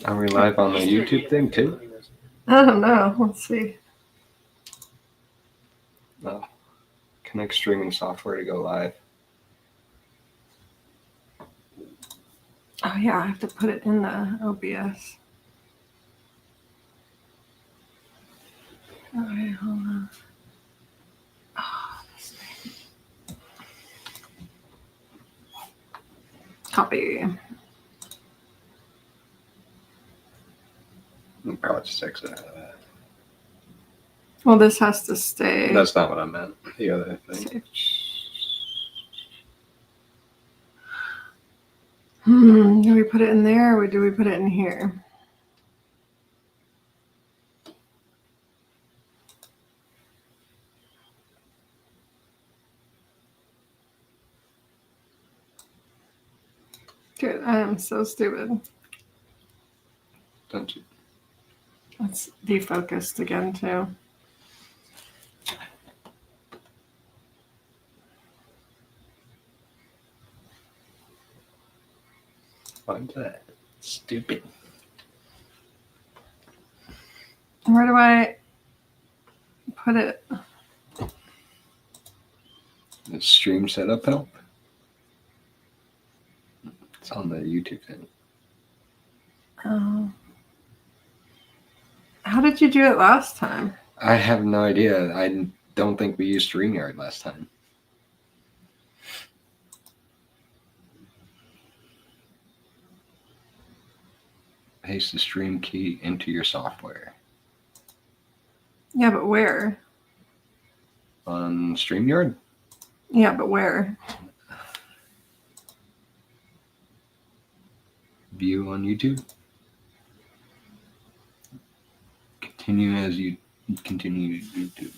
Are we live on the YouTube thing too? I don't know. Let's see. No. Connect streaming software to go live. Oh yeah, I have to put it in the OBS. Okay, hold on. Oh, this thing. Copy. We'll probably just exit out of that. Well, this has to stay. That's not what I meant. The other thing. Do we put it in there or do we put it in here? Dude, I am so stupid. Don't you? It's defocused again too. Why's that? Stupid. Where do I put it? The stream setup help? It's on the YouTube thing. Oh. How did you do it last time? I have no idea. I don't think we used StreamYard last time. Paste the stream key into your software. Yeah, but where? On StreamYard? Yeah, but where? View on YouTube. Continue as you continue YouTube.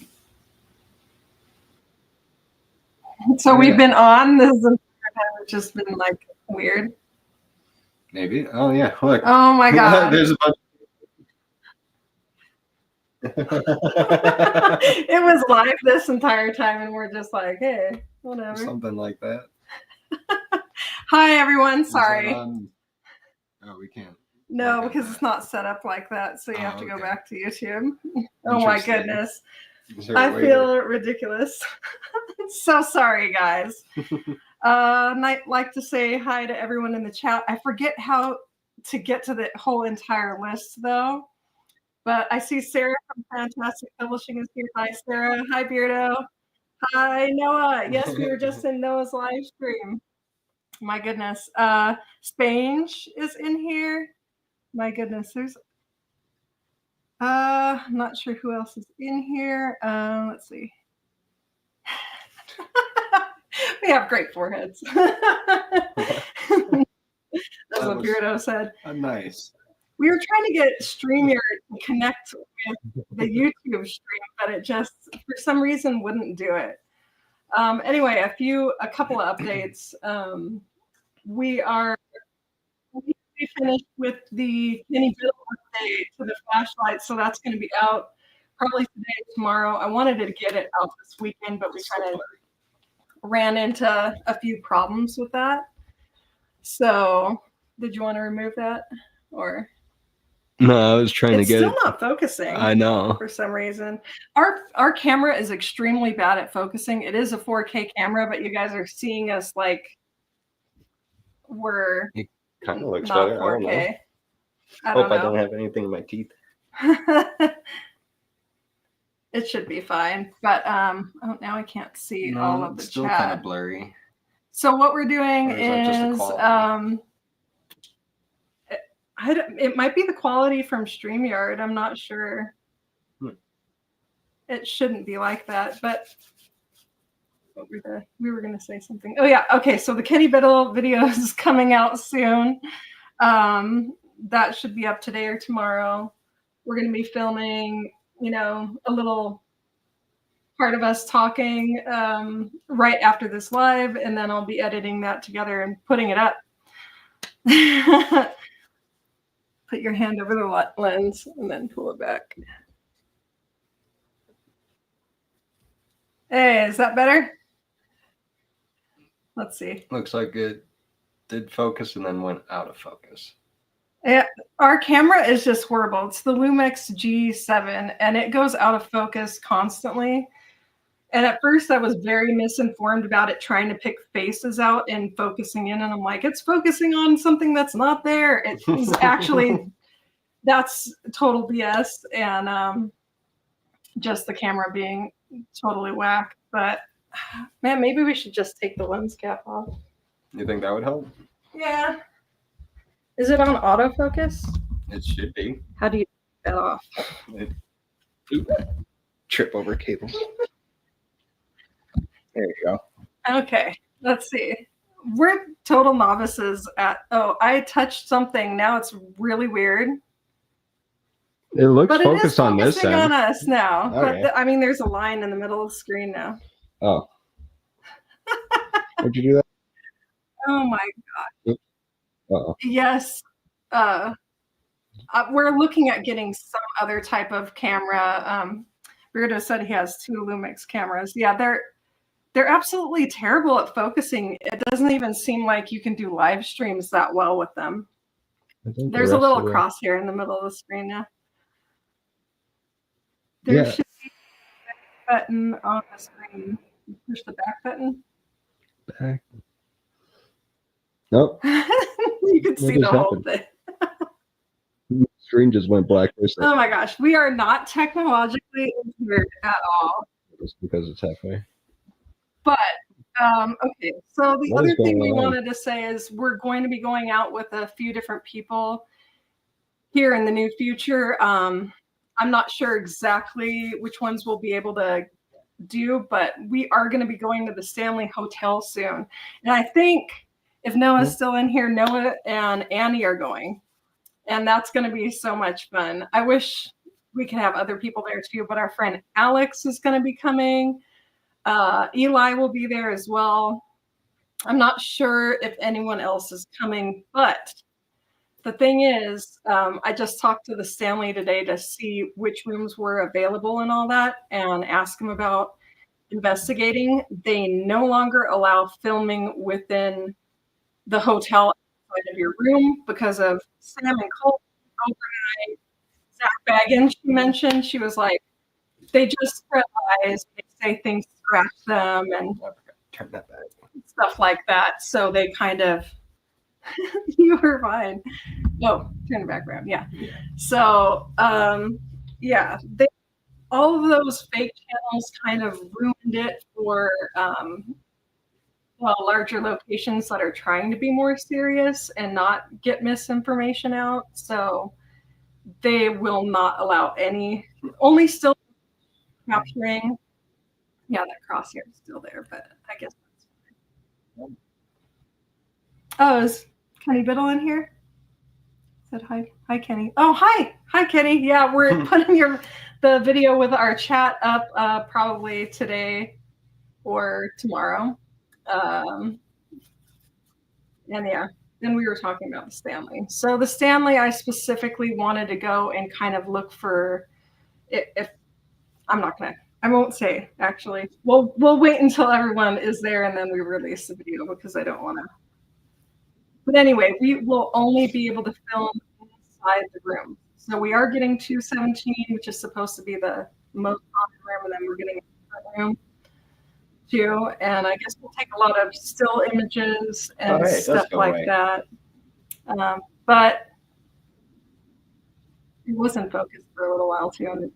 So we've been on this entire time. It's just been like weird. Maybe. Oh yeah. Look. Oh my god. There's a bunch. It was live this entire time, and we're just like, hey, whatever. Something like that. Hi everyone. Sorry. Oh, we can't. No, because it's not set up like that, so you have to go back to YouTube. Oh my goodness. I feel ridiculous. So sorry, guys. I'd like to say hi to everyone in the chat. I forget how to get to the whole entire list, though. But I see Sarah from Fantastic Publishing is here. Hi, Sarah. Hi, Beardo. Hi, Noah. Yes, we were just in Noah's live stream. My goodness. Spange is in here. My goodness. There's I'm not sure who else is in here. Let's see. We have great foreheads. That's what Beardo said. Nice. We were trying to get StreamYard to connect with the YouTube stream, but it just, for some reason, wouldn't do it. Anyway, a couple of updates. We finished with the Kenny Biddle update to the flashlight, so that's going to be out probably today or tomorrow. I wanted to get it out this weekend, but we kind of ran into a few problems with that. So, did you want to remove that, or? No, I was trying to get it. It's still not focusing. I know. For some reason. Our camera is extremely bad at focusing. It is a 4K camera, but you guys are seeing us like we're it kind of looks not better. 4K. I hope I don't have anything in my teeth. It should be fine. But oh, now I can't see all of the it's still chat. Kind of blurry. So what we're doing is it might be the quality from StreamYard. I'm not sure. It shouldn't be like that, but we were going to say something. Oh yeah. Okay. So the Kenny Biddle video is coming out soon. That should be up today or tomorrow. We're going to be filming, a little part of us talking right after this live, and then I'll be editing that together and putting it up. Put your hand over the lens and then pull it back. Hey, is that better? Let's see. Looks like it did focus and then went out of focus. Our camera is just horrible. It's the Lumix G7, and it goes out of focus constantly. And at first I was very misinformed about it, trying to pick faces out and focusing in. And I'm like, it's focusing on something that's not there. It is actually, that's total BS. And just the camera being totally whack. But man, maybe we should just take the lens cap off. You think that would help? Yeah. Is it on autofocus? It should be. How do you take that off? Trip over cable. There you go. Okay, let's see. We're total novices at, I touched something. Now it's really weird. It looks But focused it is on this focusing end. on us now. Okay. But I mean, there's a line in the middle of the screen now. Oh. Where'd you do that? Oh my God. Uh-oh. Yes. We're looking at getting some other type of camera. Weirdo said he has 2 Lumix cameras. Yeah, they're absolutely terrible at focusing. It doesn't even seem like you can do live streams that well with them. There's a little crosshair in the middle of the screen now. There should be a button on the screen. Push the back button. Back. Nope. You can see the whole thing. The screen just went black for a second. Oh my gosh, we are not technologically impaired at all. Just because it's halfway. But okay, so the other thing we wanted to say is we're going to be going out with a few different people here in the near future. I'm not sure exactly which ones we'll be able to do, but we are going to be going to the Stanley Hotel soon. And I think if Noah's still in here, Noah and Annie are going. And that's going to be so much fun. I wish we could have other people there too, but our friend Alex is going to be coming. Eli will be there as well. I'm not sure if anyone else is coming, but the thing is, I just talked to the Stanley today to see which rooms were available and all that, and ask them about investigating. They no longer allow filming within the hotel outside of your room because of Sam and Cole overnight. Zach Baggins, she mentioned, she was like, they just spread lies. They say things scratch them and Turn that back. stuff like that. So they kind of, you were fine. Oh, turn it back around. Yeah. So, yeah, all of those fake channels kind of ruined it for, larger locations that are trying to be more serious and not get misinformation out. So they will not allow only still capturing. Yeah, that crosshair is still there, but I guess that's fine. Oh, is Kenny Biddle in here? Said hi. Hi, Kenny. Oh, hi. Hi, Kenny. Yeah, we're putting the video with our chat up probably today or tomorrow. And yeah, then we were talking about the Stanley. So the Stanley, I specifically wanted to go and kind of look for if I won't say actually. We'll wait until everyone is there and then we release the video because I don't want to. But anyway, we will only be able to film inside the room. So we are getting 217, which is supposed to be the most common room, and then we're getting a different room too. And I guess we'll take a lot of still images and stuff like that. But it wasn't focused for a little while too.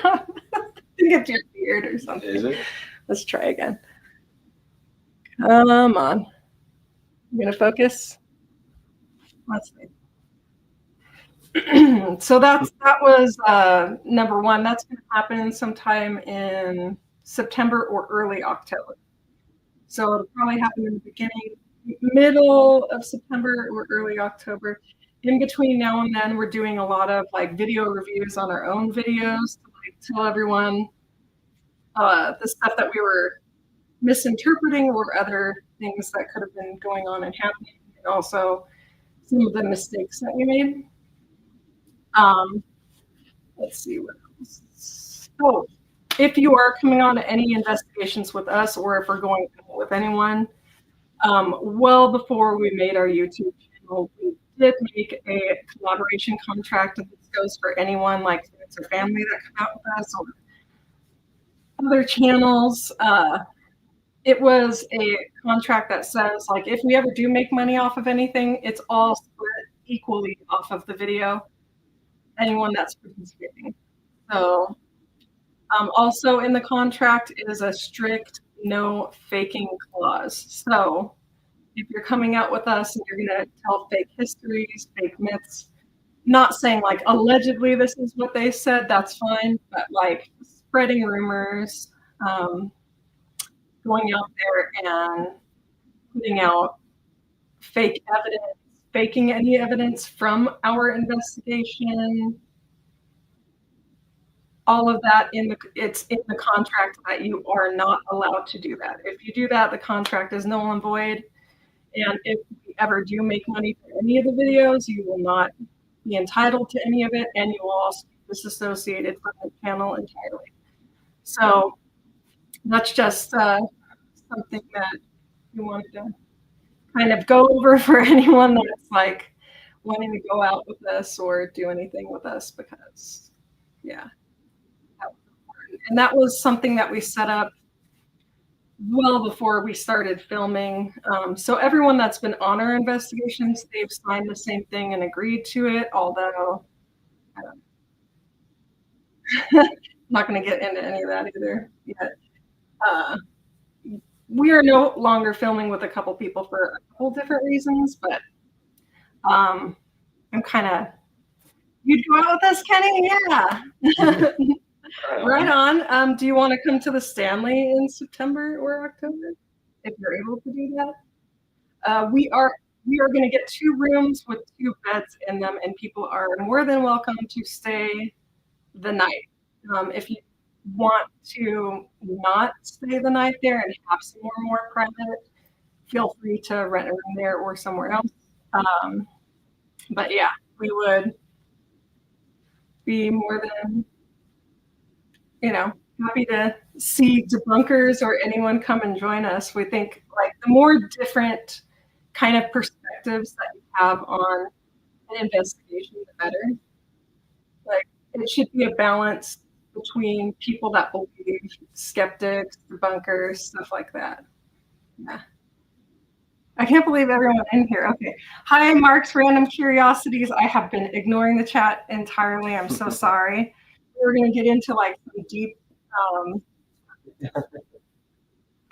I think it's your beard or something. Is it? Let's try again. Come on. You gonna focus? Let's see. So that was number one. That's gonna happen sometime in September or early October. So it'll probably happen in the middle of September or early October. In between now and then, we're doing a lot of like video reviews on our own videos to like tell everyone the stuff that we were misinterpreting or other things that could have been going on and happening, and also some of the mistakes that we made. Let's see what else. Oh, if you are coming on to any investigations with us, or if we're going with anyone, well before we made our YouTube channel, we did make a collaboration contract, and this goes for anyone like friends or family that come out with us or other channels. It was a contract that says, like, if we ever do make money off of anything, it's all split equally off of the video, anyone that's participating. So also in the contract is a strict no faking clause. So if you're coming out with us and you're going to tell fake histories, fake myths, not saying like allegedly this is what they said, that's fine, but like spreading rumors, going out there and putting out fake evidence, faking any evidence from our investigation, all of that it's in the contract that you are not allowed to do that. If you do that, the contract is null and void. And if we ever do make money for any of the videos, you will not be entitled to any of it, and you will also be disassociated from the channel entirely. So that's just something that we wanted to kind of go over for anyone that's like wanting to go out with us or do anything with us, because yeah, that was important. And that was something that we set up well before we started filming. So everyone that's been on our investigations, they've signed the same thing and agreed to it, although I'm not going to get into any of that either yet. We are no longer filming with a couple people for a couple different reasons, but I'm kind of, you'd go out with us, Kenny? Yeah. Right on. Do you want to come to the Stanley in September or October, if you're able to do that? We are going to get 2 rooms with 2 beds in them, and people are more than welcome to stay the night. If you want to not stay the night there and have some more private, feel free to rent a room there or somewhere else. But yeah, we would be more than, happy to see debunkers or anyone come and join us. We think like the more different kind of perspectives that you have on an investigation, the better. Like it should be a balance between people that believe, skeptics, debunkers, stuff like that. Yeah. I can't believe everyone in here. Okay. Hi, Mark's Random Curiosities. I have been ignoring the chat entirely. I'm so sorry. We're going to get into like some deep,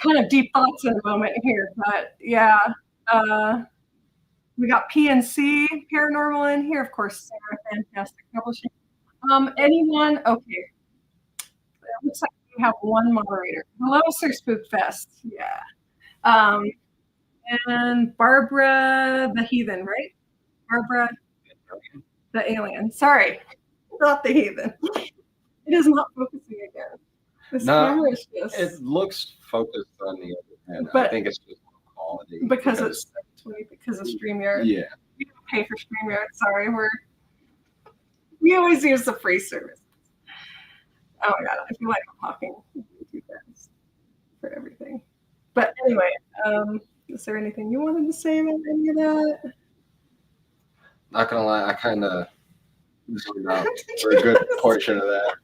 kind of deep thoughts in a moment here. But yeah, we got PNC Paranormal in here. Of course, Sarah, Fantastic Publishing. Anyone? Okay. It looks like we have one moderator. Hello, Sir Spookfest. Yeah. And Barbara the Heathen, right? Barbara the Alien. Sorry, not the Heathen. It is not focusing again. This camera is just... It looks focused on the other hand. But I think it's just quality. Because of StreamYard. Yeah. We don't pay for StreamYard. Sorry, we always use the free service. Oh my god, I feel like I'm talking too fast for everything. But anyway, is there anything you wanted to say about any of that? Not gonna lie, I kind of zoomed out for a good portion of that.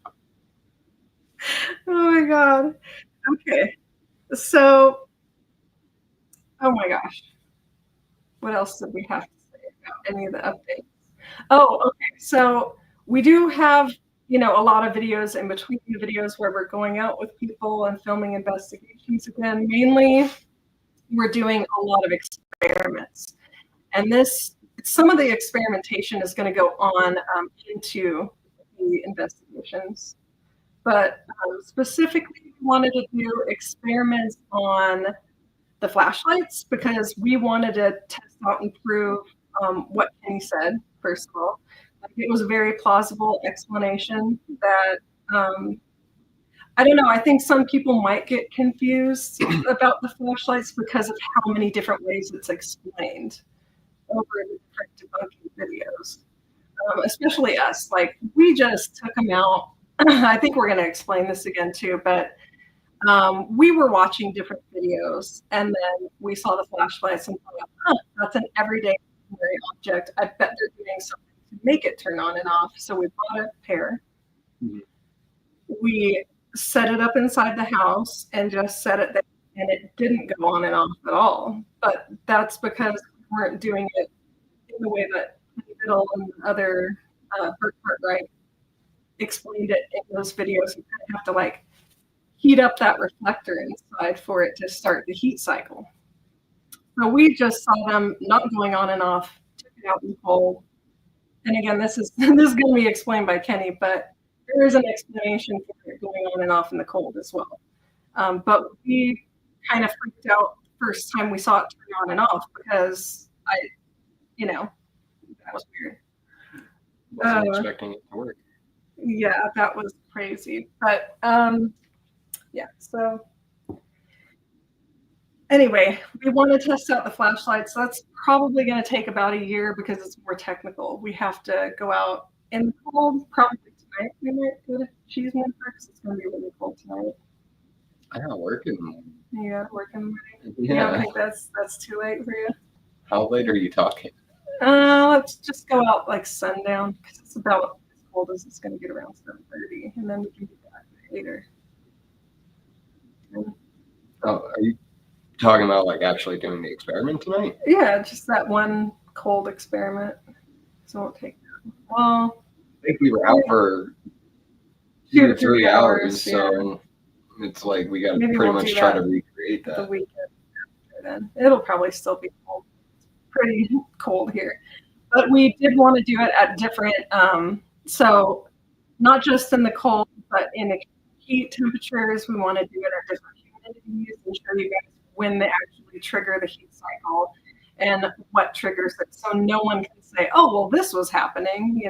Oh my god. Okay. So, oh my gosh. What else did we have to say about any of the updates? Oh, okay. So we do have, a lot of videos in between the videos where we're going out with people and filming investigations again. Mainly, we're doing a lot of experiments. And some of the experimentation is going to go on into the investigations. But specifically, we wanted to do experiments on the flashlights because we wanted to test out and prove what Kenny said, first of all. It was a very plausible explanation that, I don't know, I think some people might get confused about the flashlights because of how many different ways it's explained over the different debunking videos. Especially us, like we just took them out. I think we're going to explain this again too, but we were watching different videos and then we saw the flashlights and thought, that's an everyday object. I bet they're doing something to make it turn on and off. So we bought a pair. Mhm. We set it up inside the house and just set it there, and it didn't go on and off at all. But that's because we weren't doing it in the way that Middle and other Burt Cartwright explained it in those videos. You kind of have to like heat up that reflector inside for it to start the heat cycle. So we just saw them not going on and off, took it out in the cold. And again, this is going to be explained by Kenny, but there is an explanation for it going on and off in the cold as well. But we kind of freaked out the first time we saw it turn on and off because that was weird. Wasn't expecting it to work. Yeah, that was crazy. But yeah, so anyway, we want to test out the flashlights. So that's probably going to take about a year because it's more technical. We have to go out in the cold. Probably tonight we might go to Cheeseman because it's going to be really cold tonight. I'm not working. Yeah, working. Yeah. You don't think that's too late for you? How late are you talking? Let's just go out like sundown because it's about as cold as it's going to get around 7:30, and then we can be back later. Oh, are you talking about like actually doing the experiment tonight? Yeah, just that one cold experiment. So it won't take that long. I think we were out for 2 to 3 hours, so it's like we got to pretty much try to recreate that. The weekend after then. It'll probably still be cold. It's pretty cold here. But we did want to do it at different, so not just in the cold, but in the heat temperatures. We want to do it at different humidities and show you guys when they actually trigger the heat cycle and what triggers it. So no one can say, oh, well, this was happening,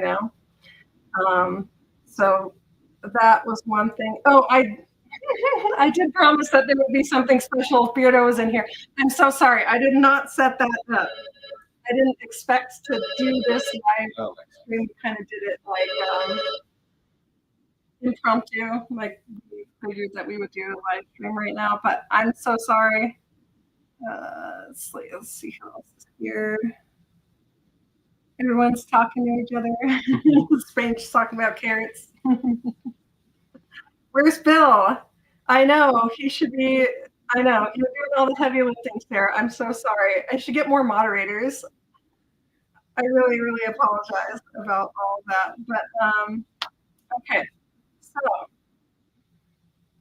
So that was one thing. Oh, I did promise that there would be something special if Beardo was in here. I'm so sorry. I did not set that up. I didn't expect to do this live. Oh, We kind of did it like impromptu, like we figured that we would do a live stream right now, but I'm so sorry. Let's see who else is here. Everyone's talking to each other. Spain's talking about carrots. Where's Bill? I know he should be. I know you're doing all the heavy lifting, Sarah. I'm so sorry. I should get more moderators. I really, really apologize about all of that. But okay, so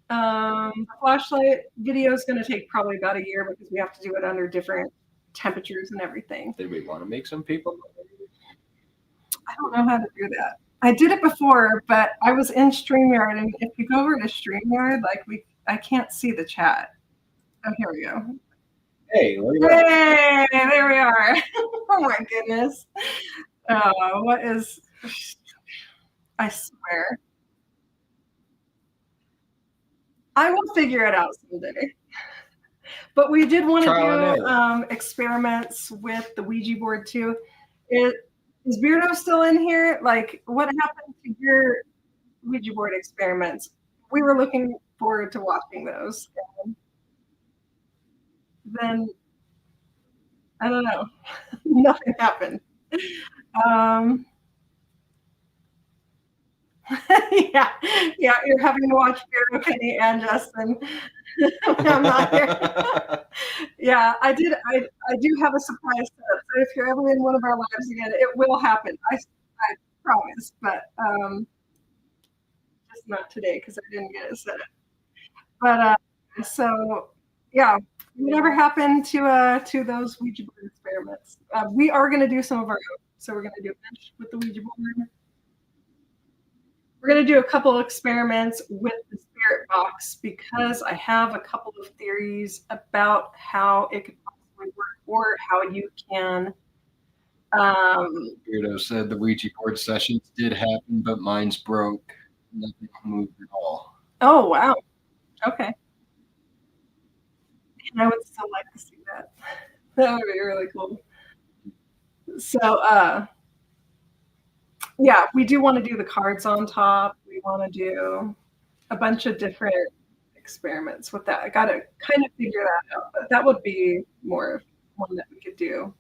the flashlight video is going to take probably about a year because we have to do it under different temperatures and everything. did we want to make some people? I don't know how to do that. I did it before, but I was in StreamYard, and if you go over to StreamYard, I can't see the chat. Oh, here we go. Hey, look at that. Hey, there we are. Oh my goodness. What is? I swear. I will figure it out someday. But we did want to do experiments with the Ouija board too. Is Beardo still in here? Like, what happened to your Ouija board experiments? We were looking forward to watching those. And then, I don't know. Nothing happened. Yeah, you're having to watch Beardo, Kenny, and Justin. I'm not here. Yeah, I do have a surprise setup. So if you're ever in one of our lives again, it will happen. I promise, but just not today because I didn't get it set up. But so yeah, whatever happened to those Ouija board experiments? We are going to do some of our own. So we're going to do a bench with the Ouija board. We're going to do a couple of experiments with the spirit box because I have a couple of theories about how it could possibly work or how you can. Beardo said the Ouija board sessions did happen, but mine's broke. Nothing moved at all. Oh, wow. Okay. And I would still like to see that. That would be really cool. So, yeah, we do want to do the cards on top. We want to do a bunch of different experiments with that. I got to kind of figure that out, but that would be more one that we could do.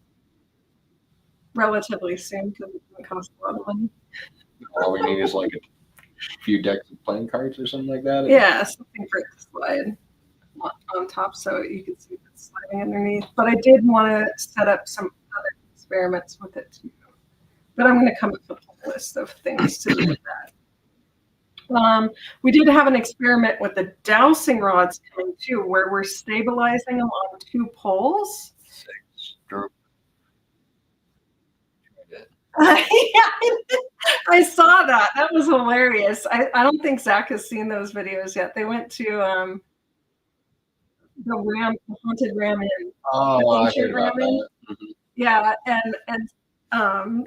relatively soon because it's going to cost a lot of money. All we need is like a few decks of playing cards or something like that. Yeah, something for it to slide on top so you can see if it's sliding underneath. But I did want to set up some other experiments with it too. But I'm going to come up with a list of things to do with that. We did have an experiment with the dowsing rods coming too, where we're stabilizing them on 2 poles. I saw that. That was hilarious. I don't think Zach has seen those videos yet. They went to the haunted ram inn. Oh, I heard about that. Mm-hmm. Yeah, and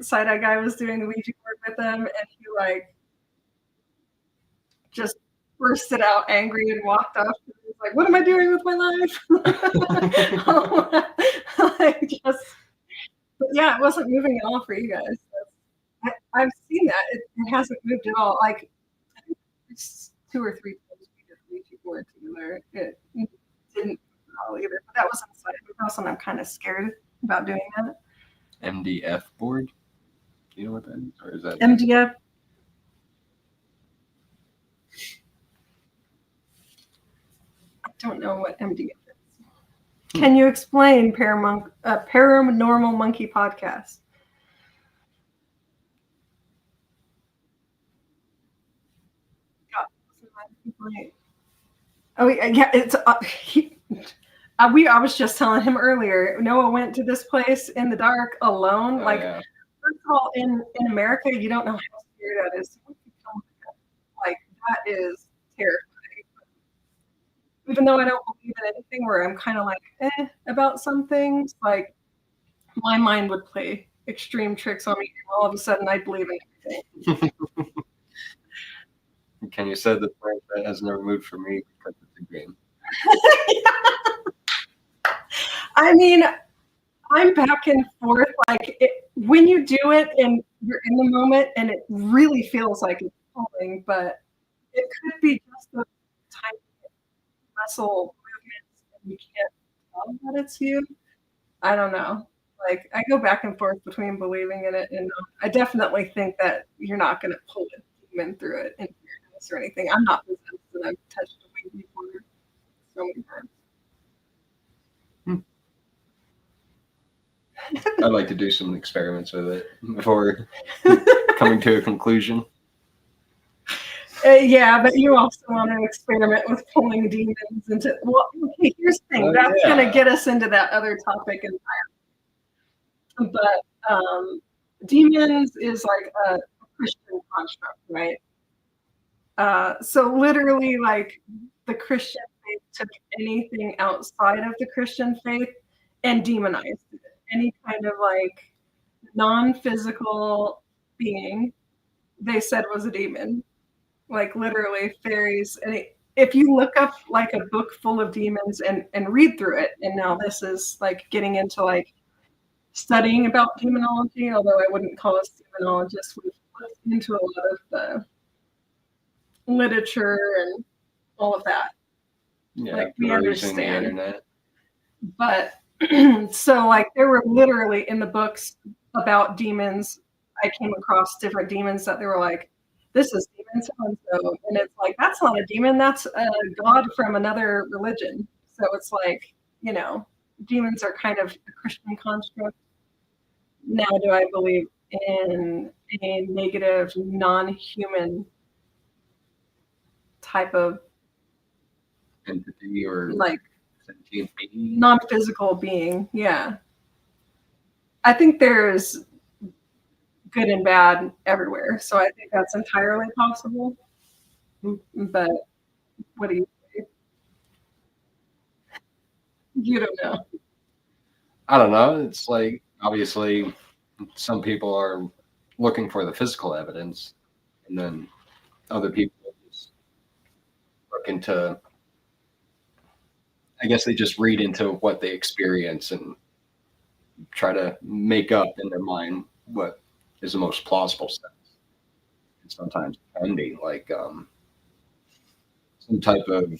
side-eye guy was doing the Ouija board with them, and he like just bursted out angry and walked off. He was like, "What am I doing with my life?" But yeah, it wasn't moving at all for you guys. I've seen that. It hasn't moved at all. Like I think 2 or 3 times we did the Ouija board together. It didn't move at all either. But that was inside my house, and I'm kind of scared about doing that. MDF board? Do you know what that is? Or is that MDF? I don't know what MDF is. Can you explain Paranormal Monkey Podcast? Oh yeah, it's I was just telling him earlier. Noah went to this place in the dark alone. First of all, in America, you don't know how scary that is. Like that is terrifying. Even though I don't believe in anything, where I'm kind of like about some things, like my mind would play extreme tricks on me, and all of a sudden I believe in everything. Can you say the point that has never moved for me because it's a game? I mean, I'm back and forth. Like when you do it and you're in the moment, and it really feels like it's pulling, but it could be just the tiny muscle movements, and you can't tell that it's you. I don't know. Like I go back and forth between believing in it, and I definitely think that you're not going to pull a demon through it into your house or anything. I'm not possessed, and I've touched a wing before so many times. I'd like to do some experiments with it before coming to a conclusion. Yeah, but you also want to experiment with pulling demons into. Well, okay, here's the thing. That's going to get us into that other topic entirely. But demons is like a Christian construct, right? So literally, like the Christian faith took anything outside of the Christian faith and demonized it. Any kind of like non-physical being, they said was a demon. Like literally fairies. And if you look up like a book full of demons and read through it, and now this is like getting into like studying about demonology, although I wouldn't call us demonologists, we've looked into a lot of the literature and all of that. Yeah, like we understand the internet. But so like there were literally in the books about demons, I came across different demons that they were like, this is demon so-and-so, and it's like, that's not a demon, that's a god from another religion. So it's like, you know, demons are kind of a Christian construct. Now do I believe in a negative non-human type of entity or like non-physical being? Yeah, I think there's good and bad everywhere, so I think that's entirely possible. But what do you think? You don't know. I don't know. It's like obviously some people are looking for the physical evidence, and then other people just look into, I guess they just read into what they experience and try to make up in their mind what is the most plausible sense. And sometimes it can be like some type of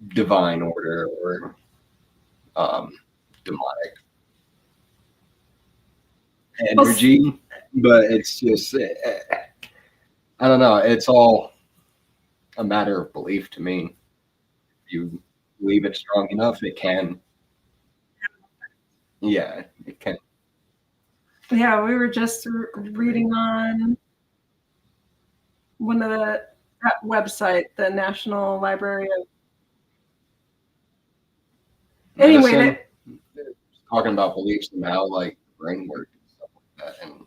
divine order or demonic energy, but it's just, I don't know. It's all a matter of belief to me. If you believe it strong enough, it can. Yeah, it can. Yeah, we were just reading on one of that website, the National Library of. Anyway, Medicine, talking about beliefs and how like the brain works and stuff like that. And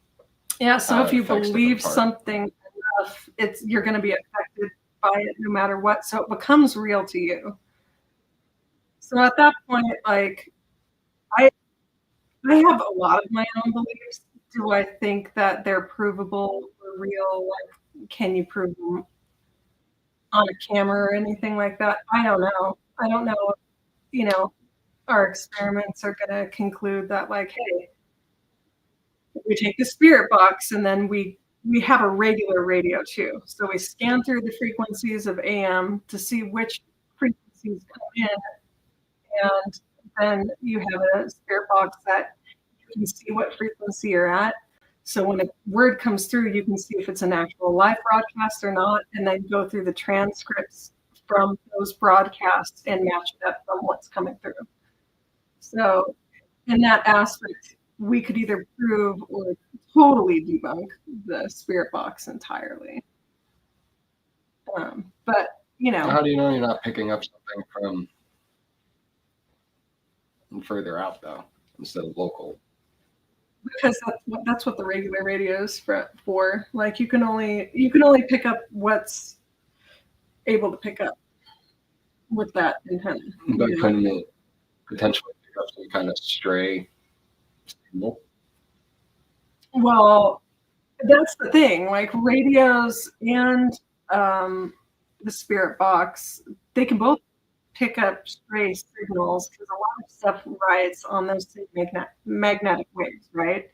yeah, so how if it you affects believe different parts. something enough, you're going to be affected by it no matter what. So it becomes real to you. So at that point, like I have a lot of my own beliefs. Do I think that they're provable or real? Like, can you prove them on a camera or anything like that? I don't know. I don't know. You know, our experiments are going to conclude that, like, hey, we take the spirit box and then we have a regular radio too. So we scan through the frequencies of AM to see which frequencies come in, and then you have a spirit box that you can see what frequency you're at. So when a word comes through, you can see if it's an actual live broadcast or not, and then go through the transcripts from those broadcasts and match it up from what's coming through. So in that aspect, we could either prove or totally debunk the spirit box entirely. But, you know. How do you know you're not picking up something from further out, though, instead of local? Because that's what the regular radio is for. Like, you can only pick up what's able to pick up with that antenna. But couldn't it potentially pick up some kind of stray signal? Well, that's the thing. Like, radios and the spirit box, they can both pick up stray signals because a lot of stuff rides on those same magnetic waves, right?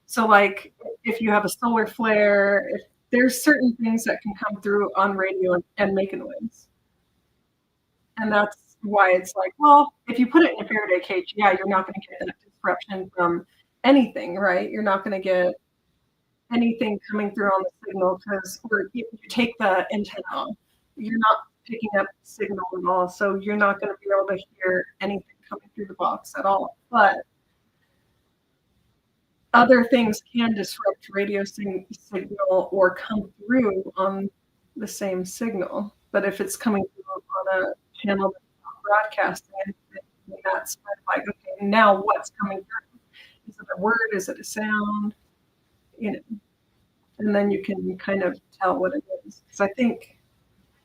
So, like, if you have a solar flare, if there's certain things that can come through on radio and make a noise. And that's why it's like, well, if you put it in a Faraday cage, yeah, you're not going to get that disruption from anything, right? You're not going to get anything coming through on the signal because you take the antenna off. You're not picking up signal at all, so you're not going to be able to hear anything coming through the box at all. But other things can disrupt radio signal or come through on the same signal. But if it's coming through on a channel that's not broadcasting anything, that's like, okay, now what's coming through? Is it a word? Is it a sound? You know, and then you can kind of tell what it is. Because I think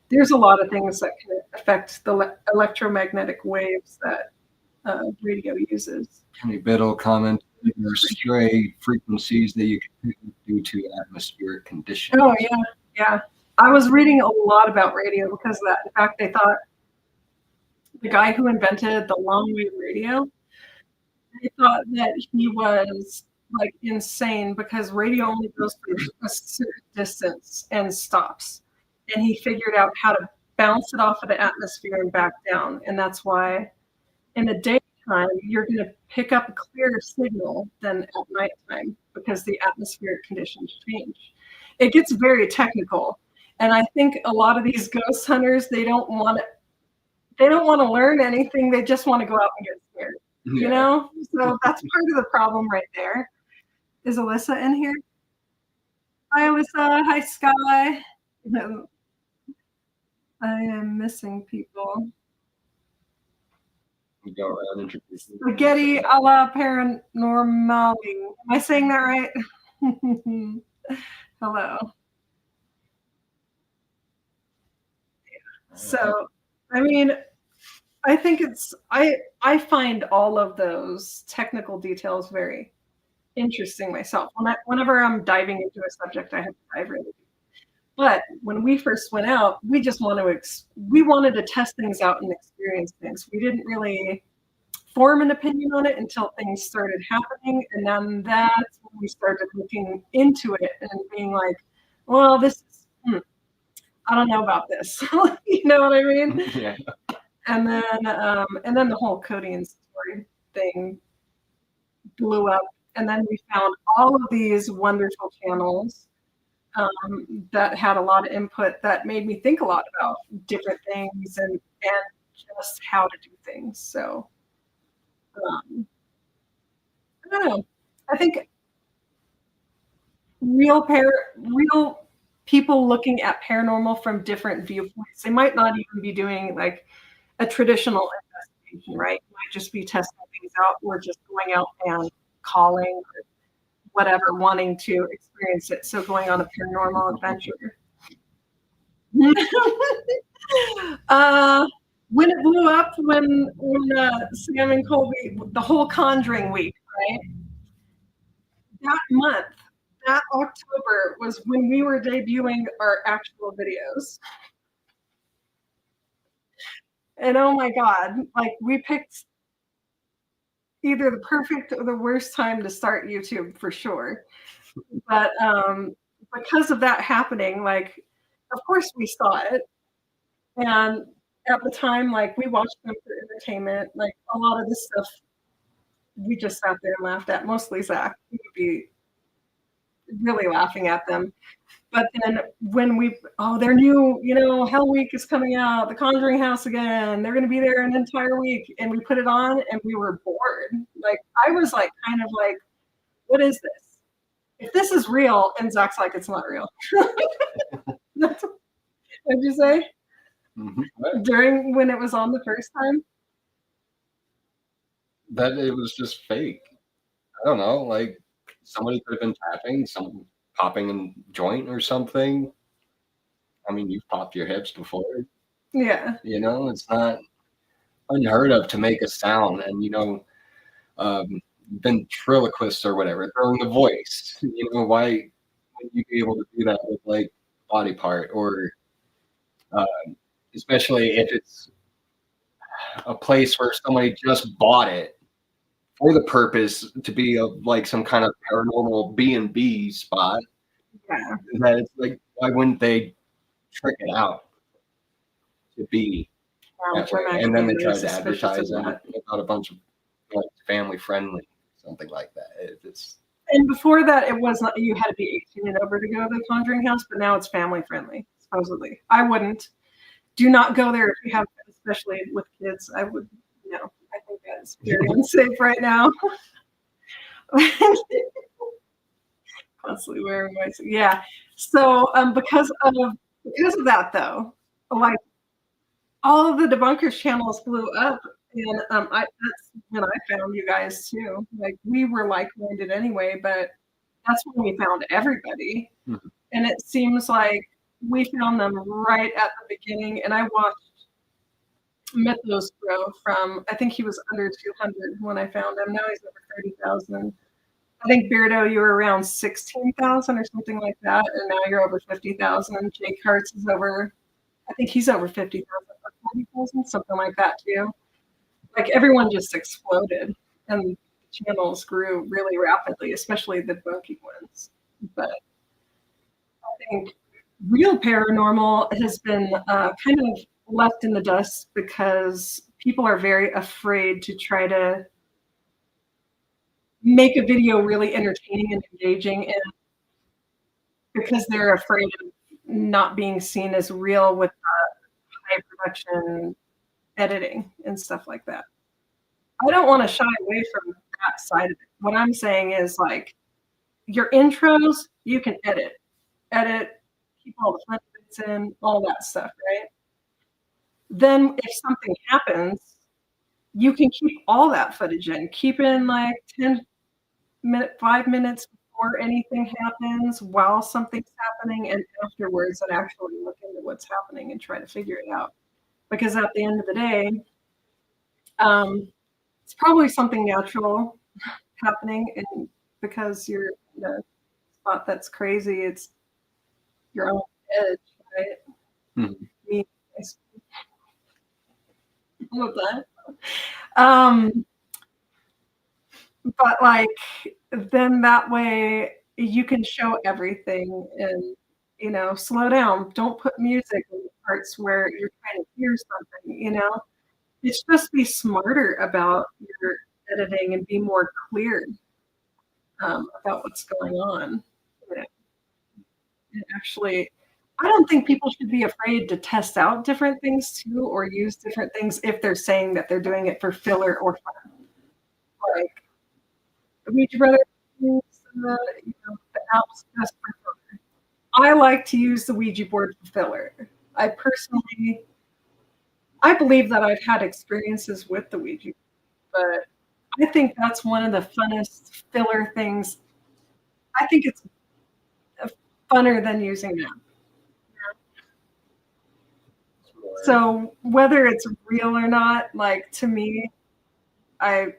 there's a lot of things that can affect the electromagnetic waves that radio uses. Kenny Biddle comment, there are stray frequencies that you can pick up due to atmospheric conditions. Oh, yeah. I was reading a lot about radio because of that. In fact, they thought the guy who invented the long wave radio, they thought that he was like insane because radio only goes for a certain distance and stops. And he figured out how to bounce it off of the atmosphere and back down. And that's why in the daytime, you're going to pick up a clearer signal than at nighttime because the atmospheric conditions change. It gets very technical. And I think a lot of these ghost hunters, they don't want to learn anything. They just want to go out and get scared, you know? So that's part of the problem right there. Is Alyssa in here? Hi, Alyssa. Hi, Sky. I am missing people. You go around introducing Spaghetti a la paranormali. Am I saying that right? Hello. So, I mean, I think I find all of those technical details very interesting myself. Whenever I'm diving into a subject, I have to dive really deep. But when we first went out, we just we wanted to test things out and experience things. We didn't really form an opinion on it until things started happening, and then that's when we started looking into it and being like, well, this is I don't know about this. You know what I mean? Yeah. And then the whole Cody and story thing blew up, And then we found all of these wonderful channels that had a lot of input that made me think a lot about different things and just how to do things. So I don't know. I think real people looking at paranormal from different viewpoints. They might not even be doing like a traditional investigation, right? It might just be testing things out or just going out and calling or whatever, wanting to experience it. So going on a paranormal adventure. When it blew up, when Sam and Colby, the whole Conjuring week, right? That month, that October was when we were debuting our actual videos. And oh my God, like we picked either the perfect or the worst time to start YouTube for sure. But because of that happening, like, of course we saw it. And at the time, like, we watched them for entertainment. Like, a lot of this stuff, we just sat there and laughed at. Mostly Zach. He would be really laughing at them. But then when their new, Hell Week is coming out, The Conjuring House again. They're going to be there an entire week. And we put it on and we were bored. Like, I was like, kind of like, what is this? If this is real, and Zach's like, it's not real. What'd you say? Mm-hmm. During when it was on the first time? That it was just fake. I don't know, like somebody could have been tapping, some popping a joint or something. I mean, you've popped your hips before. Yeah. It's not unheard of to make a sound and ventriloquists or whatever, throwing the voice. Why wouldn't you be able to do that with like a body part or especially if it's a place where somebody just bought it for the purpose to be like some kind of paranormal B&B spot. Yeah. That it's like, why wouldn't they trick it out to be that way? And then they tried to advertise it about a bunch of like family friendly, something like that. And before that, it was not. You had to be 18 and over to go to the Conjuring House, but now it's family friendly, supposedly. I wouldn't. Do not go there if you have, especially with kids. I would. I think that's very unsafe right now. Constantly wearing my yeah. So because of that though, like all of the debunkers channels blew up, and that's when I found you guys too. Like we were like-minded anyway, but that's when we found everybody. Mm-hmm. And it seems like we found them right at the beginning. And I watched Mythos grow from, I think he was under 200 when I found him. Now he's over 30,000. I think Beardo, you were around 16,000 or something like that. And now you're over 50,000. Jake Hartz is over, I think he's over 50,000 or 40,000, something like that too. Like everyone just exploded and channels grew really rapidly, especially the debunking ones. But I think real paranormal has been kind of left in the dust because people are very afraid to try to make a video really entertaining and engaging, and because they're afraid of not being seen as real with high production editing and stuff like that. I don't want to shy away from that side of it. What I'm saying is like your intros, you can edit, keep all the fun bits in, all that stuff, right? Then if something happens, you can keep all that footage in. Keep in like 5 minutes before anything happens, while something's happening, and afterwards, and actually look into what's happening and try to figure it out. Because at the end of the day, it's probably something natural happening, and because you're in a spot that's crazy, it's your own edge, right? Mm-hmm. Me, all of that. But like then that way you can show everything and slow down. Don't put music in the parts where you're trying to hear something, It's just be smarter about your editing and be more clear. about what's going on. You know, and actually, I don't think people should be afraid to test out different things too, or use different things if they're saying that they're doing it for filler or fun. Like Ouija Brothers, use, the apps just for filler. I like to use the Ouija board for filler. I personally, I believe that I've had experiences with the Ouija, but I think that's one of the funnest filler things. I think it's funner than using them. So whether it's real or not, like to me, I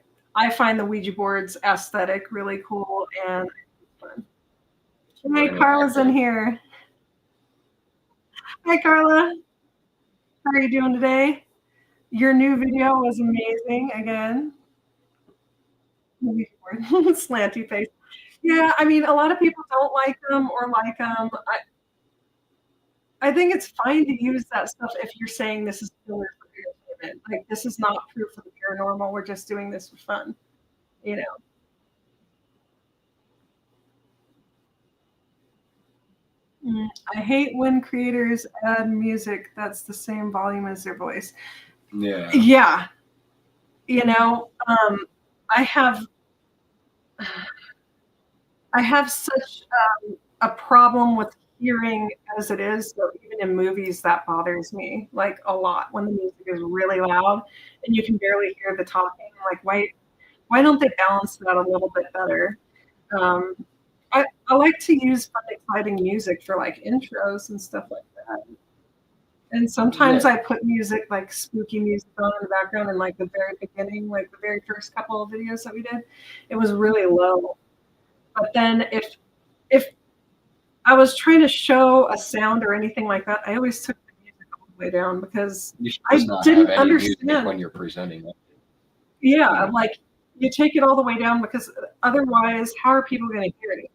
find the Ouija board's aesthetic really cool and fun. Hey, Carla's in here. Hi, Carla. How are you doing today? Your new video was amazing again. Slanty face. Yeah, I mean, a lot of people don't like them or like them. I think it's fine to use that stuff if you're saying this is filler for entertainment. Like, this is not proof of the paranormal. We're just doing this for fun, you know. I hate when creators add music that's the same volume as their voice. Yeah. Yeah. You know, I have such a problem with hearing as it is. So even in movies, that bothers me like a lot when the music is really loud and you can barely hear the talking. Like, why don't they balance that a little bit better? I like to use fun, exciting music for like intros and stuff like that. And sometimes I put music, like spooky music on in the background in like the very beginning, like the very first couple of videos that we did. It was really low. But then if I was trying to show a sound or anything like that, I always took the music all the way down because I didn't understand when you're presenting it. Yeah, like you take it all the way down because otherwise, how are people going to hear it?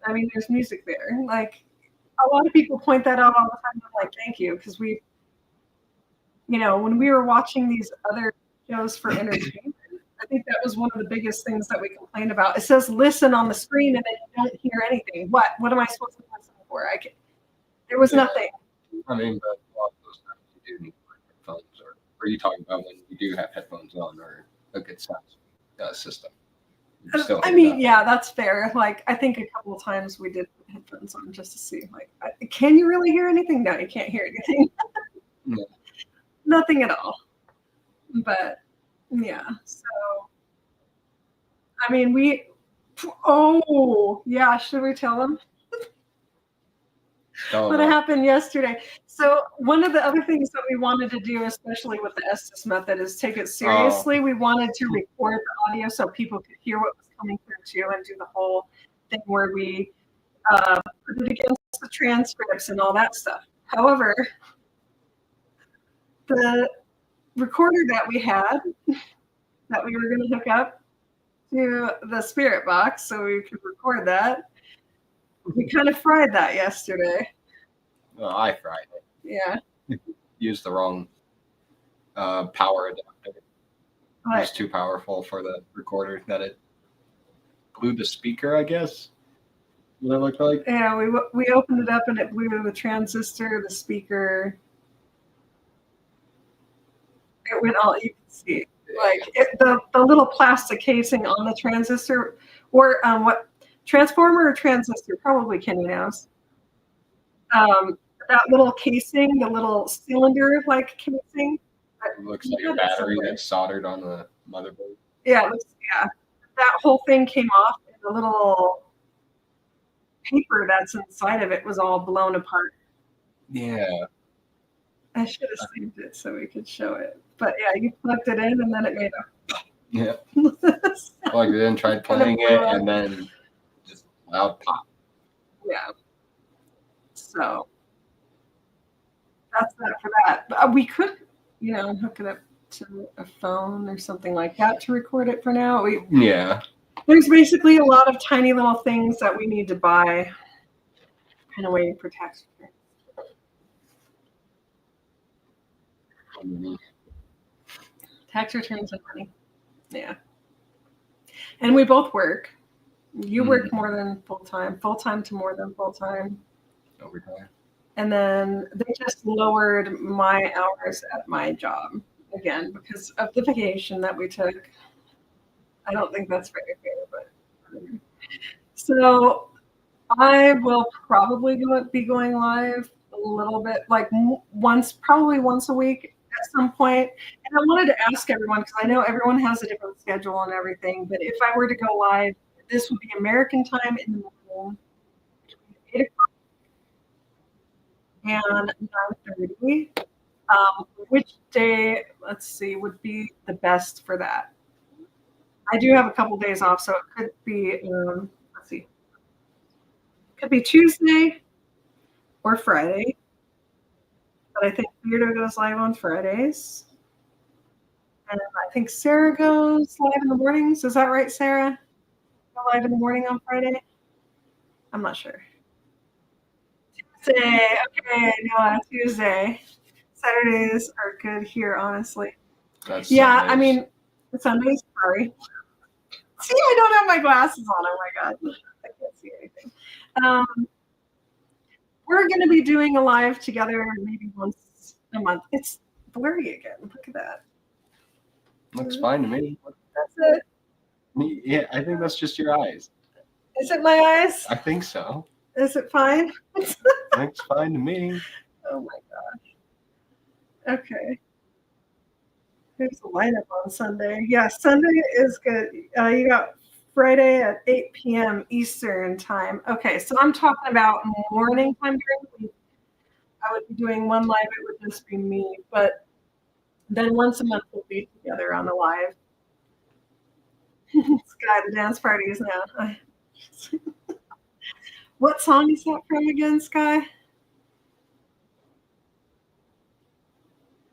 I mean, there's music there. Like a lot of people point that out all the time. I'm like, thank you, because when we were watching these other shows for entertainment, I think that was one of the biggest things that we complained about. It says listen on the screen and then you don't hear anything. What am I supposed to listen for? There was nothing. I mean, but a lot of those times you do need headphones, or are you talking about when you do have headphones on or a good sound system? I mean, yeah, that's fair. Like, I think a couple of times we did put headphones on just to see, like, can you really hear anything? No, you can't hear anything. No. Nothing at all. But yeah, so I mean, should we tell them what happened yesterday? So one of the other things that we wanted to do, especially with the Estes method, is take it seriously. We wanted to record the audio so people could hear what was coming through too, and do the whole thing where we put it against the transcripts and all that stuff. However, the recorder that we had, that we were going to hook up to the spirit box so we could record that, we kind of fried that yesterday. Well, I fried it. Yeah. Used the wrong power adapter. It was too powerful for the recorder that it blew the speaker, I guess. What it looked like? Yeah, we opened it up and it blew the transistor, the speaker. It went all, you can see. Like the little plastic casing on the transistor, or what transformer or transistor? Probably Kenny knows. That little casing, the little cylinder-like casing. It looks like a battery that's soldered on the motherboard. Yeah, that whole thing came off, and the little paper that's inside of it was all blown apart. Yeah. I should have saved it so we could show it. But yeah, you plugged it in and then it made a... Yeah. Plugged it in, tried playing it, and then just loud pop. Yeah. So that's that for that. But we could, hook it up to a phone or something like that to record it for now. There's basically a lot of tiny little things that we need to buy. Kind of waiting for tax returns. Tax returns and money. Yeah. And we both work, You work more than full-time to more than full-time. Overtime. And then they just lowered my hours at my job again because of the vacation that we took. I don't think that's very fair, but so I will probably be going live a little bit, like probably once a week at some point. And I wanted to ask everyone, because I know everyone has a different schedule and everything, but if I were to go live, this would be American time in the morning, 8 o'clock and 9:30. Which day, let's see, would be the best for that? I do have a couple days off, so it could be, let's see, could be Tuesday or Friday. But I think Beardo goes live on Fridays. And I think Sarah goes live in the mornings. Is that right, Sarah? Go live in the morning on Friday? I'm not sure. Tuesday. Okay, no, Tuesday. Saturdays are good here, honestly. That's yeah, Sundays. I mean, Sundays, sorry. See, I don't have my glasses on. Oh my God. I can't see anything. We're going to be doing a live together maybe once a month. It's blurry again. Look at that. Looks fine to me. That's it. Yeah, I think that's just your eyes. Is it my eyes? I think so. Is it fine? Looks fine to me. Oh my gosh. Okay. Here's the lineup on Sunday. Yeah, Sunday is good. You got Friday at 8 p.m. Eastern time. Okay, so I'm talking about morning time during the week. I would be doing one live. It would just be me. But then once a month we'll be together on the live. Sky, the dance parties now. What song is that from again, Sky?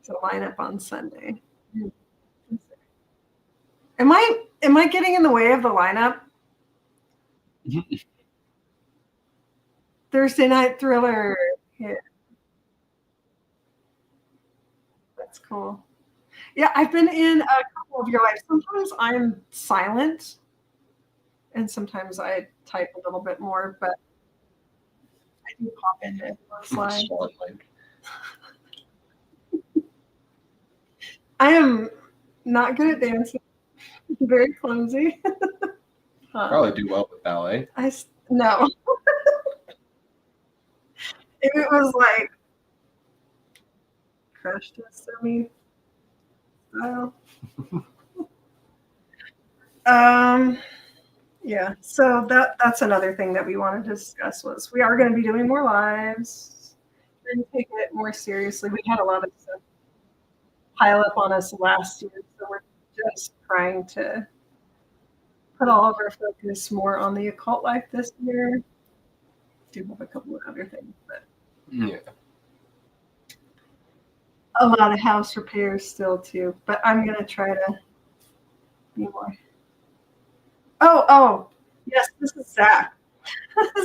It's a lineup on Sunday. Am I getting in the way of the lineup? Thursday Night Thriller. Yeah. That's cool. Yeah, I've been in a couple of your lives. Sometimes I'm silent, and sometimes I type a little bit more, but I do pop in it on slide. I am not good at dancing. Very clumsy. Probably do well with ballet. No. If it was like crash test dummy style. Yeah. So that's another thing that we want to discuss was we are going to be doing more lives and taking it more seriously. We had a lot of stuff pile up on us last year, so we're just trying to put all of our focus more on the occult life this year. Do have a couple of other things, but yeah, a lot of house repairs still too. But I'm gonna try to be more. Oh, yes, this is Zach.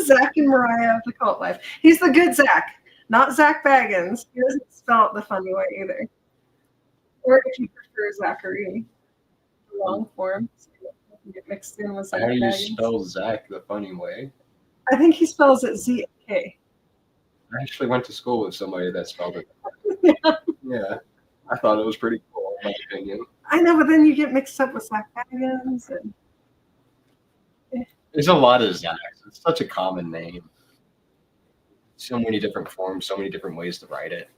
Zach and Mariah of the Cult Life. He's the good Zach, not Zach Baggins. He doesn't spell it the funny way either. Or if you prefer Zachary, the long form, so you get mixed in with Zach. How do you Baggins. spell Zach the funny way? I think he spells it Z-K. I actually went to school with somebody that spelled it. Yeah. Yeah, I thought it was pretty cool, in my opinion. I know, but then you get mixed up with Zach Baggins. And There's a lot of Zachs. It's such a common name. So many different forms, so many different ways to write it.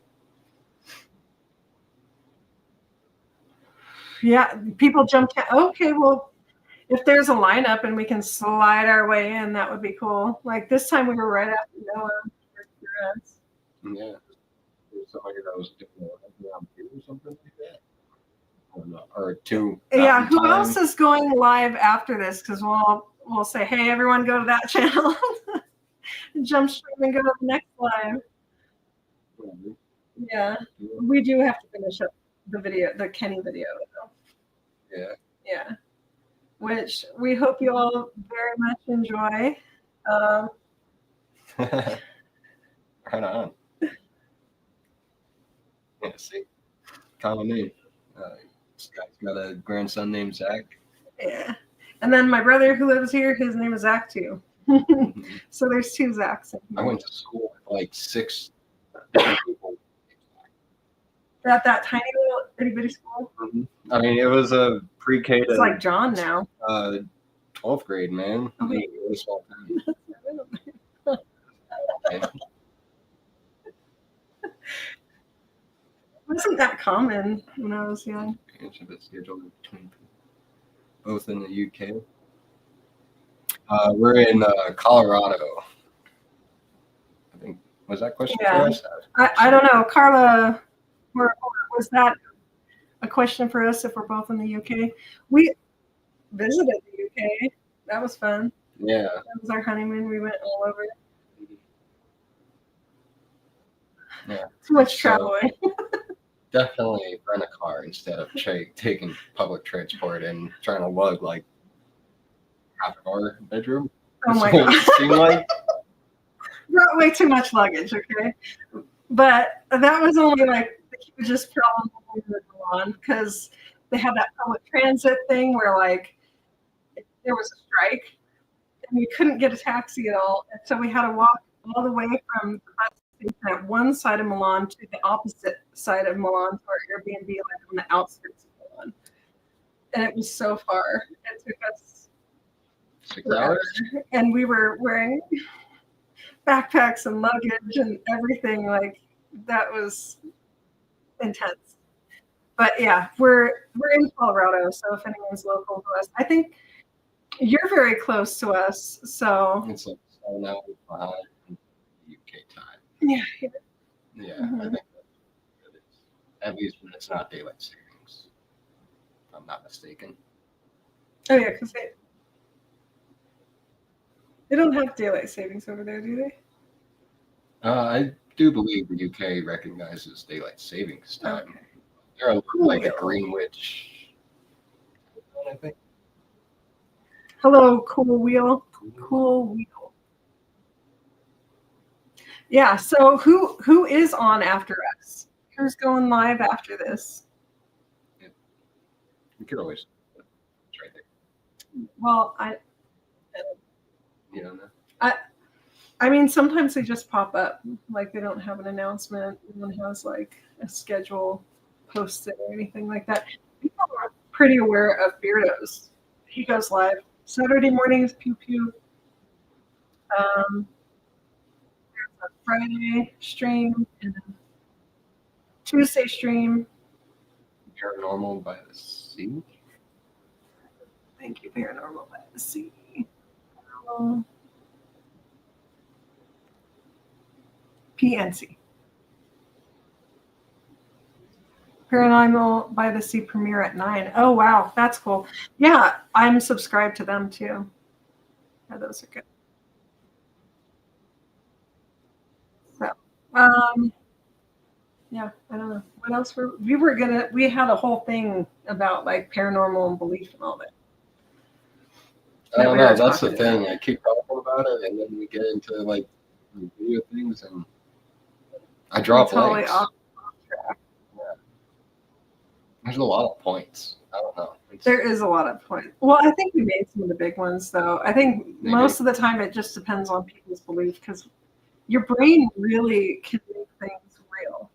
yeah, people jump to, okay, well, if there's a lineup and we can slide our way in, that would be cool. Like this time we were right after Noah. Yeah. There's somebody that was doing around 2 or something like that. I don't know. Or 2. Yeah, who else is going live after this? Because we'll say, hey, everyone, go to that channel. Jump stream and go to the next live. Yeah, we do have to finish up the video, the Kenny video, though. Yeah. Yeah, which we hope you all very much enjoy. Right on. Yeah, see, common name. This guy's got a grandson named Zach. Yeah, And then my brother who lives here, his name is Zach too. So there's 2 Zachs in I here. went to school with like 6 different people. At that tiny little itty bitty school. I mean, it was a pre-K It's to like John now. 12th grade, man. Oh, Like, really small town. Wasn't that common when I was young? Scheduled between both in the UK. We're in Colorado. I think, was that question Yeah. for us? I don't know. Carla, was that a question for us if we're both in the UK? We visited the UK. That was fun. Yeah. That was our honeymoon. We went all over. Yeah. Too much So- traveling. Definitely rent a car instead of taking public transport and trying to lug like half of our bedroom. Oh my That's what god. it seemed like. Brought way too much luggage, okay? But that was only like the hugest problem we were on because they had that public transit thing where like there was a strike and we couldn't get a taxi at all. And so we had to walk all the way from the bus station at one side of Milan to the opposite side of Milan to our Airbnb, like on the outskirts of Milan. And it was so far. It took us 6 hours. and we were wearing backpacks and luggage and everything. Like that was intense. But yeah, we're in Colorado, so if anyone's local to us, I think you're very close to us. So It's like 7 hours behind UK time. yeah, Yeah, Mhm. I think that is. At least when it's not daylight savings. If I'm not mistaken. oh yeah, because they don't have daylight savings over there, do they? I do believe the UK recognizes daylight savings time. Okay. They're a little like a Cool. Greenwich, I think. Hello, cool wheel. Cool wheel. Yeah. So who is on after us? Who's going live after this? You could always. It's right there. Well, You don't know. I mean, sometimes they just pop up. Like they don't have an announcement. No one has like a schedule posted or anything like that. People are pretty aware of Beardos. He goes live Saturday mornings, pew pew. There's a Friday stream and a Tuesday stream. Paranormal by the Sea. Thank you, Paranormal by the Sea. PNC. Paranormal by the Sea premiere at 9. Oh wow, that's cool. Yeah, I'm subscribed to them too. Yeah, those are good. So, yeah, I don't know what else we had a whole thing about like paranormal and belief and all that. I don't we know. were That's the talking thing. I keep talking about it, and then we get into like video things, and I drop Totally links. off track. There's a lot of points. I don't know. There is a lot of points. Well, I think we made some of the big ones though. I think Maybe. most of the time it just depends on people's belief because your brain really can make things real.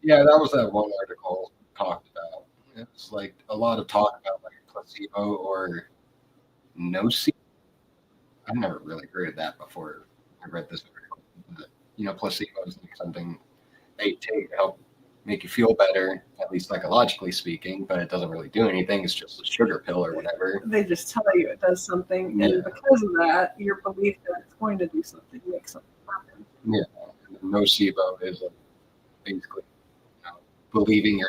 Yeah, that was that one article talked about. It's like a lot of talk about like placebo or nocebo. I've never really heard of that before I read this article. But, you know, placebo is like something they take to help make you feel better, at least psychologically speaking, but it doesn't really do anything. It's just a sugar pill or whatever. They just tell you it does something, Yeah. and because of that, your belief that it's going to do something makes something happen. Yeah. And nocebo is basically believing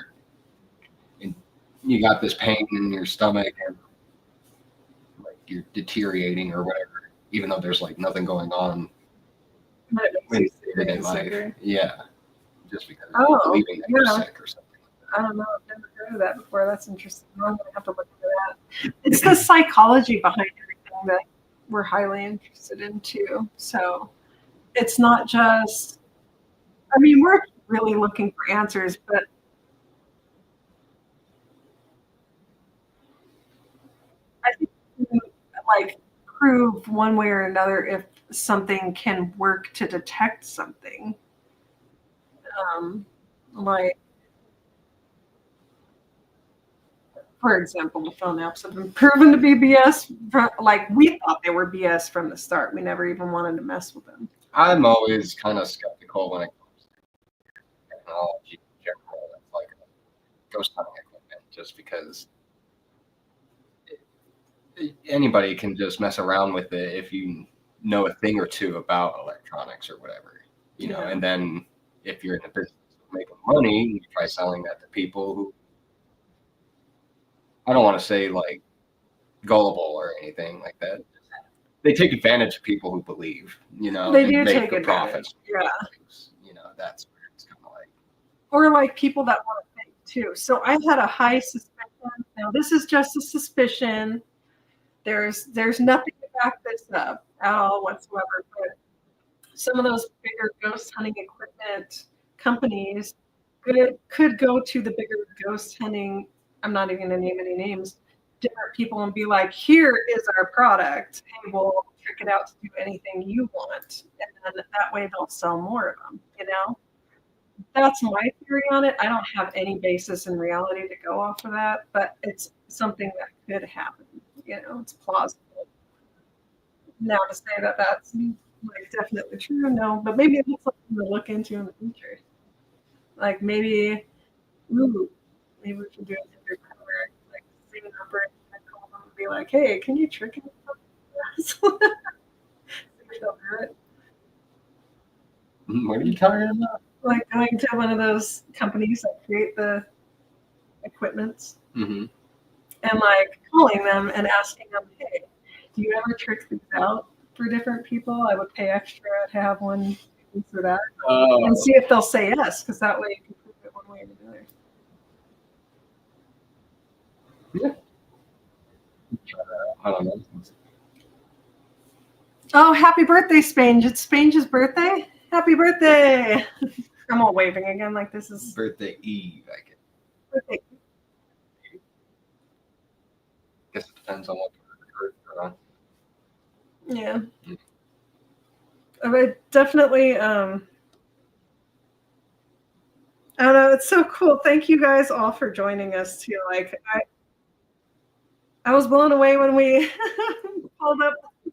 you got this pain in your stomach and like you're deteriorating or whatever, even though there's like nothing going on But it in makes you day-to-day life. sicker. Yeah, just because Oh, you're believing that you're yeah. sick or something. I don't know. I've never heard of that before. That's interesting. I'm gonna have to look into that. It's the psychology behind everything that we're highly interested in too. So it's not just. I mean, we're really looking for answers, but I think like prove one way or another if something can work to detect something. Like, for example, the phone apps have been proven to be BS. Like, we thought they were BS from the start. We never even wanted to mess with them. I'm always kind of skeptical when it comes to technology in general. That's like a ghost hunting equipment, just because anybody can just mess around with it if you know a thing or two about electronics or whatever, you know. Yeah. And then if you're in the business of making money, you try selling that to people who, I don't want to say like gullible or anything like that. They take advantage of people who believe, you know, They and do make take the advantage. profits. Yeah. You know, that's where it's kind of like. Or like people that want to fake too. So I had a high suspicion. Now this is just a suspicion. There's nothing to back this up at all whatsoever. But some of those bigger ghost hunting equipment companies could go to the bigger ghost hunting. I'm not even going to name any names. Different people and be like, "Here is our product. Hey, we'll trick it out to do anything you want," and then that way they'll sell more of them. You know. That's my theory on it. I don't have any basis in reality to go off of that, but it's something that could happen. You know, it's plausible. Now to say that that's like definitely true, no, but maybe it's something to look into in the future. Like maybe, ooh, maybe we can do it undercover, like save a number and call them and be like, "Hey, can you trick me?" What are you talking about? Like going to one of those companies that create the equipments. Mm-hmm. And like calling them and asking them, "Hey, do you ever trick these out for different people? I would pay extra to have one for that," and see if they'll say yes, because that way you can prove it one way or the other. Yeah. I don't know. Oh, happy birthday, Spange! It's Spange's birthday. Happy birthday! I'm all waving again, like this is Birthday Eve, I guess. birthday. Guess it depends on what you're on. Yeah. But definitely, I don't know. It's so cool. Thank you guys all for joining us too. Like I was blown away when we pulled up the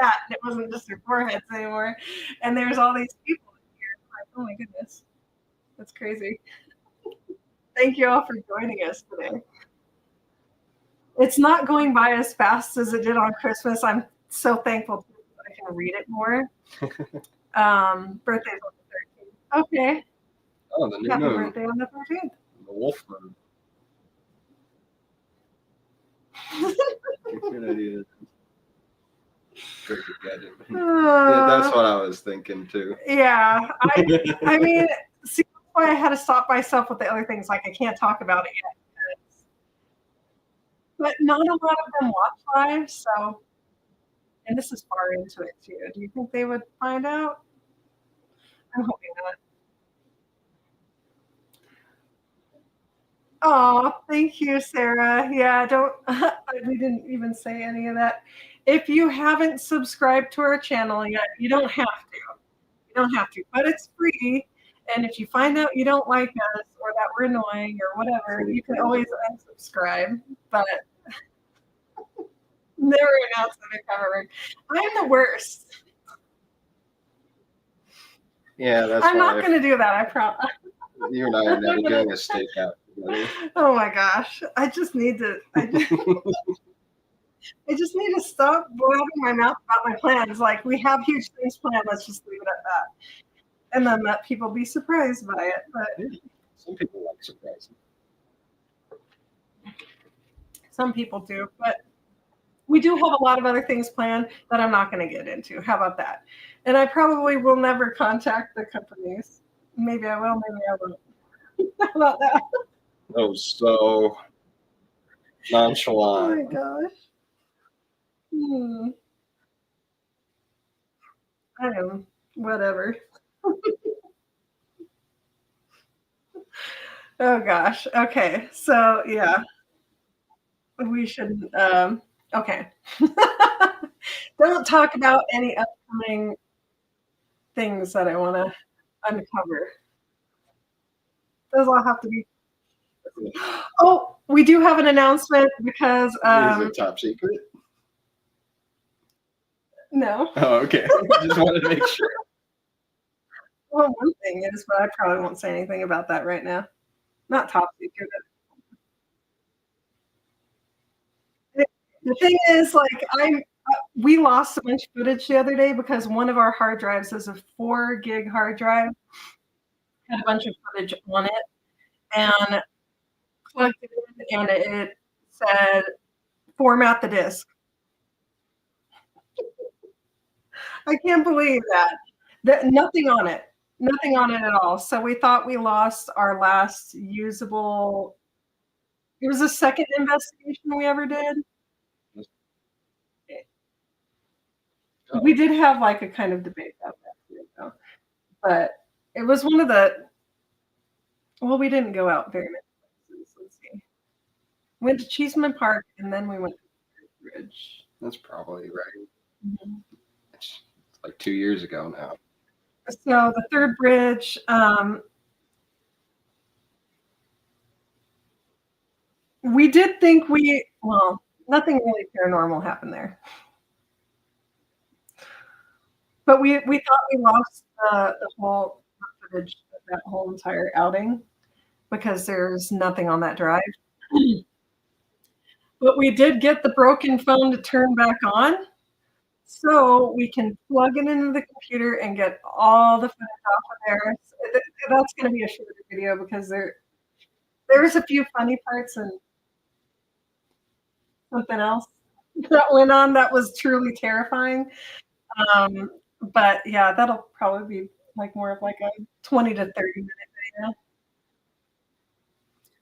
chat and it wasn't just your foreheads anymore. And there's all these people here. Like, oh my goodness. That's crazy. Thank you all for joining us today. It's not going by as fast as it did on Christmas. I'm so thankful that I can read it more. Birthday's on the 13th. Okay. Oh, the new Happy moon. birthday on the 13th. The wolf moon. Good idea. Yeah, that's what I was thinking too. Yeah, I mean, see, that's why I had to stop myself with the other things. Like, I can't talk about it yet. But not a lot of them watch live, so, and this is far into it too. Do you think they would find out? I'm hoping not. Oh, thank you, Sarah. Yeah, don't, we didn't even say any of that. If you haven't subscribed to our channel yet, you don't have to. You don't have to, but it's free. And if you find out you don't like us or that we're annoying or whatever, you can always unsubscribe. But never announce undercover. I'm the worst. Yeah, that's I'm not going to do that. I promise. You and I are never doing a stakeout together. Oh my gosh. I just need to. I just need to stop blabbing my mouth about my plans. Like, we have huge things planned. Let's just leave it at that. And then let people be surprised by it. But some people like surprises. Some people do. But we do have a lot of other things planned that I'm not going to get into. How about that? And I probably will never contact the companies. Maybe I will, maybe I won't. How about that? That was so nonchalant. Oh my gosh. I am. Whatever. Oh gosh. Okay. So yeah. We shouldn't Okay. Don't talk about any upcoming things that I want to uncover. Those all have to be. Oh, we do have an announcement because Is it top secret? no. Oh, okay. Just wanted to make sure. Well, one thing is, but I probably won't say anything about that right now. Not top secret. The thing is, like, we lost a bunch of footage the other day because one of our hard drives is a 4 gig hard drive, had a bunch of footage on it, and plugged it in, and it said, format the disk. I can't believe that. Nothing on it. Nothing on it at all. So we thought we lost our last usable. It was the second investigation we ever did. We did have like a kind of debate about that too, though. But it was one of the. Well, we didn't go out very many places. Let's see. Went to Cheeseman Park and then we went to the Bridge. That's probably right. Mm-hmm. It's like 2 years ago now. So the third bridge, we did think nothing really paranormal happened there. But we thought we lost the whole footage of that whole entire outing because there's nothing on that drive. But we did get the broken phone to turn back on, so we can plug it into the computer and get all the footage off of there. So that's going to be a shorter video because there's a few funny parts and something else that went on that was truly terrifying. But yeah, that'll probably be like more of like a 20 to 30 minute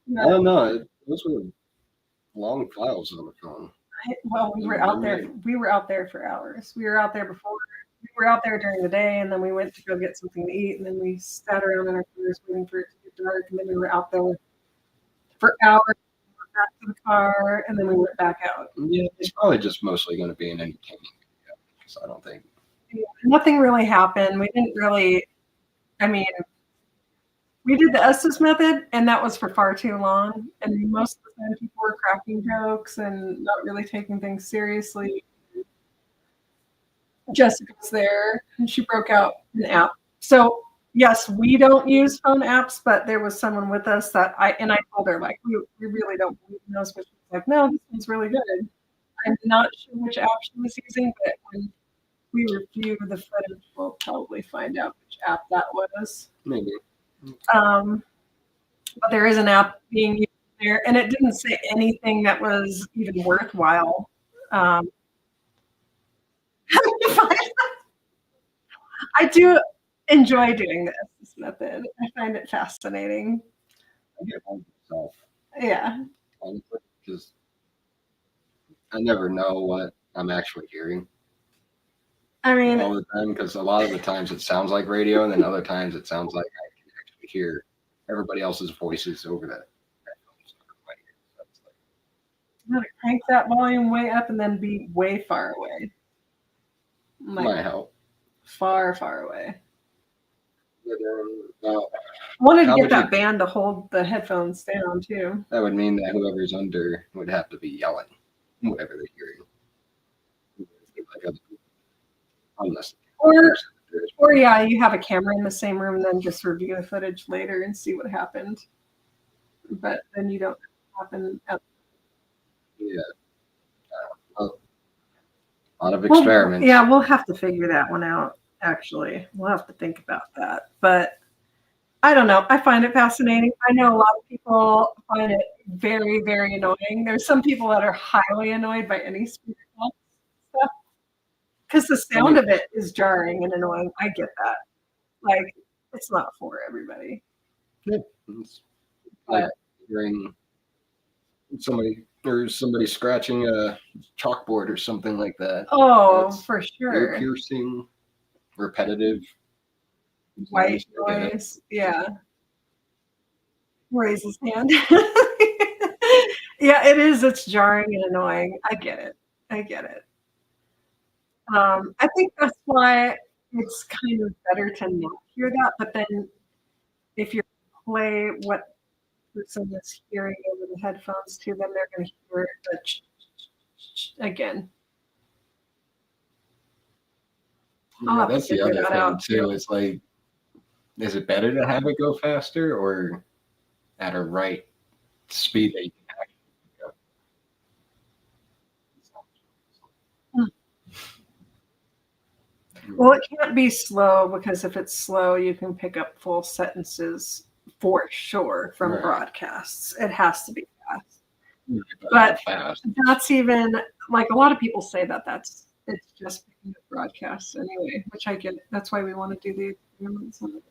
video. I don't know. Those were long files on the phone. Well, we were out there. We were out there for hours. We were out there before. We were out there during the day, and then we went to go get something to eat, and then we sat around in our cars waiting for it to get dark, and then we were out there for hours. We went back to the car, and then we went back out. Yeah, it's probably just mostly going to be an entertaining video because I don't think nothing really happened. We didn't really. I mean, we did the Estes method, and that was for far too long. And most of the time, people were cracking jokes and not really taking things seriously. Jessica was there, and she broke out an app. So yes, we don't use phone apps, but there was someone with us that I told her, like, we really don't believe in those. But she was like, no, this one's really good. I'm not sure which app she was using, but when we review the footage, we'll probably find out which app that was. maybe. But there is an app being used there, and it didn't say anything that was even worthwhile. I do enjoy doing this method. I find it fascinating. I get one myself. Yeah. Honestly, because I never know what I'm actually hearing I mean, all the time. Because a lot of the times it sounds like radio, and then other times it sounds like I can actually hear everybody else's voices over that. I'm gonna crank that volume way up and then be way far away. Like, Might help. far, far away. But, I wanted to How get would that you- band to hold the headphones down too. that would mean that whoever's under would have to be yelling, whatever they're hearing. Like unless Or yeah, you have a camera in the same room and then just review the footage later and see what happened. But then you don't happen at yeah, a lot of experiments. Yeah, we'll have to figure that one out, actually. We'll have to think about that. But I don't know. I find it fascinating. I know a lot of people find it very, very annoying. There's some people that are highly annoyed by any speaker stuff because the sound of it is jarring and annoying. I get that. Like, it's not for everybody. It's like hearing somebody scratching a chalkboard or something like that. Oh, It's for sure. Ear-piercing, repetitive. White noise. Yeah. Raise his hand. Yeah, it is. It's jarring and annoying. I get it. I get it. I think that's why it's kind of better to not hear that. But then if you play what person is hearing over the headphones too, then they're going to hear the again. Yeah, that's the other thing too. It's like, is it better to have it go faster or at a right speed that you can actually go? Well, it can't be slow because if it's slow, you can pick up full sentences for sure from broadcasts. It has to be fast. But that's even like a lot of people say that it's just picking up broadcasts anyway, which I get. That's why we want to do the experiments on it.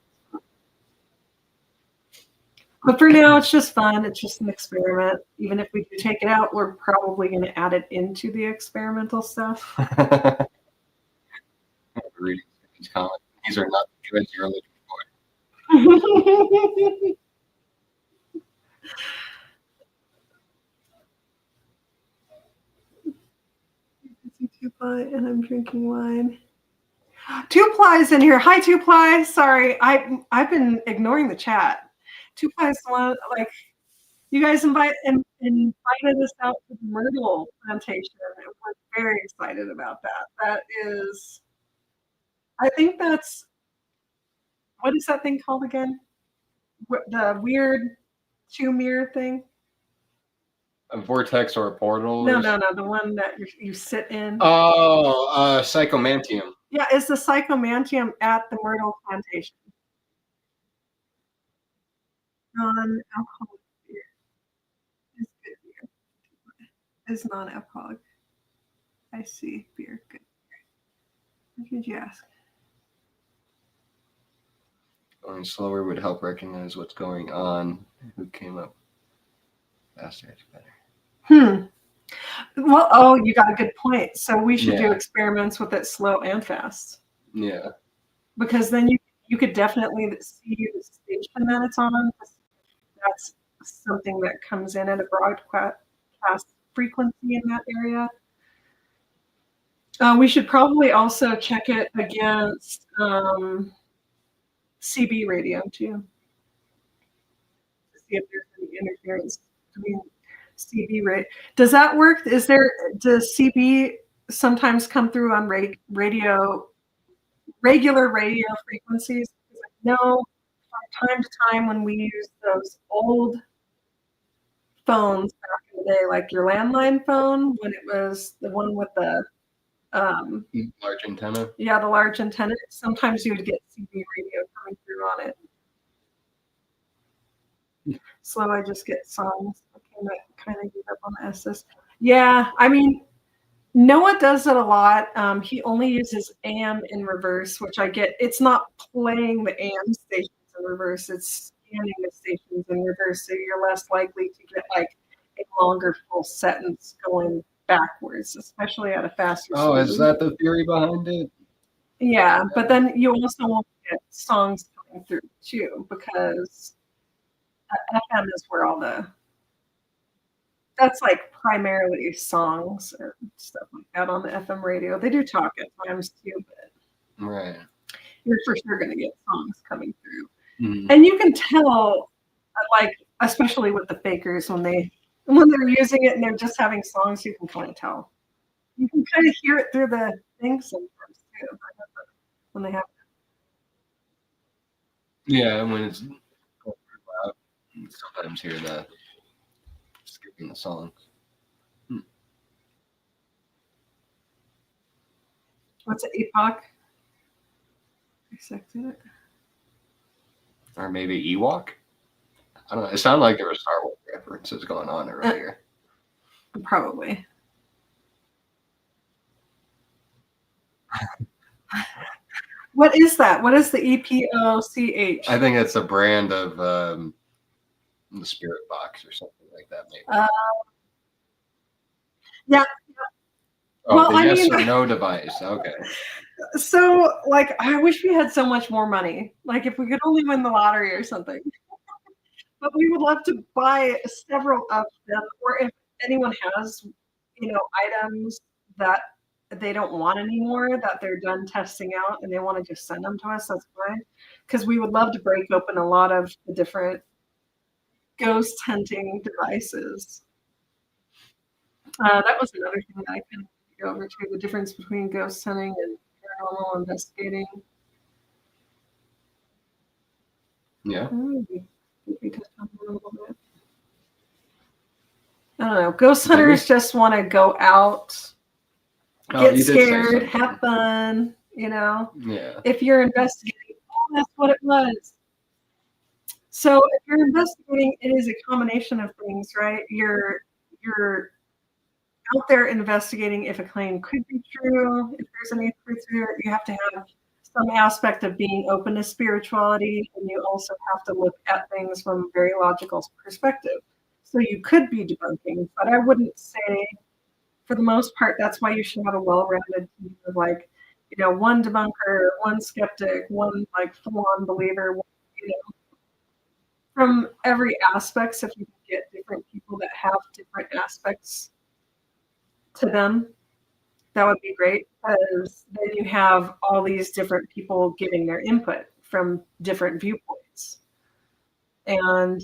But for now, it's just fun. It's just an experiment. Even if we do take it out, we're probably going to add it into the experimental stuff. Reading these comments. These are not the goods you're looking for. And I'm drinking wine. Two Ply's in here. Hi, Two Ply. Sorry, I've been ignoring the chat. Two Ply's one, like, you guys invited us out to the Myrtle plantation. And we're very excited about that. That is, I think that's, what is that thing called again? The weird two-mirror thing? A vortex or a portal? No, the one that you sit in. Oh, Psychomantium. Yeah, it's the Psychomantium at the Myrtle plantation. Non-alcoholic beer. It's good beer. It's non-alcoholic. I see. Beer. Good. What did you ask? Going slower would help recognize what's going on. Who came up faster? It's better. Well, you got a good point. So we should do experiments with it slow and fast. Yeah. Because then you could definitely see the station that it's on. That's something that comes in at a broadcast frequency in that area. We should probably also check it against CB radio too, to see if there's any interference between CB radio. Does that work? Does CB sometimes come through on regular radio frequencies? I know from time to time when we use those old phones back in the day, like your landline phone, when it was the one with the large antenna. Yeah, the large antenna. Sometimes you would get CB radio coming through on it. Slow, I just get songs. Okay, that kind of give up on the SS. Yeah, I mean, Noah does it a lot. He only uses AM in reverse, which I get. It's not playing the AM stations in reverse. It's scanning the stations in reverse, so you're less likely to get like a longer full sentence going backwards, especially at a faster speed. Oh, is that the theory behind it? Yeah, but then you also won't get songs coming through too, because FM is where all that's like primarily songs and stuff like that on the FM radio. They do talk at times too, but you're for sure going to get songs coming through. And you can tell, like, especially with the fakers, when they're using it and they're just having songs, you can kind of tell. You can kind of hear it through the thing sometimes too, when they have. Yeah, when it's loud, you sometimes hear the skipping the songs. What's it, Epoch? Dissected it. Or maybe Ewok? I don't know. It sounded like there were Star Wars references going on earlier. Probably. What is that? What is the EPOCH? I think it's a brand of the Spirit Box or something like that, maybe. Yeah. Oh, well, the yes or no device. Okay. So, like, I wish we had so much more money. Like, if we could only win the lottery or something. But we would love to buy several of them, or if anyone has, items that they don't want anymore, that they're done testing out and they want to just send them to us, that's fine. Because we would love to break open a lot of the different ghost hunting devices. That was another thing that I kind of go over to, the difference between ghost hunting and paranormal investigating. Yeah. We touched on that a little bit. I don't know. Ghost hunters just want to go out, get scared, have fun, you know? Yeah. If you're investigating, oh, that's what it was. So if you're investigating, it is a combination of things, right? You're out there investigating if a claim could be true, if there's any truth to it. You have to have some aspect of being open to spirituality, and you also have to look at things from a very logical perspective. So you could be debunking, but I wouldn't say, for the most part, that's why you should have a well-rounded team of, like, you know, one debunker, one skeptic, one like full-on believer, you know, from every aspect. So if you can get different people that have different aspects to them, that would be great, because then you have all these different people giving their input from different viewpoints. And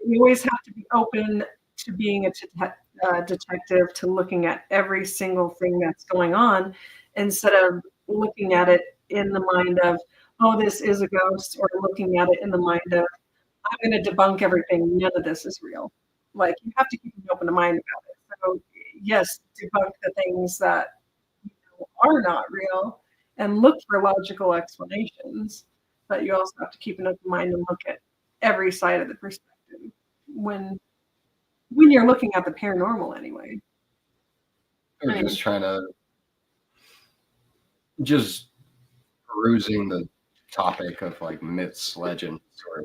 you always have to be open to being a detective, to looking at every single thing that's going on, instead of looking at it in the mind of, oh, this is a ghost, or looking at it in the mind of, I'm going to debunk everything, none of this is real. Like, you have to keep an open mind about it. So yes, debunk the things that, you know, are not real, and look for logical explanations, but you also have to keep an open mind and look at every side of the perspective when you're looking at the paranormal anyway. Or just trying to just perusing the topic of like myths, legends, or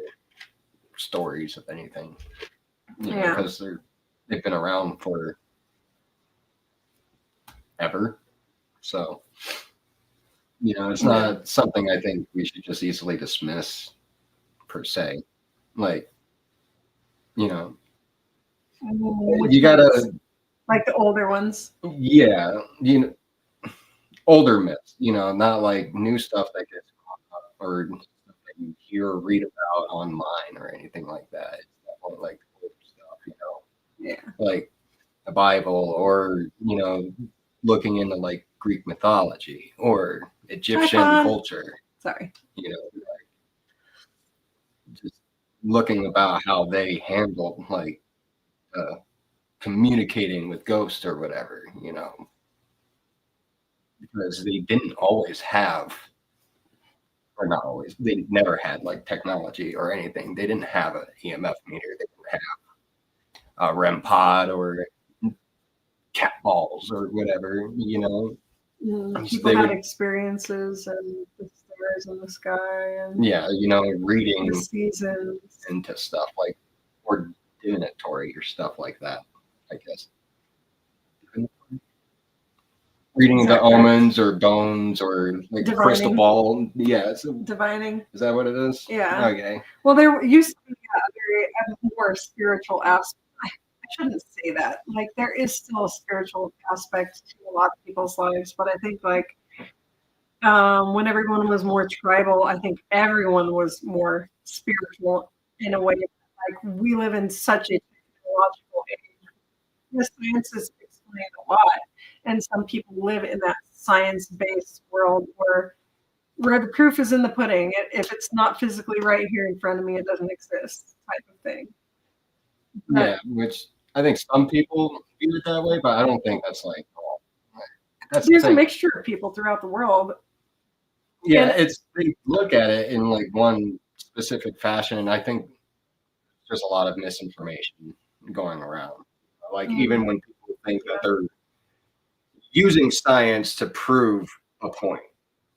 stories of anything. You know, because they've been around for ever. So, you know, it's not something I think we should just easily dismiss per se. Like, you know, you gotta, like the older ones. Yeah, you know, older myths. You know, not like new stuff that gets caught up or stuff that you hear or read about online or anything like that. It's definitely like old stuff. You know, like the Bible, or, you know, looking into like Greek mythology or Egyptian culture. Sorry. You know, like just looking about how they handled like communicating with ghosts or whatever, you know, because they didn't always have, or not always, they never had like technology or anything. They didn't have an EMF meter. They didn't have a REM pod or cat balls or whatever, you know. People had experiences and the stars in the sky, and you know, reading the seasons into stuff like, or divinatory or stuff like that, I guess. Reading the omens or bones or like a crystal ball. Yeah. Divining. Is that what it is? Yeah. Okay. Well, there used to be a more spiritual aspect. I shouldn't say that. Like, there is still a spiritual aspect to a lot of people's lives, but I think like when everyone was more tribal, I think everyone was more spiritual in a way. Like, we live in such a technological age. The sciences explain a lot, and some people live in that science-based world where the proof is in the pudding. If it's not physically right here in front of me, it doesn't exist, type of thing. But, which I think some people feel it that way, but I don't think that's like, there's a mixture of people throughout the world. Yeah, they look at it in like one specific fashion, and I think there's a lot of misinformation going around. Like, even when people think that they're using science to prove a point,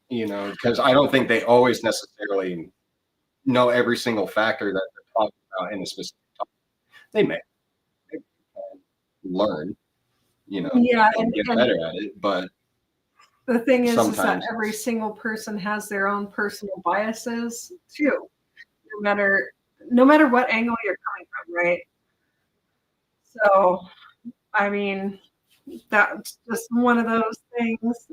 you know, because I don't think they always necessarily know every single factor that they're talking about in a specific topic. They may learn, you know, and get better at it, but the thing is that every single person has their own personal biases too, no matter what angle you're coming from, right? So, I mean, that's just one of those things.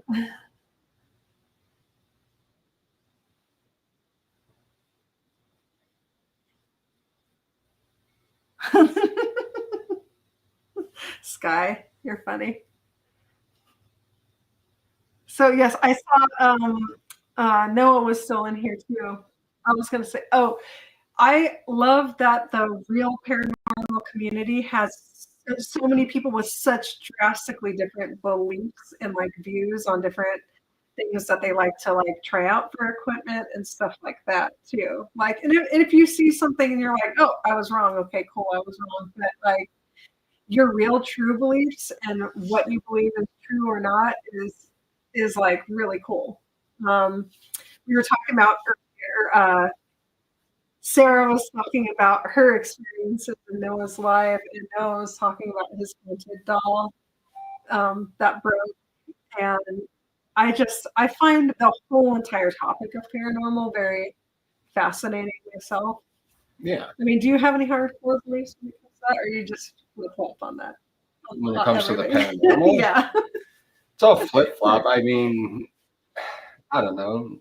Sky, you're funny. So yes, I saw Noah was still in here too. I was gonna say, oh, I love that the real paranormal community has so many people with such drastically different beliefs and like views on different things that they like to like try out for equipment and stuff like that too. Like, and if you see something and you're like, oh, I was wrong. Okay, cool, I was wrong. But like your real true beliefs and what you believe is true or not is like really cool. We were talking about earlier. Sarah was talking about her experiences in Noah's life, and Noah was talking about his haunted doll that broke. And I find the whole entire topic of paranormal very fascinating myself. Yeah. I mean, do you have any hardcore beliefs when it comes to that, or you just flip flop on that? When it comes to the Everything. paranormal, Yeah. it's all flip flop. I mean, I don't know.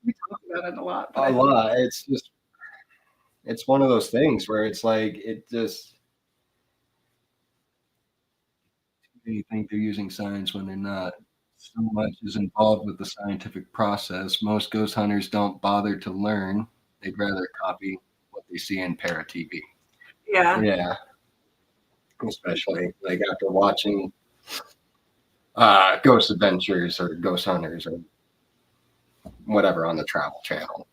We talk about it a lot. A lot. It's just, it's one of those things where it's like, it just, You think they're using science when they're not. So much is involved with the scientific process. Most ghost hunters don't bother to learn. They'd rather copy what they see in para TV. Yeah. yeah. Especially like after watching Ghost Adventures or Ghost Hunters or whatever on the Travel Channel.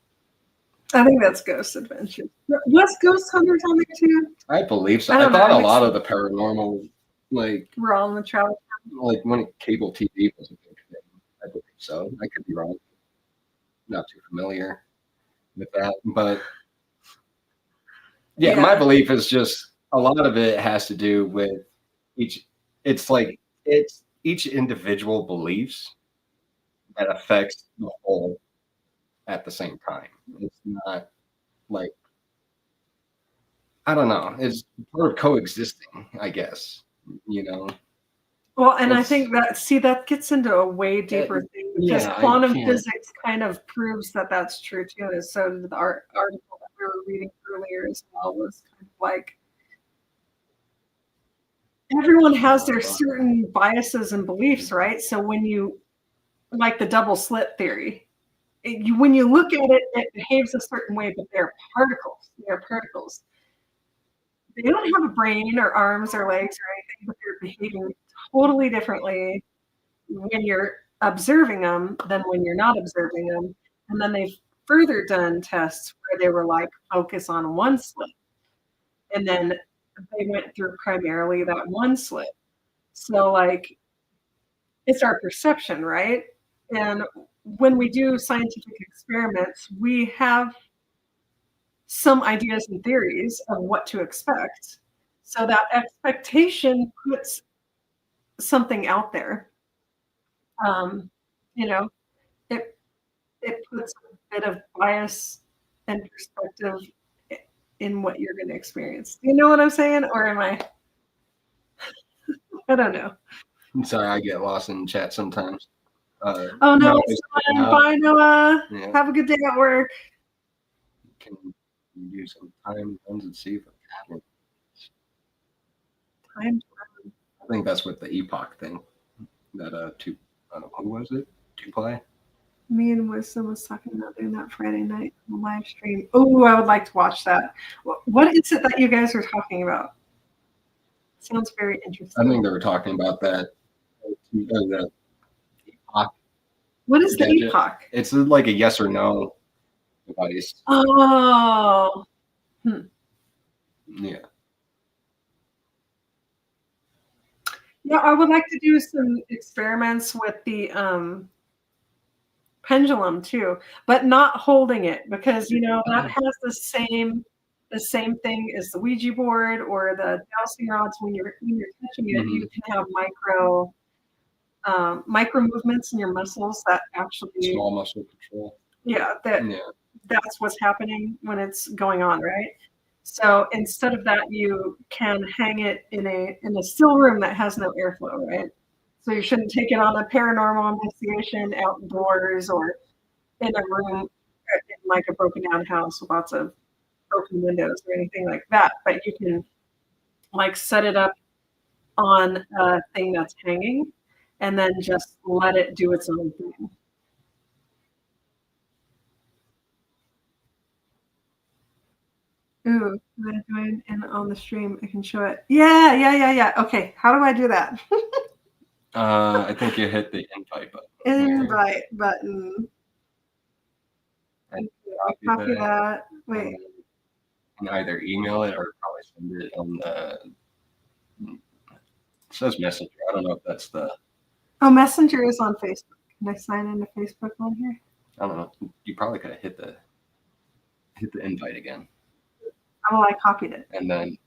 I think that's Ghost Adventures. Was Ghost Hunters on there too? I believe so. I I don't thought know. a lot of the paranormal, like We're all on the travel. when cable TV was a big thing. I believe so. I could be wrong. Not too familiar with that, but yeah, my belief is just a lot of it has to do with each. It's like it's each individual beliefs that affects the whole at the same time. It's not like I don't know. It's sort of coexisting, I guess. You know. Well, and I think that gets into a way deeper thing because quantum physics kind of proves that that's true too. And so did the article that we were reading earlier as well was kind of like everyone has their certain biases and beliefs, right? So when you like the double slit theory, when you look at it, it behaves a certain way, but they're particles. They're particles. They don't have a brain or arms or legs or anything, but they're behaving totally differently when you're observing them than when you're not observing them. And then they've further done tests where they were like focus on one slit. And then they went through primarily that one slit. So like it's our perception, right? And when we do scientific experiments, we have some ideas and theories of what to expect. So that expectation puts something out there. You know, it puts a bit of bias and perspective in what you're going to experience. You know what I'm saying? Or am I? I don't know. I'm sorry, I get lost in chat sometimes. Oh no, it's fine. Bye, Noah. Yeah. Have a good day at work. Can do some time and see if it happens. Time. I think that's with the epoch thing. That who was it? To play. Me and Wisdom was talking about doing that Friday night on the live stream. Oh, I would like to watch that. What is it that you guys are talking about? Sounds very interesting. I think they were talking about that. The epoch. What is the epoch? It's like a yes or no device. Oh. Yeah. Yeah, I would like to do some experiments with the pendulum too, but not holding it because that has the same thing as the Ouija board or the dowsing rods. When you're touching it, you can have micro movements in your muscles that actually small muscle control. Yeah, that's what's happening when it's going on, right? So instead of that, you can hang it in a still room that has no airflow, right? So you shouldn't take it on a paranormal investigation outdoors or in a room in like a broken down house with lots of broken windows or anything like that. But you can like set it up on a thing that's hanging and then just let it do its own thing. Ooh, can I join in on the stream? I can show it. Yeah. Okay, how do I do that? I think you hit the invite button. Invite button. And Copy that. Wait. And either email it or probably send it on the. It says Messenger. I don't know if that's the. Oh, Messenger is on Facebook. Can I sign into Facebook on here? I don't know. You probably could have hit the invite again. Oh, I copied it. And then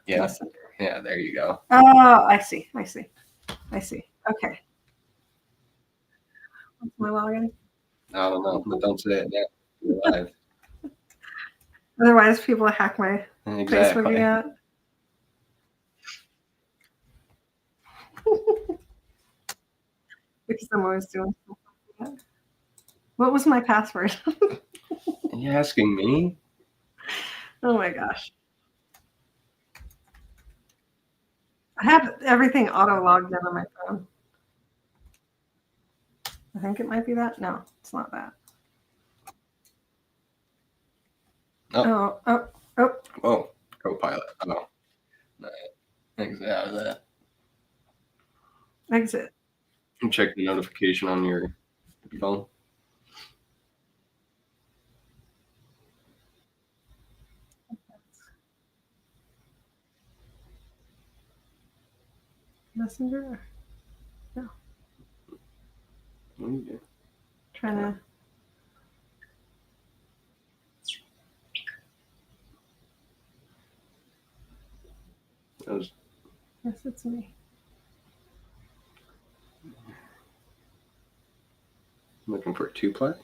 yeah, Messenger. yeah, there you go. Oh, I see. Okay. What's my login? I don't know, but don't say it now. You're live. Otherwise, people hack my Facebook Exactly. account. Because I'm always doing stuff like that. What was my password? Are you asking me? Oh my gosh. I have everything auto logged in on my phone. I think it might be that. No, it's not that. Oh. Oh. Whoa, Copilot. Oh. No. Exit out of that. Exit. And check the notification on your phone. Messenger? No. Okay. Trying to. Yes, it's me. Looking for 2Play?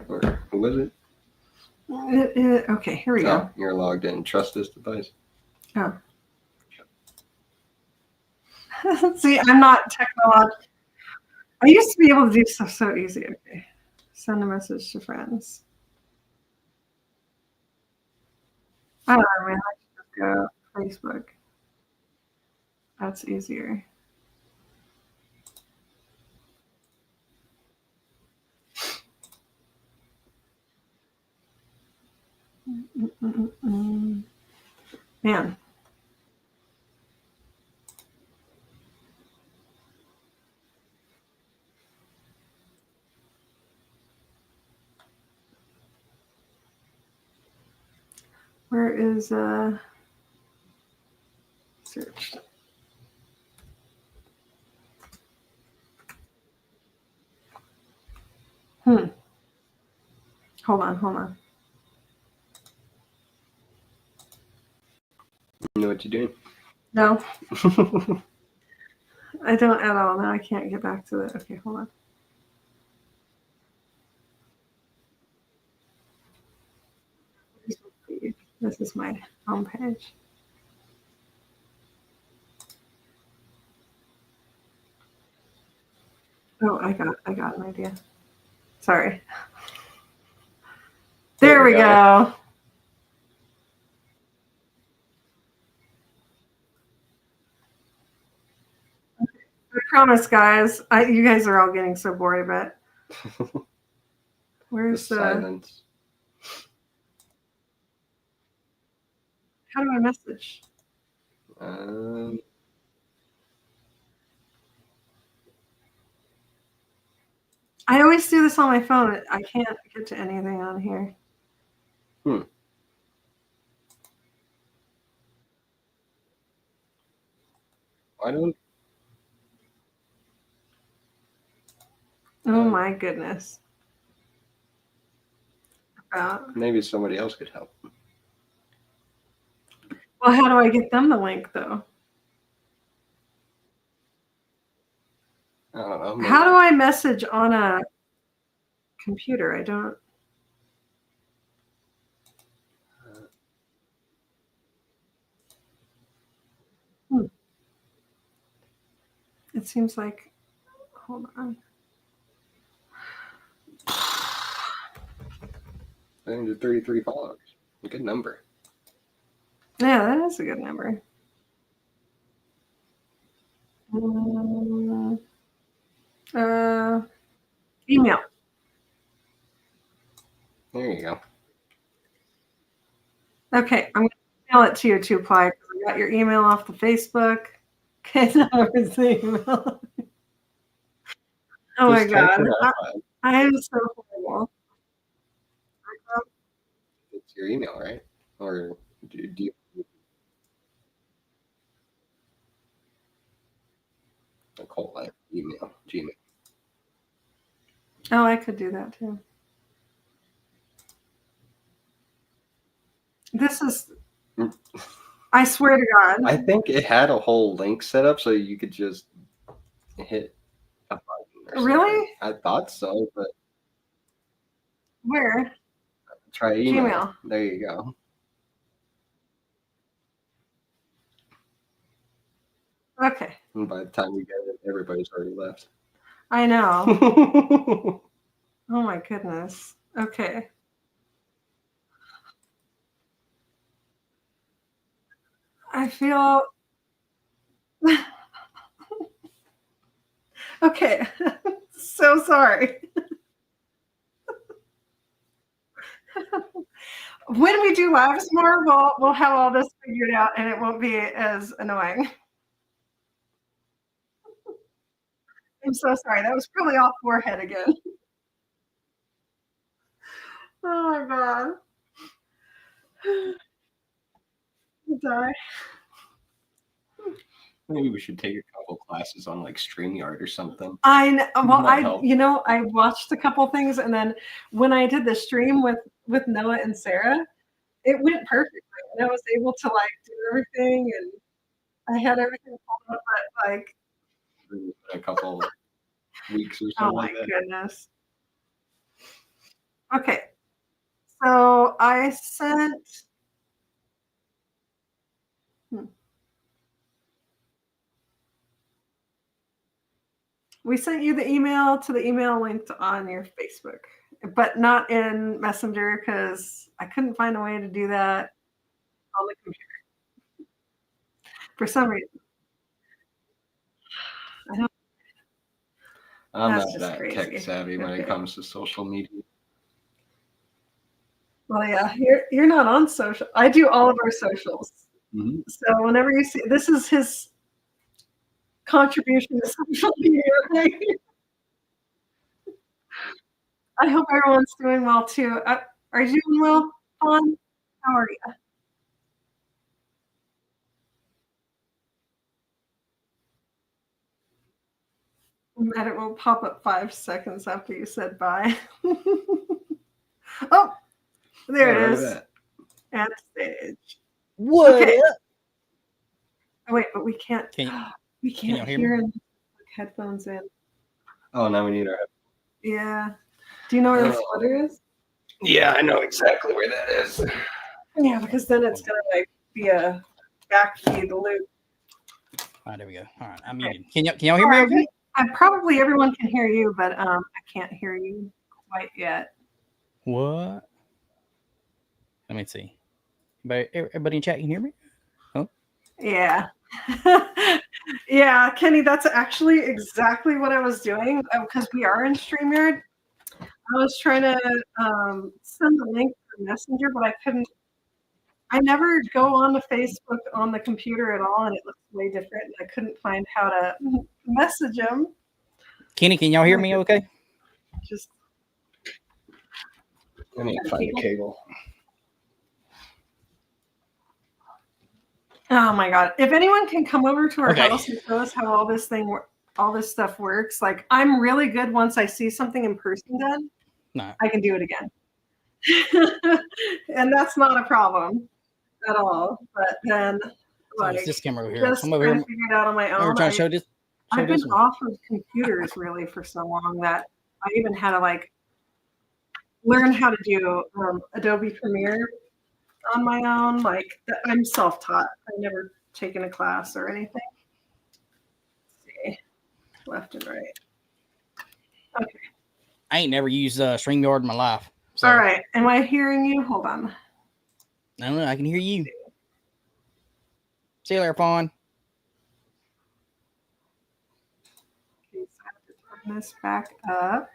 Or who was it? Okay, here we go. You're logged in. Trust this device. Oh. See, I'm not technological. I used to be able to do stuff so easy. Okay. Send a message to friends. I don't know, man. I should just go Facebook. That's easier. Man. Where is search? Hold on. You know what you're doing? No. I don't at all. Now I can't get back to it. Okay, hold on. This is my homepage. Oh, I got an idea. Sorry. There we go. I promise, guys. You guys are all getting so bored of it. Where's the silence? How do I message? I always do this on my phone. I can't get to anything on here. I don't. Oh my goodness. Maybe somebody else could help. Well, how do I get them the link, though? I don't know. Maybe. How do I message on a computer? I don't. It seems like, hold on. 933 followers. A good number. Yeah, that is a good number. Email. There you go. Okay, I'm going to email it to you too, Ply, because I got your email off the Facebook. Okay, now it's the email. Oh my Just type God. it up. I am so horrible. It's your email, right? Or do you Nicole at email, Gmail? Oh, I could do that too. This is, I swear to God. I think it had a whole link set up so you could just hit a button. Or Really? something. I thought so, but Where? try email. Gmail. There you go. Okay. And by the time you get it, everybody's already left. I know. Oh my goodness. Okay. I feel okay. So sorry. When we do lives more, we'll have all this figured out and it won't be as annoying. I'm so sorry. That was probably off forehead again. Oh my God. I'll die. Maybe we should take a couple classes on like StreamYard or something. I know, well, Might help. I watched a couple things, and then when I did the stream with Noah and Sarah, it went perfectly, and I was able to like do everything, and I had everything pulled up, but like A couple weeks or oh something my like that. goodness. Okay, so I sent. We sent you the email to the email linked on your Facebook, but not in Messenger because I couldn't find a way to do that on the computer for some reason. I'm That's not just that crazy. tech savvy when it Okay. comes to social media. Well, yeah, you're not on social. I do all of our socials. Mhm. So whenever you see, this is his contribution to social media. Right? I hope everyone's doing well too. Are you doing well, Fawn? How are you? And it will pop up 5 seconds after you said bye. Oh, there it is. At stage. What? Okay. Oh, wait, but we can't. We Can y'all can't hear hear me? in headphones in. Oh, now we need our. Yeah. Do you know where the splitter is? Yeah, I know exactly where that is. Yeah, because then it's gonna like be a back feed loop. All right, there we go. All right, I'm muted. Can y'all hear me okay? Probably everyone can hear you, but I can't hear you quite yet. What? Let me see. Everybody in chat can hear me? Oh. Yeah. Yeah, Kenny, that's actually exactly what I was doing because we are in StreamYard. I was trying to send the link for Messenger, but I couldn't. I never go on to Facebook on the computer at all, and it looks way different. And I couldn't find how to message him. Kenny, can y'all hear me okay? Just I need to find a cable. oh my God! If anyone can come over to our Okay. house and show us how all this stuff works, like I'm really good once I see something in person done. No. I can do it again, and that's not a problem at all. But then, like, It's this camera over here. just I'm over trying here. to figure it out on my We're own. trying to show this. I've been off of computers really for so long that I even had to like learn how to do Adobe Premiere on my own. Like I'm self-taught. I've never taken a class or anything. Let's see. left and right. Okay. I ain't never used StreamYard in my life. So. All right. Am I hearing you? Hold on. I don't know. I can hear you. See you later, Fawn. Okay, so I have to turn this back up.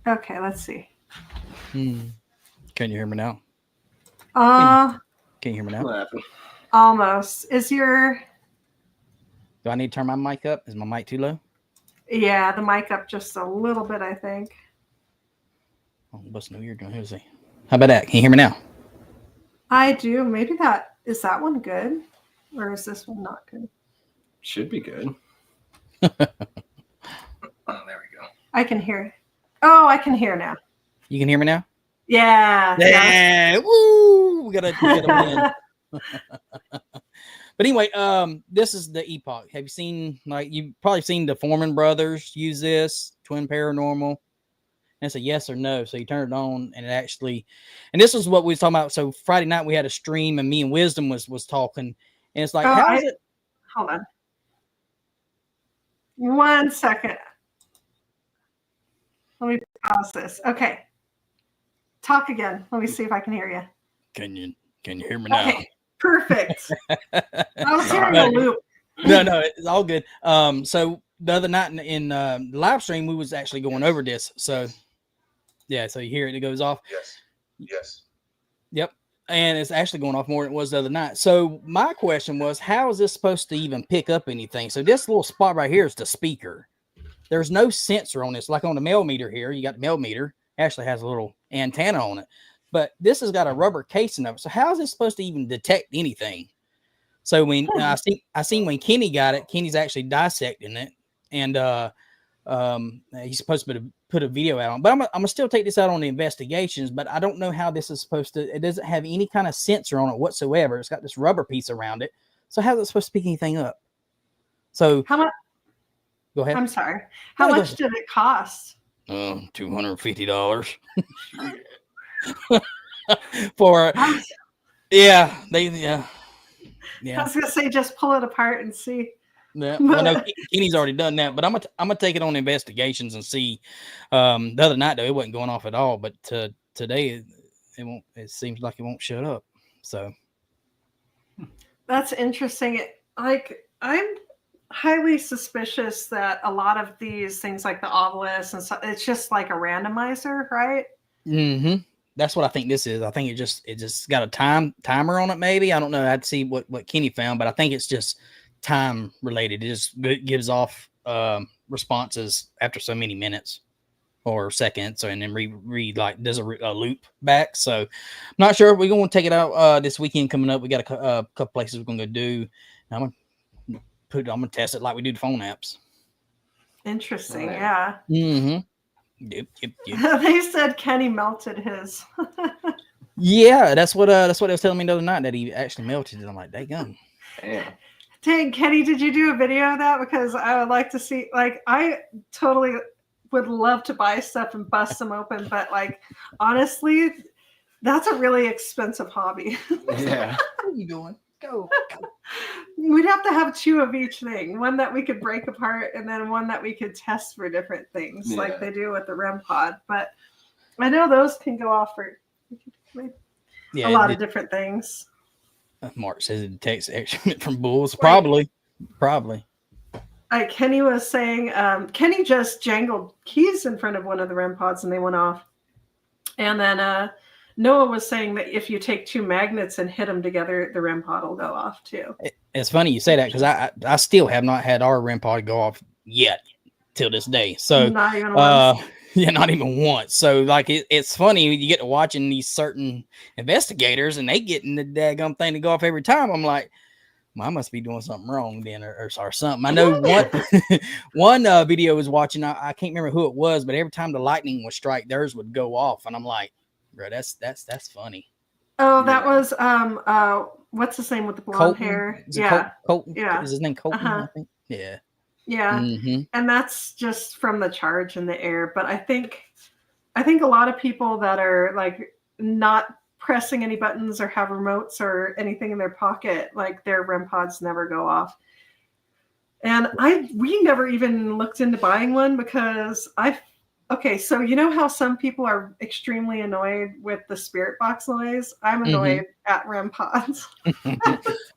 Okay, let's see. Can you hear me now? Can you hear me now? What happened? Almost. Is your... Do I need to turn my mic up? Is my mic too low? Yeah, the mic up just a little bit, I think. Oh, busting a weird one. Who's he? How about that? Can you hear me now? I do. Maybe that... Is that one good? Or is this one not good? Should be good. Oh, there we go. I can hear. Oh, I can hear now. You can hear me now? Yeah. Yeah. Woo! We gotta win. But anyway, this is the Epoch. Have you seen, like, you've probably seen the Foreman brothers use this, Twin Paranormal. And it's a yes or no. So you turn it on and it actually, and this is what we was talking about. So Friday night we had a stream and me and Wisdom was talking. And it's like, how is it? Hold on. 1 second. Let me pause this. Okay. Talk again. Let me see if I can hear you. Can you hear me now? Okay. Perfect. I was hearing a loop. No, it's all good. So the other night in the live stream, we was actually going over this. So yeah, so you hear it goes off. Yes. Yep. And it's actually going off more than it was the other night. So my question was, how is this supposed to even pick up anything? So this little spot right here is the speaker. There's no sensor on this. Like on the mail meter here, you got the mail meter. Actually has a little antenna on it. But this has got a rubber casing of it. So how is this supposed to even detect anything? So when I seen when Kenny got it, Kenny's actually dissecting it. And he's supposed to put a video out on. But I'm gonna still take this out on the investigations, but I don't know how this is supposed to. It doesn't have any kind of sensor on it whatsoever. It's got this rubber piece around it. So how's it supposed to pick anything up? So how much? Go ahead. I'm sorry. How much did it cost? $250. For yeah. I was gonna say just pull it apart and see. Yeah, well, no, Kenny's already done that, but I'm gonna take it on investigations and see. The other night though, it wasn't going off at all, but today it won't. It seems like it won't shut up. So that's interesting. I'm highly suspicious that a lot of these things, like the obelisk and stuff, it's just like a randomizer, right? Mm-hmm. That's what I think this is. I think it just got a timer on it. Maybe I don't know. I'd see what Kenny found, but I think it's just time related. It just gives off responses after so many minutes or seconds, and then read like does a loop back. So I'm not sure. We're going to take it out this weekend coming up. We got a couple places we're going to go do. I'm gonna test it like we do the phone apps. Interesting. Yeah. Mm-hmm. Yep. They said Kenny melted his. Yeah, that's what they was telling me the other night, that he actually melted it. I'm like, dang. Dang, Kenny, did you do a video of that? Because I would like to see. Like, I totally would love to buy stuff and bust them open, but like, honestly, that's a really expensive hobby. Yeah. What are you doing? Go. We'd have to have 2 of each thing, one that we could break apart and then one that we could test for different things, like they do with the REM pod. But I know those can go off for a lot of different things. Mark says it detects excrement from bulls. Probably. Kenny was saying, Kenny just jangled keys in front of one of the REM pods and they went off. And then Noah was saying that if you take 2 magnets and hit them together, the REM pod will go off too. It's funny you say that, because I still have not had our REM pod go off yet till this day. So not even once. Yeah, not even once. So like it's funny, you get to watching these certain investigators and they get in the daggum thing to go off every time. I'm like, well, I must be doing something wrong then, or something. I know one video I was watching, I can't remember who it was, but every time the lightning would strike, theirs would go off, and I'm like, bro, that's funny. Oh, that was what's his name with the blonde hair? Colton. Yeah. Is his name Colton? I think. Yeah. Yeah. Mm-hmm. And that's just from the charge in the air. But I think a lot of people that are like not pressing any buttons or have remotes or anything in their pocket, like their REM pods never go off. And we never even looked into buying one because so you know how some people are extremely annoyed with the spirit box noise? I'm annoyed at REM pods.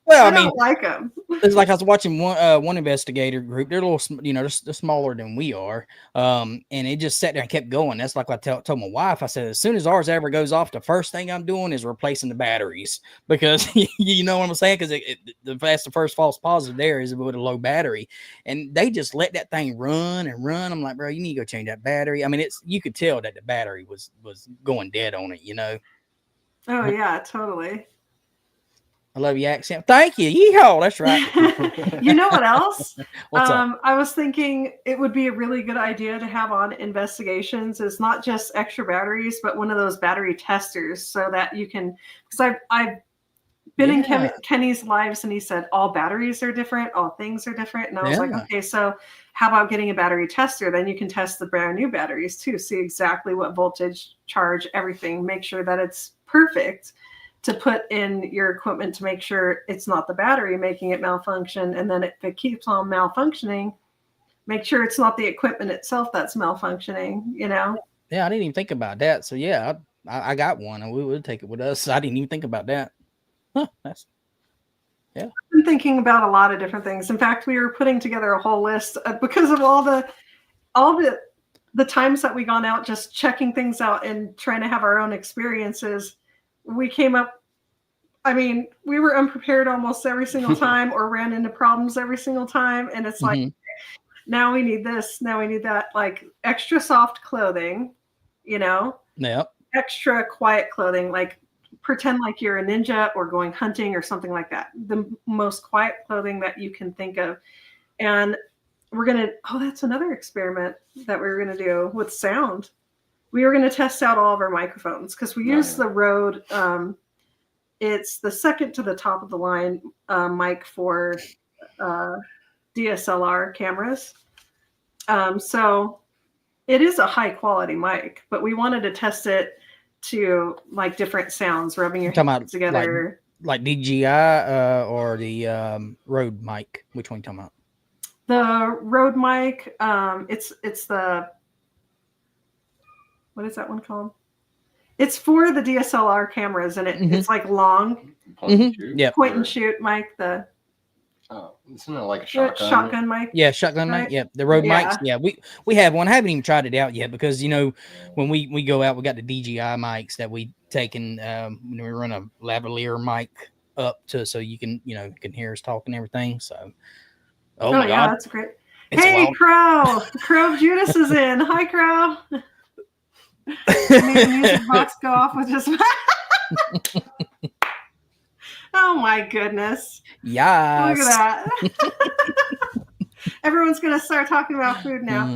Well, I don't like them. It's like I was watching one investigator group. They're a little, they're smaller than we are. And it just sat there and kept going. That's like I told my wife. I said, as soon as ours ever goes off, the first thing I'm doing is replacing the batteries, because you know what I'm saying? Because that's the first false positive there is with a low battery, and they just let that thing run and run. I'm like, bro, you need to go change that battery. I mean, you could tell that the battery was going dead on it. Oh yeah, totally. I love your accent. Thank you. Yeehaw. That's right. You know what else? What's up? I was thinking it would be a really good idea to have on investigations is not just extra batteries, but one of those battery testers so that you can, because I've been in Kenny's lives and he said all batteries are different, all things are different. And I was like, okay, so how about getting a battery tester? Then you can test the brand new batteries too. See exactly what voltage, charge, everything. Make sure that it's perfect to put in your equipment to make sure it's not the battery making it malfunction. And then if it keeps on malfunctioning, make sure it's not the equipment itself that's malfunctioning, Yeah, I didn't even think about that. So yeah, I got one and we would take it with us. I didn't even think about that. Huh, I've been thinking about a lot of different things. In fact, we were putting together a whole list because of all the times that we gone out just checking things out and trying to have our own experiences. We came up, we were unprepared almost every single time or ran into problems every single time. And it's like, now we need this, now we need that, like extra soft clothing, extra quiet clothing, like pretend like you're a ninja or going hunting or something like that. The most quiet clothing that you can think of. And we're going to, that's another experiment that we were going to do with sound. We were going to test out all of our microphones because we use the Rode. It's the second to the top of the line mic for DSLR cameras. So it is a high quality mic, but we wanted to test it to like different sounds, rubbing your hands together. Like DJI or the Rode mic. Which one are you talking about? The Rode mic. It's the, what is that one called? It's for the DSLR cameras, and it's like long. Point and shoot mic. Isn't it like a shotgun mic? Yeah, shotgun mic. Yeah, the Rode mics. Yeah, we have one. I haven't even tried it out yet because when we go out, we got the DJI mics that we take and when we run a lavalier mic up to so you can can hear us talk and everything. So, oh my God, that's great. Hey, Crow! Crow Judas is in. Hi, Crow. Made the music box go off with just. Oh my goodness! Yeah, look at that. Everyone's gonna start talking about food now.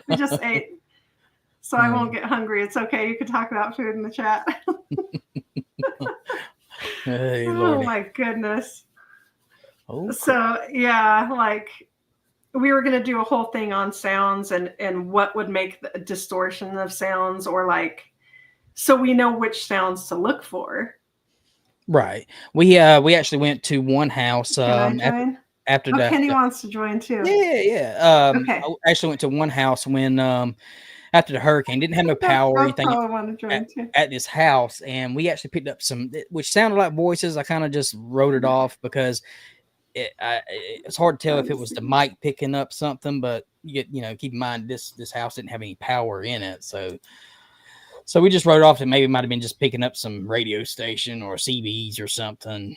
We just ate, so I won't get hungry. It's okay. You can talk about food in the chat. Hey, oh my goodness! Oh, so yeah, like we were gonna do a whole thing on sounds and what would make the distortion of sounds, or like so we know which sounds to look for. Right. We actually went to one house after that. Kenny wants to join too. Yeah. Okay. I actually went to one house when after the hurricane, didn't have no power or anything at this house, and we actually picked up some which sounded like voices. I kind of just wrote it off because it's hard to tell if it was the mic picking up something, but keep in mind this house didn't have any power in it, so we just wrote off that maybe it might have been just picking up some radio station or CBs or something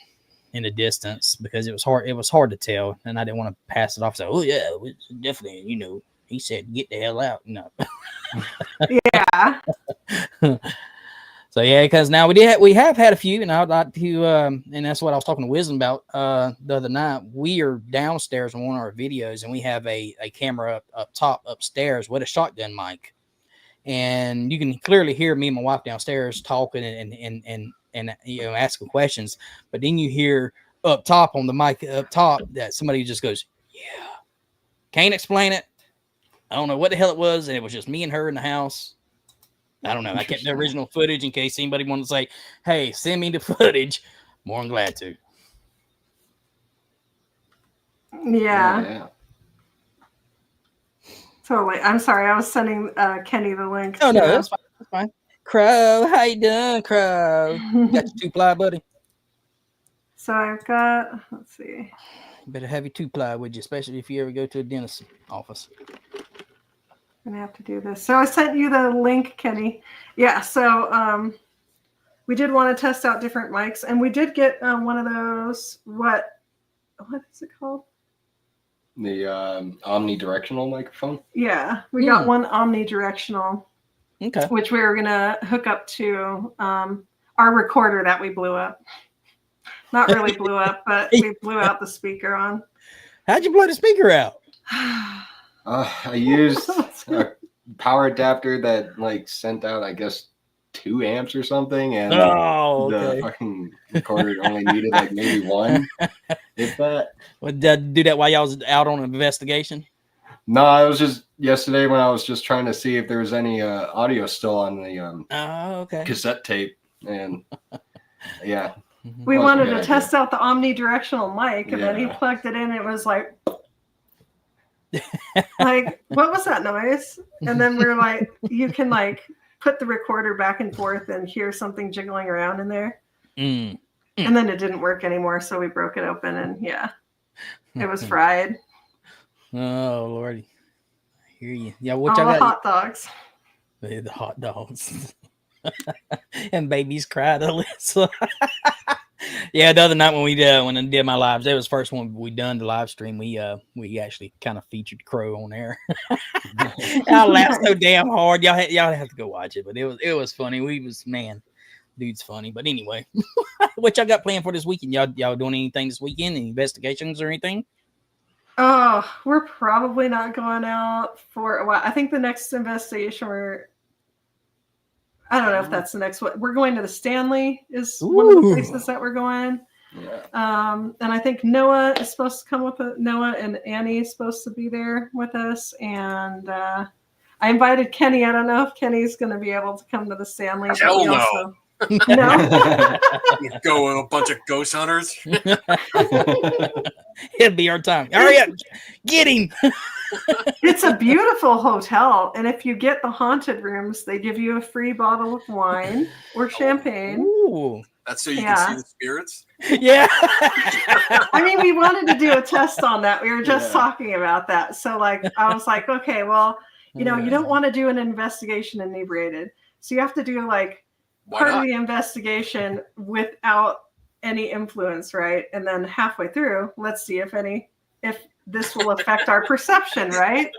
in the distance because it was hard to tell, and I didn't want to pass it off. So, oh yeah, definitely, he said get the hell out. No. Yeah. So yeah, because now we have had a few, and I'd like to, and that's what I was talking to Wisdom about the other night. We are downstairs in one of our videos, and we have a camera up top upstairs with a shotgun mic, and you can clearly hear me and my wife downstairs talking and asking questions. But then you hear up top on the mic up top that somebody just goes, "Yeah, can't explain it. I don't know what the hell it was, and it was just me and her in the house." I don't know. I kept the original footage in case anybody wanted to say, "Hey, send me the footage." More than glad to. Yeah. Totally. I'm sorry. I was sending Kenny the link. Oh, no, that's fine. That's fine. Crow, how you doing, Crow? You got your 2-ply, buddy? So I've got, let's see. You better have your 2-ply with you, especially if you ever go to a dentist's office. I'm going to have to do this. So I sent you the link, Kenny. Yeah, so we did want to test out different mics, and we did get one of those, what is it called? The omnidirectional microphone. Yeah, we got one omnidirectional, which we were going to hook up to our recorder that we blew up. Not really blew up, but we blew out the speaker on. How'd you blow the speaker out? I used a power adapter that like sent out, I guess, 2 amps or something, and the fucking recorder only needed like maybe 1, if that. Well, did I do that while y'all was out on an investigation? No, I was just yesterday when I was just trying to see if there was any audio still on the cassette tape, and yeah. We wanted to test out the omnidirectional mic, and then he plugged it in. It was like, what was that noise? And then we're like, you can like put the recorder back and forth and hear something jiggling around in there. And then it didn't work anymore, so we broke it open, and it was fried. Oh Lordy, I hear you. Yeah, what y'all got? Hot dogs. The hot dogs. And babies cried, Alyssa. Yeah, the other night when I did my lives, that was the first one we done the live stream. We actually kind of featured Crow on there. I laughed so damn hard. Y'all have to go watch it, but it was funny. Dude's funny. But anyway, what y'all got planned for this weekend? Y'all doing anything this weekend? Any investigations or anything? Oh, we're probably not going out for a while. I think the next investigation I don't know if that's the next one. We're going to the Stanley is one of the places that we're going. Yeah. And I think Noah is supposed to come with Noah and Annie is supposed to be there with us. And I invited Kenny. I don't know if Kenny's going to be able to come to the Stanley. Hell no. No. Go with a bunch of ghost hunters. It'd be our time. Hurry up. Get him. It's a beautiful hotel. And if you get the haunted rooms, they give you a free bottle of wine or champagne. Ooh. That's so you can see the spirits? Yeah. I mean, we wanted to do a test on that. We were just talking about that. So like, I was like, okay, well, you don't want to do an investigation inebriated. So you have to do like part of the investigation without any influence, right? And then halfway through, let's see if this will affect our perception, right?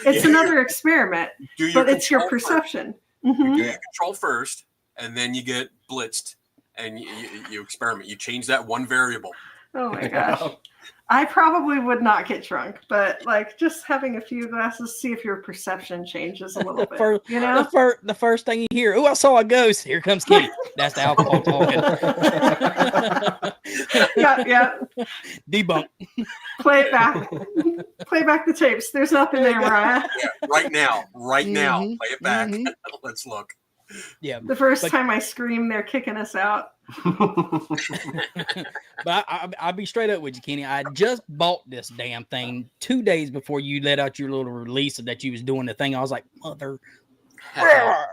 It's another experiment, but it's your perception. You do your control first, and then you get blitzed, and you experiment. You change that one variable. Oh my gosh. I probably would not get drunk, but like just having a few glasses, see if your perception changes a little bit. The first thing you hear, I saw a ghost. Here comes Kitty. That's the alcohol talking. Yeah. Debunk. Play it back. Play back the tapes. There's nothing there, Mariah. Yeah, right now. Play it back. Let's look. Yeah. The first time I scream, they're kicking us out. But I'll be straight up with you, Kenny. I just bought this damn thing 2 days before you let out your little release that you was doing the thing. I was like, mother. Well,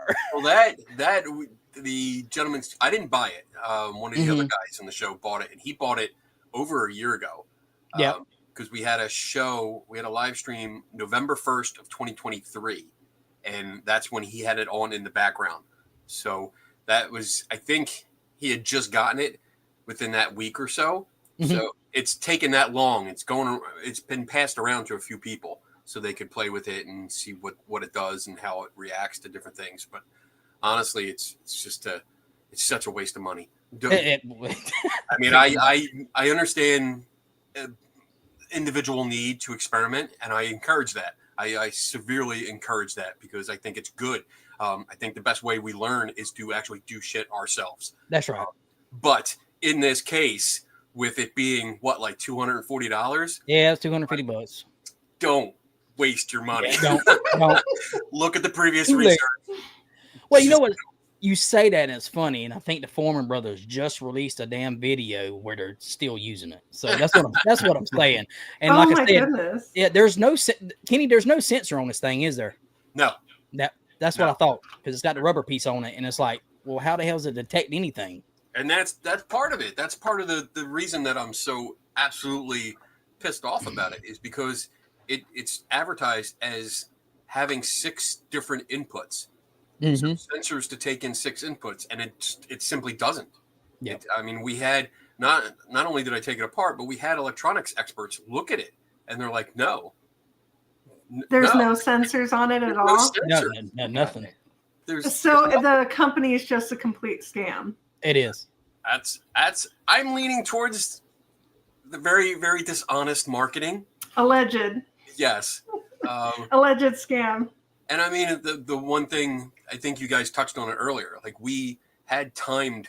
the gentleman, I didn't buy it. One of the other guys on the show bought it, and he bought it over a year ago. Yeah. Because we had a live stream November 1st of 2023. And that's when he had it on in the background. So that was, I think he had just gotten it within that week or so. So it's taken that long. It's been passed around to a few people so they could play with it and see what it does and how it reacts to different things. But honestly, it's such a waste of money. I mean, I understand individual need to experiment, and I encourage that. I severely encourage that because I think it's good. I think the best way we learn is to actually do shit ourselves. That's right. But in this case, with it being like $240? Yeah, it's $250. Don't waste your money. Yeah, don't. Look at the previous research. Well, you know what? You say that and it's funny, and I think the Foreman brothers just released a damn video where they're still using it. So that's what I'm saying. And like I said, goodness. yeah, there's no Kenny, there's no sensor on this thing, is there? No. That's what I thought, because it's got the rubber piece on it, and it's like, well, how the hell does it detect anything? And that's part of it. That's part of the reason that I'm so absolutely pissed off about it, is because it's advertised as having 6 different inputs. So sensors to take in 6 inputs, and it simply doesn't. Yeah. I mean, we had not only did I take it apart, but we had electronics experts look at it, and they're like, no. There's no sensors on it at all. No, nothing. So the company is just a complete scam. It is. That's I'm leaning towards the very, very dishonest marketing. Alleged. Yes. Alleged scam. And I mean, the one thing, I think you guys touched on it earlier, like we had timed,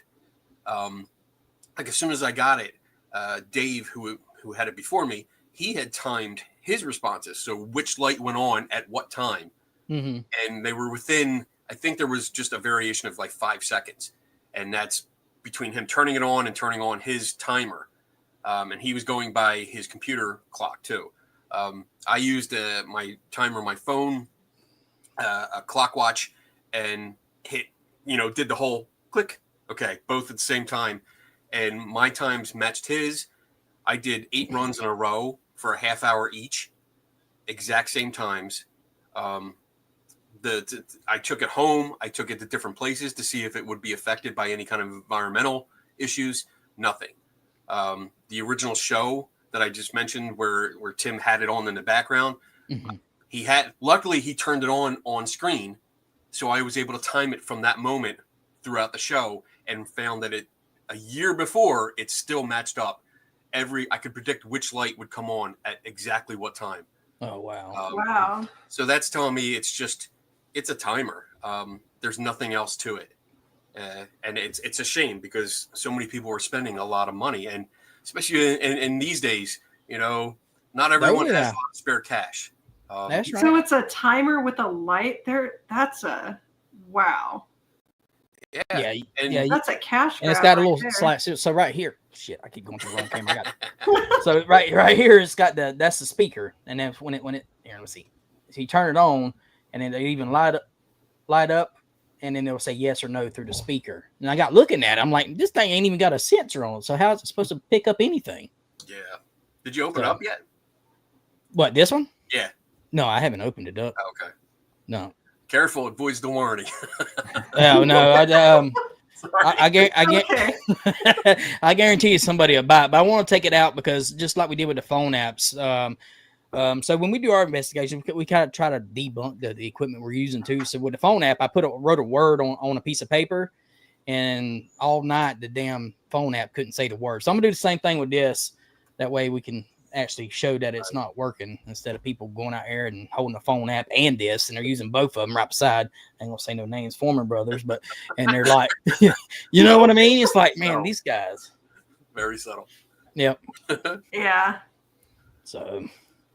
like as soon as I got it, Dave, who had it before me, he had timed his responses. So which light went on at what time. And they were within, I think there was just a variation of like 5 seconds. And that's between him turning it on and turning on his timer. And he was going by his computer clock too. I used my timer, my phone, a clock watch, and hit, did the whole click. Okay, both at the same time. And my times matched his. I did 8 runs in a row for a half hour each, exact same times. I took it home. I took it to different places to see if it would be affected by any kind of environmental issues. Nothing. The original show that I just mentioned, where Tim had it on in the background, luckily he turned it on screen, so I was able to time it from that moment throughout the show, and found that a year before it still matched up. I could predict which light would come on at exactly what time. Oh wow! Wow! So that's telling me it's a timer. There's nothing else to it, and it's a shame, because so many people are spending a lot of money, and especially in these days, not everyone has a lot of spare cash. That's right. So it's a timer with a light there. That's a wow. Yeah. That's a cash grab. And it's got a little slide. So right here, shit, I keep going to the wrong camera. I got it. So right here, it's got that's the speaker, and then when it here, let's see. So you turn it on, and then they even light up, and then they'll say yes or no through the speaker. And I got looking at it, I'm like, this thing ain't even got a sensor on it. So how is it supposed to pick up anything? Yeah. Did you open it up yet? What, this one? Yeah. No, I haven't opened it up. Oh, okay. No. Careful, it voids the warranty. Oh no, I guarantee you somebody will buy it, but I want to take it out, because just like we did with the phone apps. So when we do our investigation, we kind of try to debunk the equipment we're using too. So with the phone app, I wrote a word on a piece of paper, and all night the damn phone app couldn't say the word. So I'm gonna do the same thing with this. That way we can actually show that it's not working, instead of people going out there and holding the phone app and this, and they're using both of them right beside. I ain't gonna say no names, Foreman brothers, but and they're like, you know what I mean? It's like, man, these guys. Very subtle. Yep. Yeah. So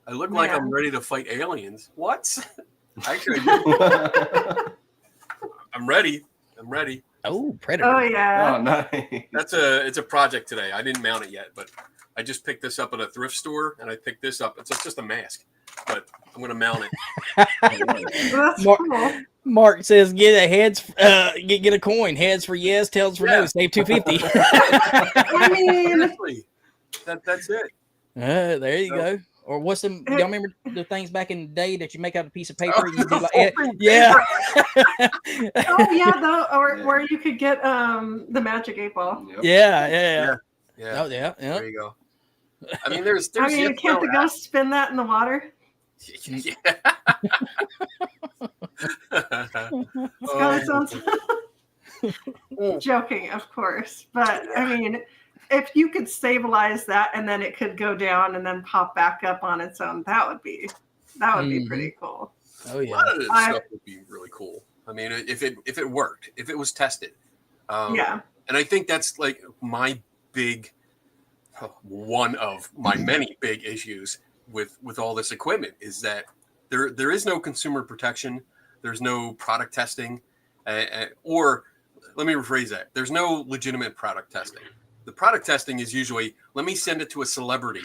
I look like I'm ready to fight aliens. What? Actually, I'm ready. Oh, Predator. Oh yeah. Oh, nice. It's a project today. I didn't mount it yet, but I just picked this up at a thrift store, and I picked this up. It's just a mask, but I'm going to mount it. That's cool. Mark says, get a coin. Heads for yes, tails for no. Save $250. I mean, Honestly, that's it. There you go. Or what's them? Y'all remember the things back in the day that you make out of a piece of paper? And you do like, yeah. Oh yeah, where you could get the magic 8-ball. Yep. Yeah. Yeah. Oh yeah. There you go. I mean, there's I mean, can't the ghost spin that in the water? Yeah. It's got its own. Joking, of course, but I mean, if you could stabilize that and then it could go down and then pop back up on its own, that would be pretty cool. Oh yeah. A lot of this stuff would be really cool. I mean, if it worked, if it was tested. Yeah. And I think that's like one of my many big issues with all this equipment, is that there is no consumer protection. There's no product testing. Or let me rephrase that. There's no legitimate product testing. The product testing is usually, let me send it to a celebrity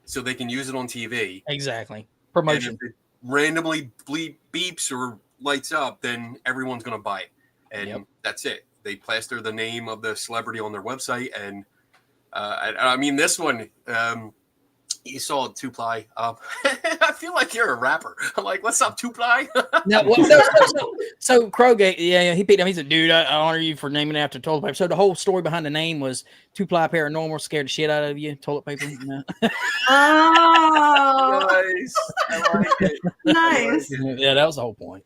so they can use it on TV. Exactly. And Promotion. if it randomly beeps or lights up, then everyone's going to buy it. And that's it. They plaster the name of the celebrity on their website. And I mean, this one, you saw it, Two-Ply. I feel like you're a rapper. I'm like, what's up, Two-Ply? So Krogate, he picked him. He said, dude, I honor you for naming it after toilet paper. So the whole story behind the name was Two-Ply Paranormal scared the shit out of you, toilet paper. Oh, Nice. I like it. nice. Yeah, that was the whole point.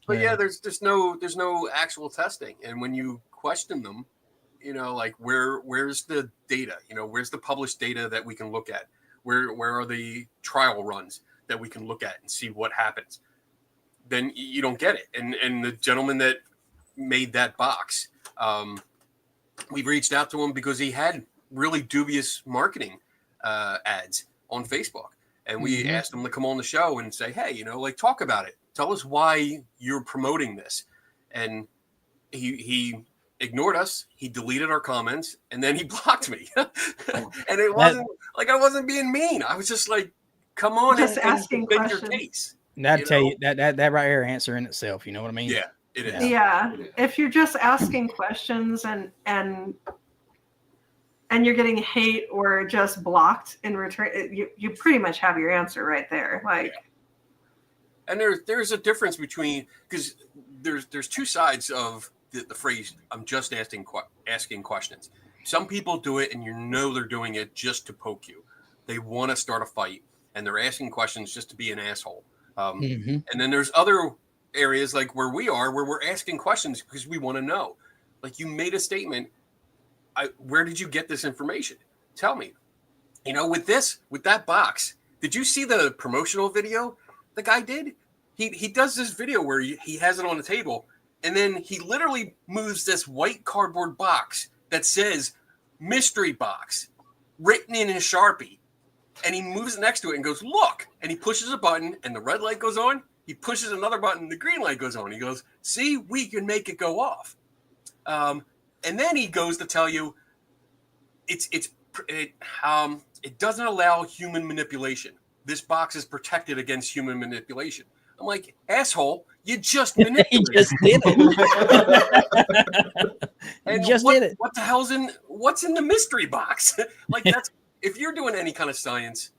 But yeah, there's no actual testing. And when you question them, like where's the data? Where's the published data that we can look at? Where are the trial runs that we can look at and see what happens? Then you don't get it. And the gentleman that made that box, we reached out to him because he had really dubious marketing ads on Facebook. And we asked him to come on the show and say, hey, talk about it. Tell us why you're promoting this. And he ignored us. He deleted our comments and then he blocked me. And it wasn't like I wasn't being mean. I was just like, come on, just and asking defend questions. your case. And I'd tell you that right here answer in itself. You know what I mean? Yeah, it is. Yeah. If you're just asking questions and you're getting hate or just blocked in return, you pretty much have your answer right there. Like, and there's a difference between, because there's two sides of the phrase, I'm just asking questions. Some people do it and they're doing it just to poke you. They want to start a fight and they're asking questions just to be an asshole. And then there's other areas like where we're asking questions because we want to know. Like, you made a statement. Where did you get this information? Tell me. With that box, did you see the promotional video the guy did? He does this video where he has it on the table. And then he literally moves this white cardboard box that says mystery box written in a Sharpie. And he moves it next to it and goes, look. And he pushes a button and the red light goes on. He pushes another button, the green light goes on. He goes, see, we can make it go off. And then he goes to tell you it doesn't allow human manipulation. This box is protected against human manipulation. I'm like, asshole, you just manipulated. You just did it. And did it. What the hell's what's in the mystery box? Like, that's, if you're doing any kind of science,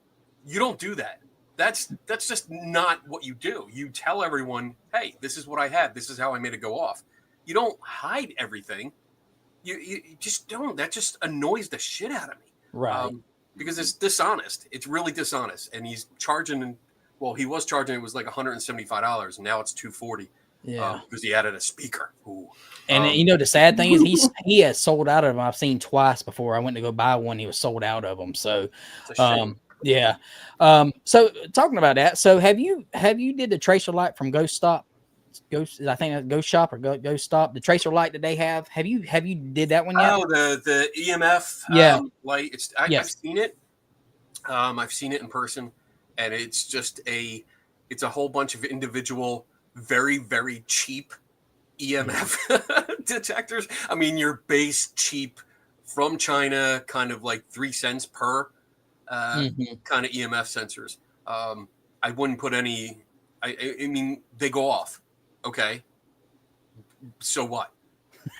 you don't do that. That's just not what you do. You tell everyone, hey, this is what I have. This is how I made it go off. You don't hide everything. You just don't. That just annoys the shit out of me. Right. Because it's dishonest. It's really dishonest. And he's charging, he was charging, it was like $175. And now it's $240. Yeah. Because he added a speaker. Ooh. And the sad thing is he has sold out of them. I've seen twice before. I went to go buy one. He was sold out of them. So, it's a shame. yeah. So talking about that. So have you did the tracer light from Ghost Stop? I think that's Ghost Shop or Ghost Stop. The tracer light that they have. Have you did that one yet? Oh, the EMF light. I've seen it. I've seen it in person, and it's just a whole bunch of individual, very, very cheap EMF detectors. I mean, your base cheap from China, kind of like 3 cents per kind of EMF sensors. I wouldn't put any. I mean, they go off. Okay. So what?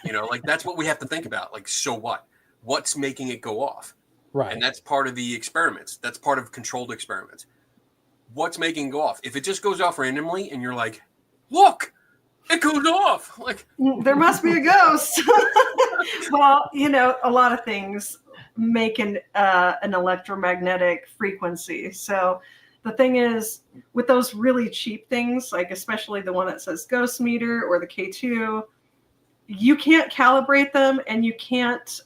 Like, that's what we have to think about. Like, so what? What's making it go off? Right. And that's part of the experiments. That's part of controlled experiments. What's making it go off? If it just goes off randomly and you're like, look, it goes off. Like, there must be a ghost. Well, a lot of things make an electromagnetic frequency. So the thing is, with those really cheap things, like especially the one that says ghost meter or the K2, you can't calibrate them, and you can't,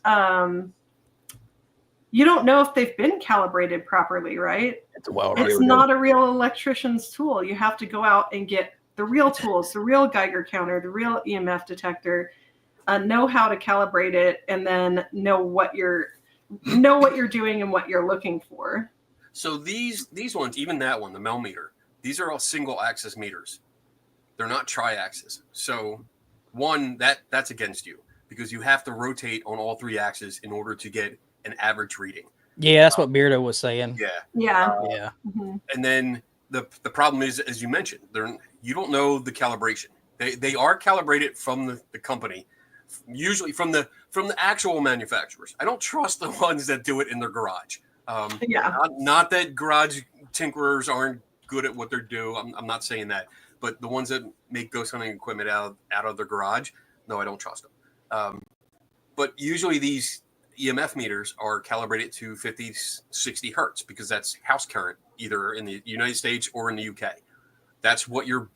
you don't know if they've been calibrated properly, right? It's not a real electrician's tool. You have to go out and get the real tools, the real Geiger counter, the real EMF detector, know how to calibrate it, and then know what you're doing and what you're looking for. So these ones, even that one, the Mel meter, these are all single axis meters. They're not tri-axis. So one, that's against you because you have to rotate on all three axes in order to get an average reading. Yeah, that's what Beardo was saying. Yeah. Yeah. And then the problem is, as you mentioned, you don't know the calibration. They are calibrated from the company, usually from the actual manufacturers. I don't trust the ones that do it in their garage. Not that garage tinkerers aren't good at what they do. I'm not saying that, but the ones that make ghost hunting equipment out of their garage, no, I don't trust them. But usually these EMF meters are calibrated to 50, 60 hertz because that's house current, either in the United States or in the UK. That's what your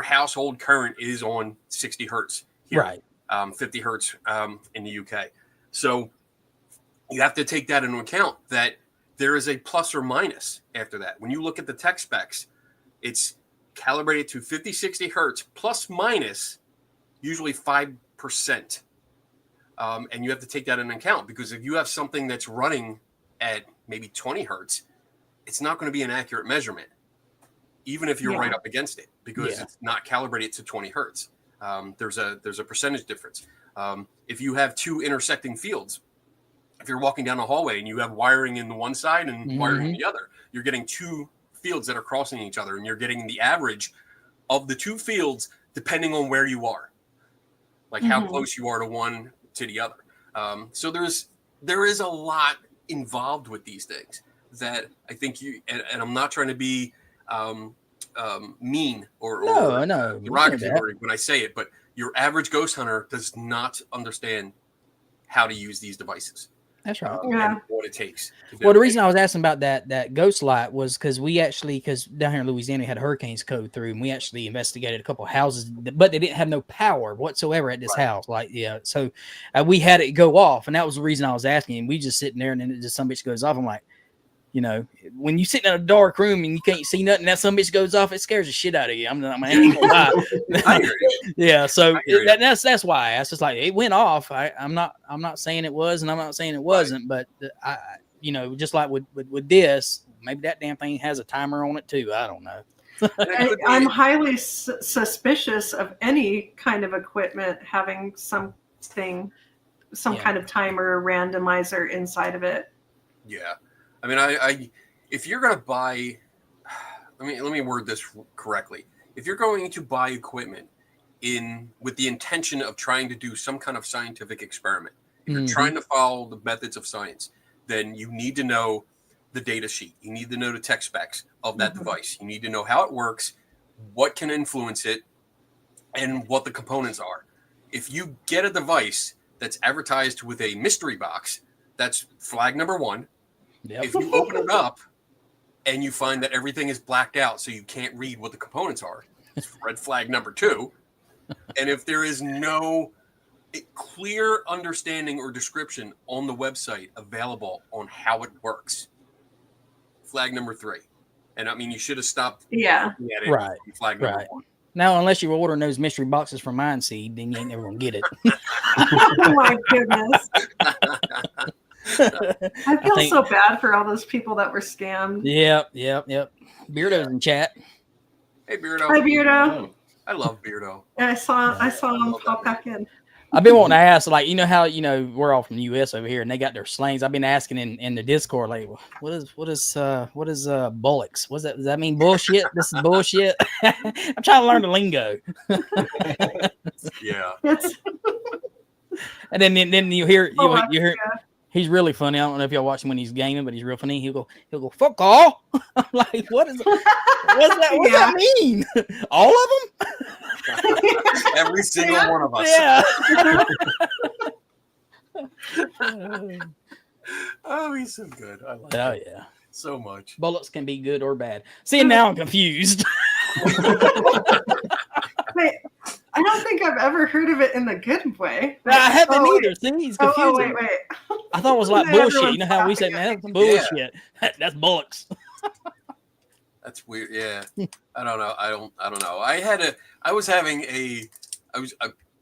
household current is on 60 hertz here, Right. 50 hertz in the UK. So you have to take that into account that there is a plus or minus after that. When you look at the tech specs, it's calibrated to 50, 60 hertz plus minus usually 5%. And you have to take that into account because if you have something that's running at maybe 20 hertz, it's not going to be an accurate measurement, even if you're right up against it, because it's not calibrated to 20 hertz. There's a percentage difference. If you have two intersecting fields, if you're walking down a hallway and you have wiring in the one side and wiring in the other, you're getting two fields that are crossing each other, and you're getting the average of the two fields depending on where you are, like how close you are to one to the other. So there is a lot involved with these things that I think and I'm not trying to be mean or derogatory when I say it, but your average ghost hunter does not understand how to use these devices. That's right. And what it takes. Well, the reason I was asking about that ghost light was because down here in Louisiana we had hurricanes go through, and we actually investigated a couple of houses, but they didn't have no power whatsoever at this house. So we had it go off, and that was the reason I was asking. And we just sitting there, and then some bitch goes off. I'm like, when you sit in a dark room and you can't see nothing, that some bitch goes off, it scares the shit out of you. I ain't gonna lie. Yeah, so that's why I just like it went off. I'm not saying it was, and I'm not saying it wasn't, but I just like with this, maybe that damn thing has a timer on it too. I don't know. I'm highly suspicious of any kind of equipment having some kind of timer or randomizer inside of it. Yeah. I mean, if you're going to buy, let me word this correctly. If you're going to buy equipment with the intention of trying to do some kind of scientific experiment, if you're trying to follow the methods of science, then you need to know the data sheet. You need to know the tech specs of that device. You need to know how it works, what can influence it, and what the components are. If you get a device that's advertised with a mystery box, that's flag number one. Yep. If you open it up and you find that everything is blacked out so you can't read what the components are, it's red flag number two. And if there is no clear understanding or description on the website available on how it works, flag number three. And I mean, you should have stopped looking at it. Right. Flag number one. Now, unless you're ordering those mystery boxes from Mindseed, then you ain't never going to get it. Oh, my goodness. I feel so bad for all those people that were scammed. Yep. Beardo's in chat. Hey, Beardo. Hi, Beardo. I love Beardo. Yeah, I saw him pop back in. I've been wanting to ask, like, how we're all from the U.S. over here, and they got their slangs. I've been asking in the Discord, like, what is bullocks? What's that? Does that mean bullshit? This is bullshit. I'm trying to learn the lingo. Yeah. And then you hear. He's really funny. I don't know if y'all watch him when he's gaming, but he's real funny. He'll go, fuck all. I'm like, what's that? What's that mean? All of them? Every single one of us. Yeah. Oh, he's so good. I like Oh, it yeah. so much. Bullets can be good or bad. See, now I'm confused. Wait, I don't think I've ever heard of it in the good way. I haven't either. See, he's confusing. Wait. I thought it was like bullshit. You know how we say, man, that's bullshit. That's bullocks. That's weird. Yeah. I don't know. I don't know.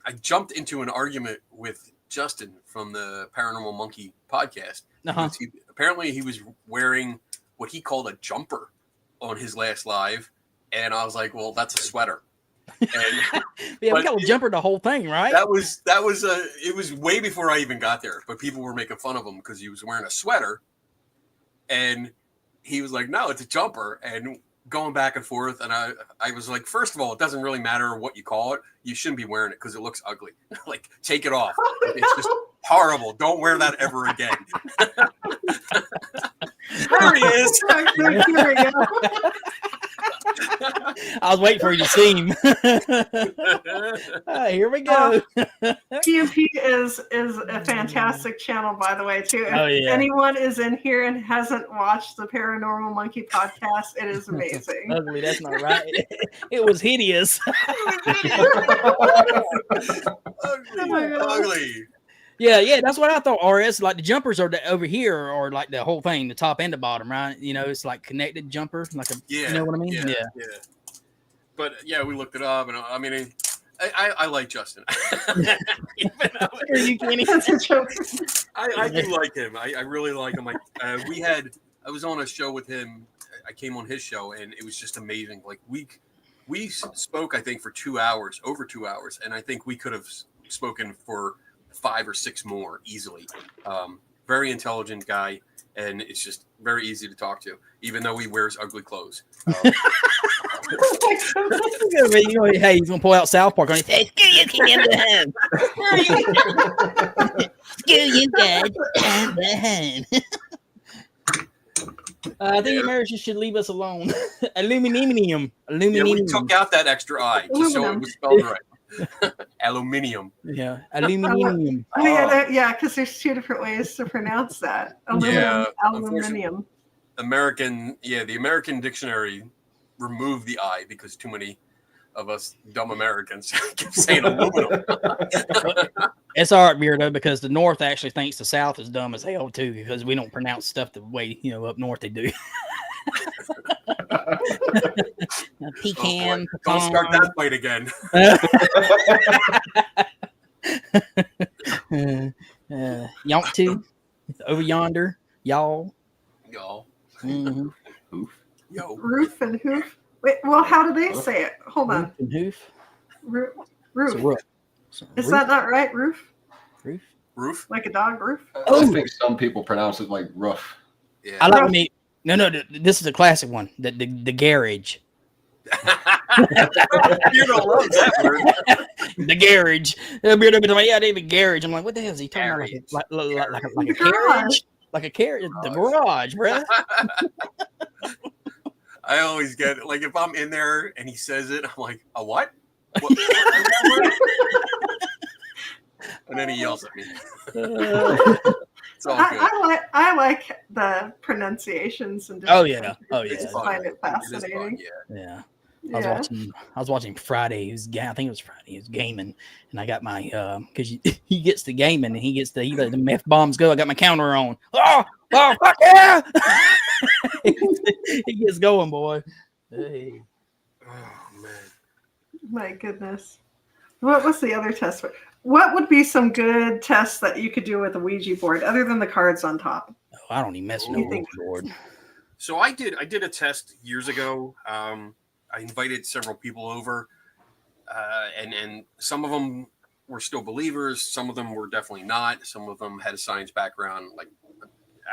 I jumped into an argument with Justin from the Paranormal Monkey podcast. Uh-huh. Apparently he was wearing what he called a jumper on his last live. And I was like, well, that's a sweater. And, Yeah, we got a jumper the whole thing, right? It was way before I even got there, but people were making fun of him because he was wearing a sweater, and he was like, "No, it's a jumper," and going back and forth. And I was like, first of all, it doesn't really matter what you call it. You shouldn't be wearing it because it looks ugly. Like, take it off. It's just horrible. Don't wear that ever again. There he is. Here we go. I was waiting for you to see him. Here we go. PMP is a fantastic channel, by the way, too. If yeah. anyone is in here and hasn't watched the Paranormal Monkey podcast, it is amazing. Ugly, that's not right. It was hideous. Ugly. Yeah, that's what I thought. RS, like the jumpers are over here, or like the whole thing, the top and the bottom, right? You know, it's like connected jumper, like a, you know what I mean? Yeah. But yeah, we looked it up, and I mean, I like Justin. Are you kidding? I do like him. I really like him. I was on a show with him. I came on his show, and it was just amazing. Like we spoke, I think, for 2 hours, over 2 hours, and I think we could have spoken for 5 or 6 more easily. Very intelligent guy, and it's just very easy to talk to, even though he wears ugly clothes. Hey, he's gonna pull out South Park on his head. Screw you, kid, I'm the home. Screw you, God, I'm the home. I think America should leave us alone. Aluminium. Yeah, we took out that extra I just so it was spelled right. Aluminium. Yeah, aluminium. Yeah, because there's 2 different ways to pronounce that. Aluminium. The American dictionary removed the I because too many of us dumb Americans keep saying aluminum. It's all right, Beardo, because the North actually thinks the South is dumb as hell too, because we don't pronounce stuff the way up north they do. Pecan. Don't start that fight again. Yonk over yonder, y'all. Mm-hmm. Yo. Roof and hoof. Wait, well, how do they say it? Hold on. Roof and hoof. Roof. Is that not right? Roof? Roof? Like a dog roof? I think some people pronounce it like roof. Yeah. I like me. No, this is a classic one. The garage. You don't love that word. The garage. Yeah, David Garage. I'm like, what the hell is he talking about? Like a carriage? Like a carriage? The garage, bro. I always get it. Like if I'm in there and he says it, I'm like, a what? And then he yells at me. It's all good. I like the pronunciations and oh yeah. I find it fascinating. Yeah. I was watching Friday. I think it was Friday. He was gaming, and I got my because he gets the gaming and he gets the meth bombs go. I got my counter on. Oh fuck yeah! He gets going, boy. Hey. Oh man. My goodness. What's the other test? What would be some good tests that you could do with a Ouija board other than the cards on top? Oh, I don't even mess with no Ouija board. So I did a test years ago. I invited several people over, and some of them were still believers. Some of them were definitely not. Some of them had a science background, like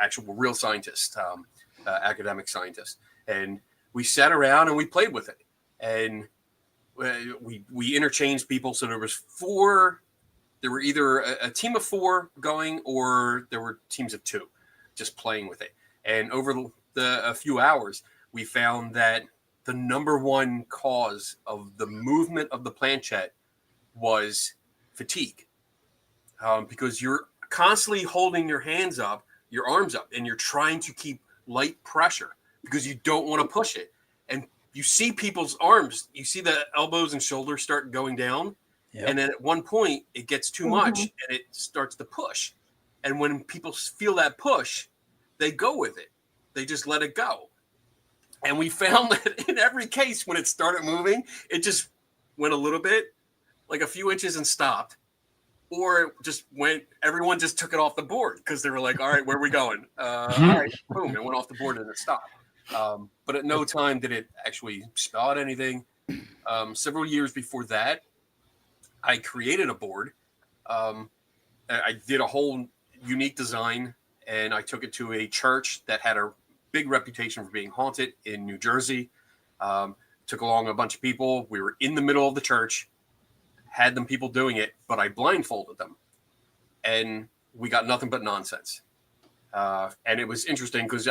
actual real scientists, academic scientists. And we sat around and we played with it. And we interchanged people. So there was 4. There were either a team of 4 going, or there were teams of 2 just playing with it. And over a few hours, we found that the number one cause of the movement of the planchette was fatigue, because you're constantly holding your hands up, your arms up, and you're trying to keep light pressure because you don't want to push it. And you see people's arms, you see the elbows and shoulders start going down. Yep. And then at one point it gets too much and it starts to push. And when people feel that push, they go with it. They just let it go. And we found that in every case, when it started moving, it just went a little bit, like a few inches, and stopped. Or it just went, everyone just took it off the board because they were like, all right, where are we going? All right, boom, it went off the board and it stopped. But at no time did it actually spell out anything. Several years before that, I created a board. I did a whole unique design, and I took it to a church that had a big reputation for being haunted in New Jersey. Took along a bunch of people. We were in the middle of the church, had them people doing it, but I blindfolded them, and we got nothing but nonsense. And it was interesting because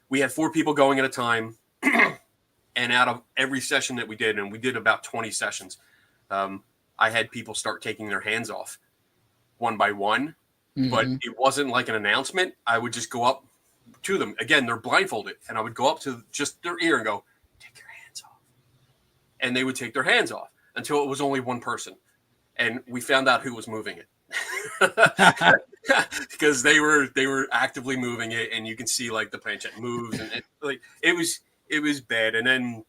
we had 4 people going at a time, and out of every session that we did, and we did about 20 sessions, I had people start taking their hands off one by one, but it wasn't like an announcement. I would just go up to them. Again, they're blindfolded, and I would go up to just their ear and go, take your hands off. And they would take their hands off until it was only one person. And we found out who was moving it. Because they were actively moving it, and you can see like the planchette moves, and it was bad. And then,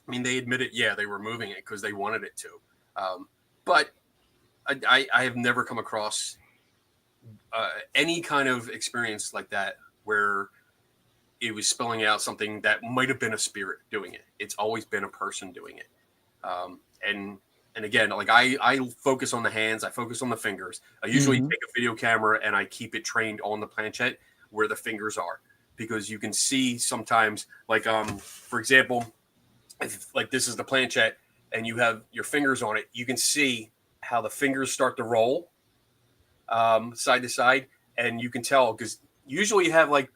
I mean, they admitted, yeah, they were moving it because they wanted it to. But I have never come across any kind of experience like that where it was spelling out something that might have been a spirit doing it. It's always been a person doing it. And again, like I focus on the hands, I focus on the fingers. I usually take a video camera and I keep it trained on the planchette where the fingers are, because you can see sometimes, like for example, if like this is the planchette and you have your fingers on it, you can see how the fingers start to roll side to side, and you can tell because usually you have like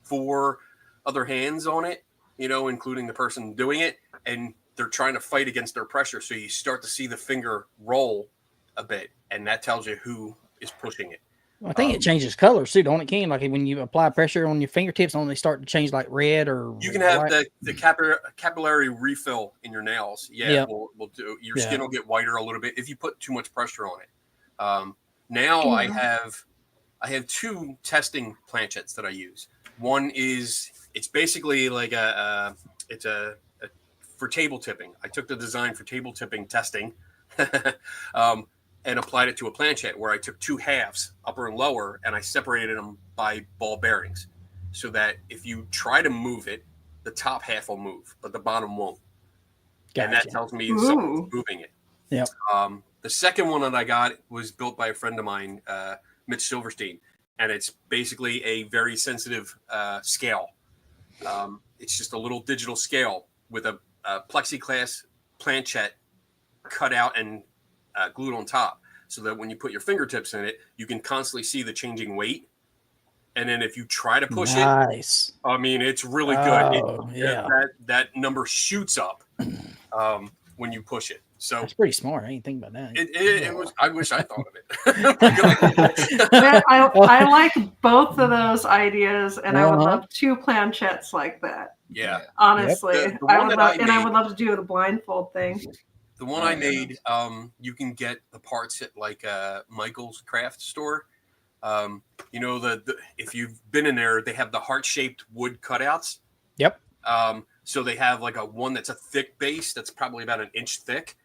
4 other hands on it, you know, including the person doing it, and they're trying to fight against their pressure. So you start to see the finger roll a bit, and that tells you who is pushing it. Well, I think it changes colors too, don't it, Ken? Like when you apply pressure on your fingertips, they start to change like red or. You can have the capillary refill in your nails. Yeah, will do. Your skin will get whiter a little bit if you put too much pressure on it. Now I have 2 testing planchettes that I use. One is it's basically like it's for table tipping. I took the design for table tipping testing and applied it to a planchette where I took 2 halves, upper and lower, and I separated them by ball bearings so that if you try to move it, the top half will move, but the bottom won't. Gotcha. And that tells me someone's moving it. Yep. The second one that I got was built by a friend of mine, Mitch Silverstein, and it's basically a very sensitive scale. It's just a little digital scale with a plexiglass planchette cut out and glued on top, so that when you put your fingertips in it, you can constantly see the changing weight. And then if you try to push it, I mean, it's really good. That number shoots up when you push it. So that's pretty smart. I didn't think about that. It was. I wish I thought of it. I like both of those ideas, and I would love 2 planchettes like that. Yeah, honestly, I would love to do the blindfold thing. The one I made, you can get the parts at like Michael's craft store. You know, if you've been in there, they have the heart-shaped wood cutouts. Yep. So they have like one that's a thick base that's probably about 1 inch thick,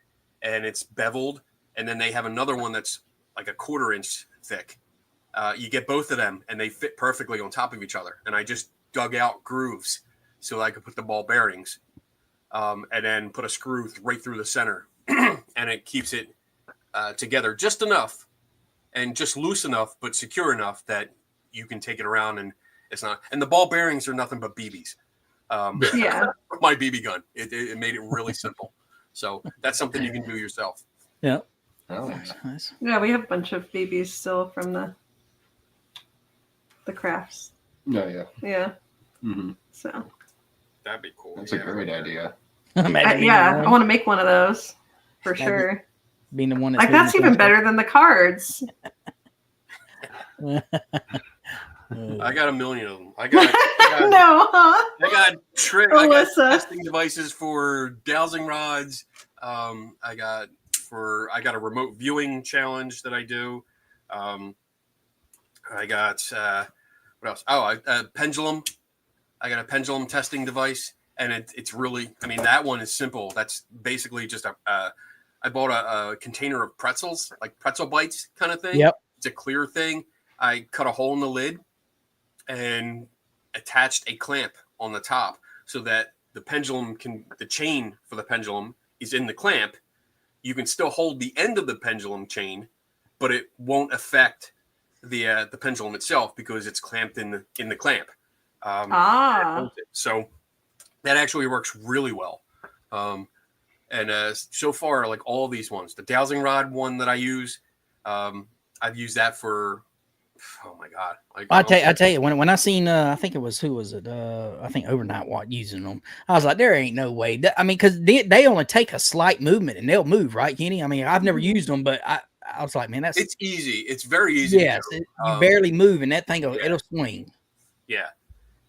and it's beveled, and then they have another one that's like a 1/4 inch thick. You get both of them, and they fit perfectly on top of each other. And I just dug out grooves so I could put the ball bearings, and then put a screw right through the center, and it keeps it together just enough, and just loose enough, but secure enough that you can take it around, and it's not. And the ball bearings are nothing but BBs. My BB gun. It made it really simple. So that's something you can do yourself. Yeah. Oh, nice. Yeah, we have a bunch of BBs still from the crafts. No, yeah. Yeah. Mm-hmm. So that'd be cool. That's a great idea. I want to make one of those for sure. Being the one that's even better than the cards. I got a million of them. I got testing devices for dowsing rods. I got a remote viewing challenge that I do. I got what else? Oh, a pendulum. I got a pendulum testing device, and it's really. I mean, that one is simple. That's basically just I bought a container of pretzels, like pretzel bites kind of thing. Yep. It's a clear thing. I cut a hole in the lid and attached a clamp on the top so that the chain for the pendulum is in the clamp, you can still hold the end of the pendulum chain, but it won't affect the pendulum itself because it's clamped in the clamp. So that actually works really well. And so far, like all these ones, the dowsing rod one that I use, I've used that for, oh my God. I tell you, when I seen, I think it was, who was it? I think Overnight Watt using them. I was like, there ain't no way. I mean, because they only take a slight movement and they'll move, right, Kenny? I mean, I've never used them, but I was like, man, it's easy. It's very easy. Yes, you barely move, and that thing it'll swing. Yeah,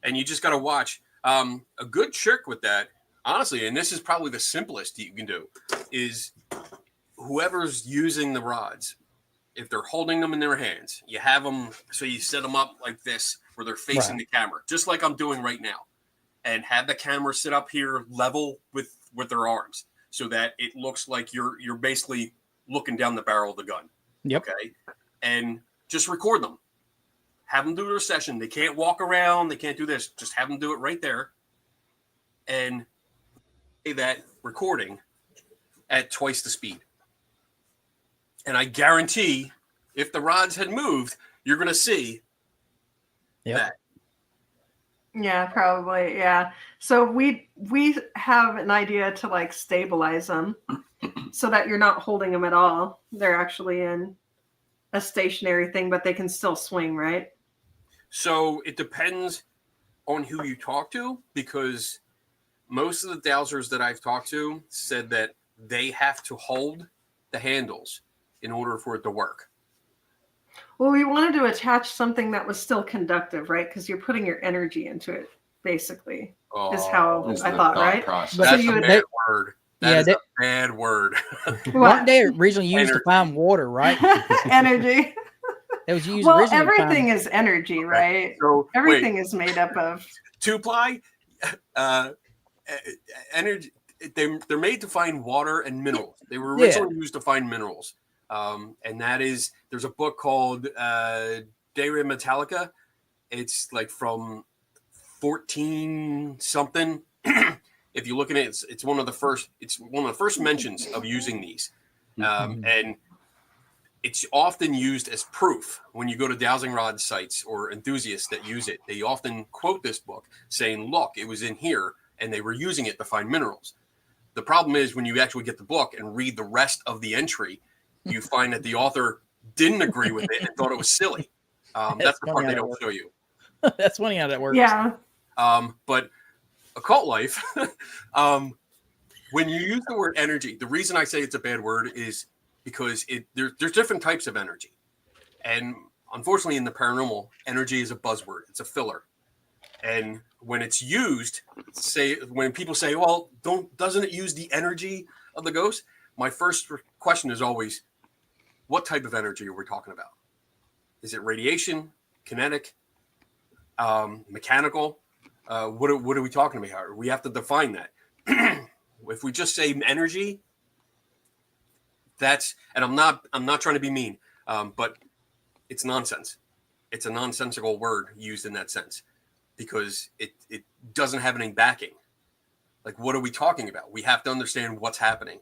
and you just got to watch. A good trick with that, honestly, and this is probably the simplest you can do, is whoever's using the rods, if they're holding them in their hands, you have them, so you set them up like this where they're facing the camera, just like I'm doing right now, and have the camera sit up here level with their arms so that it looks like you're basically looking down the barrel of the gun. Yep. Okay. And just record them. Have them do their session. They can't walk around. They can't do this. Just have them do it right there. And play that recording at twice the speed. And I guarantee if the rods had moved, you're going to see that. Yeah, probably. Yeah. So we have an idea to like stabilize them so that you're not holding them at all. They're actually in a stationary thing, but they can still swing, right? So it depends on who you talk to, because most of the dowsers that I've talked to said that they have to hold the handles in order for it to work. Well, we wanted to attach something that was still conductive, right? Because you're putting your energy into it, basically, is how I thought, right? But that's a bad word. That is a bad word. What they originally used to find water, right? Energy. It was used well, everything is energy, right? So everything is made up of 2-ply energy. They're made to find water and minerals. They were originally used to find minerals. And that is, there's a book called De Re Metallica. It's like from 14 something. If you look at it, it's one of the first mentions of using these. And it's often used as proof when you go to dowsing rod sites or enthusiasts that use it. They often quote this book saying, look, it was in here and they were using it to find minerals. The problem is when you actually get the book and read the rest of the entry, you find that the author didn't agree with it and thought it was silly. That's the part they don't show you. That's funny how that works. Yeah. But Occult Life, when you use the word energy, the reason I say it's a bad word is because there's different types of energy. And unfortunately in the paranormal, energy is a buzzword. It's a filler. And when it's used, when people say, well, doesn't it use the energy of the ghost? My first question is always, what type of energy are we talking about? Is it radiation, kinetic, mechanical? What are we talking about? We have to define that. If we just say energy, and I'm not trying to be mean, but it's nonsense. It's a nonsensical word used in that sense because it doesn't have any backing. Like, what are we talking about? We have to understand what's happening.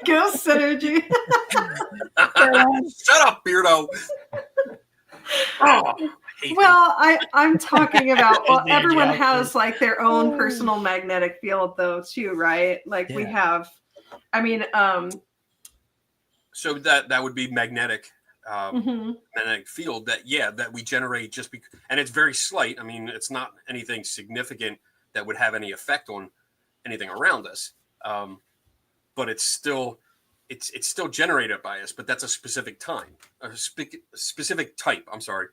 Ghost energy. Shut up, Beardo. I'm talking about, well, everyone has like their own personal magnetic field though too, right? Like we have, I mean, so that would be magnetic magnetic field that we generate and it's very slight. I mean, it's not anything significant that would have any effect on anything around us. But it's still generated by us, but that's a specific time, a specific type. I'm sorry.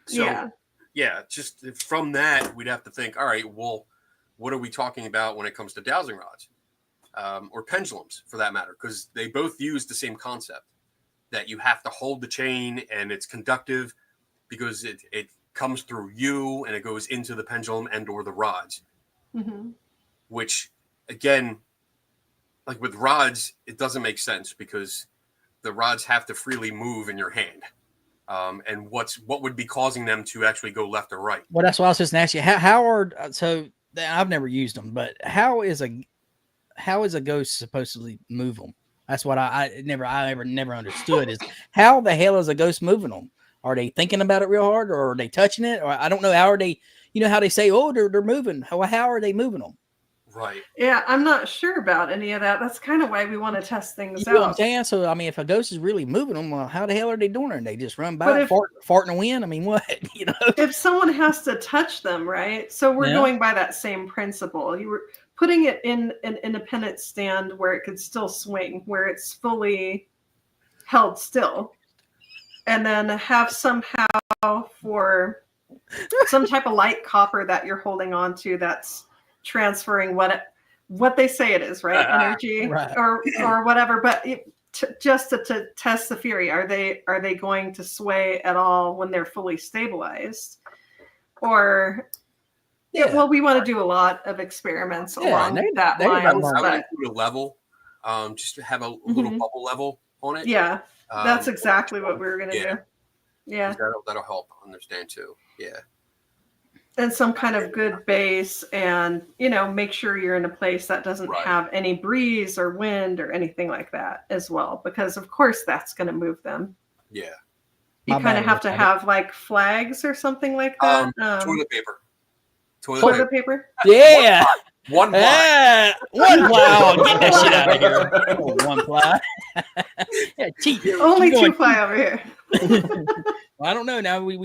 So just from that, we'd have to think, all right, well, what are we talking about when it comes to dowsing rods or pendulums for that matter? Because they both use the same concept that you have to hold the chain and it's conductive because it comes through you and it goes into the pendulum and or the rods, which again, like with rods, it doesn't make sense because the rods have to freely move in your hand. And what would be causing them to actually go left or right? Well, that's what I was just going to ask you. How are so I've never used them, but how is a ghost supposedly move them? That's what I never understood is how the hell is a ghost moving them? Are they thinking about it real hard, or are they touching it? Or I don't know. How are they? You know how they say, oh, they're moving. How are they moving them? Right. Yeah, I'm not sure about any of that. That's kind of why we want to test things You know out. what I'm saying? So I mean, if a ghost is really moving them, well, how the hell are they doing it? They just run by, But if- fart in the wind. I mean, what? You know? If someone has to touch them, right? So we're Yeah. going by that same principle. You were putting it in an independent stand where it could still swing, where it's fully held still, and then have somehow for some type of light copper that you're holding on to that's transferring what they say it is, right? Energy Right. or whatever. But just to test the theory, are they going to sway at all when they're fully stabilized? Or Yeah. well, we want to do a lot of experiments along that line. I would include a level, just to have a little bubble level on it. Yeah, that's exactly what we were going to do. Yeah, that'll help understand too. Yeah, and some kind of good base, and make sure you're in a place that doesn't have any breeze or wind or anything like that as well, because of course that's going to move them. Yeah, you kind of have to have like flags or something like that. Toilet paper. Toilet paper. Yeah. One ply. Yeah. One ply. Oh, get that shit out of here. Oh, one ply. Yeah, cheap. Only 2 ply over here. Well, I don't know. Now we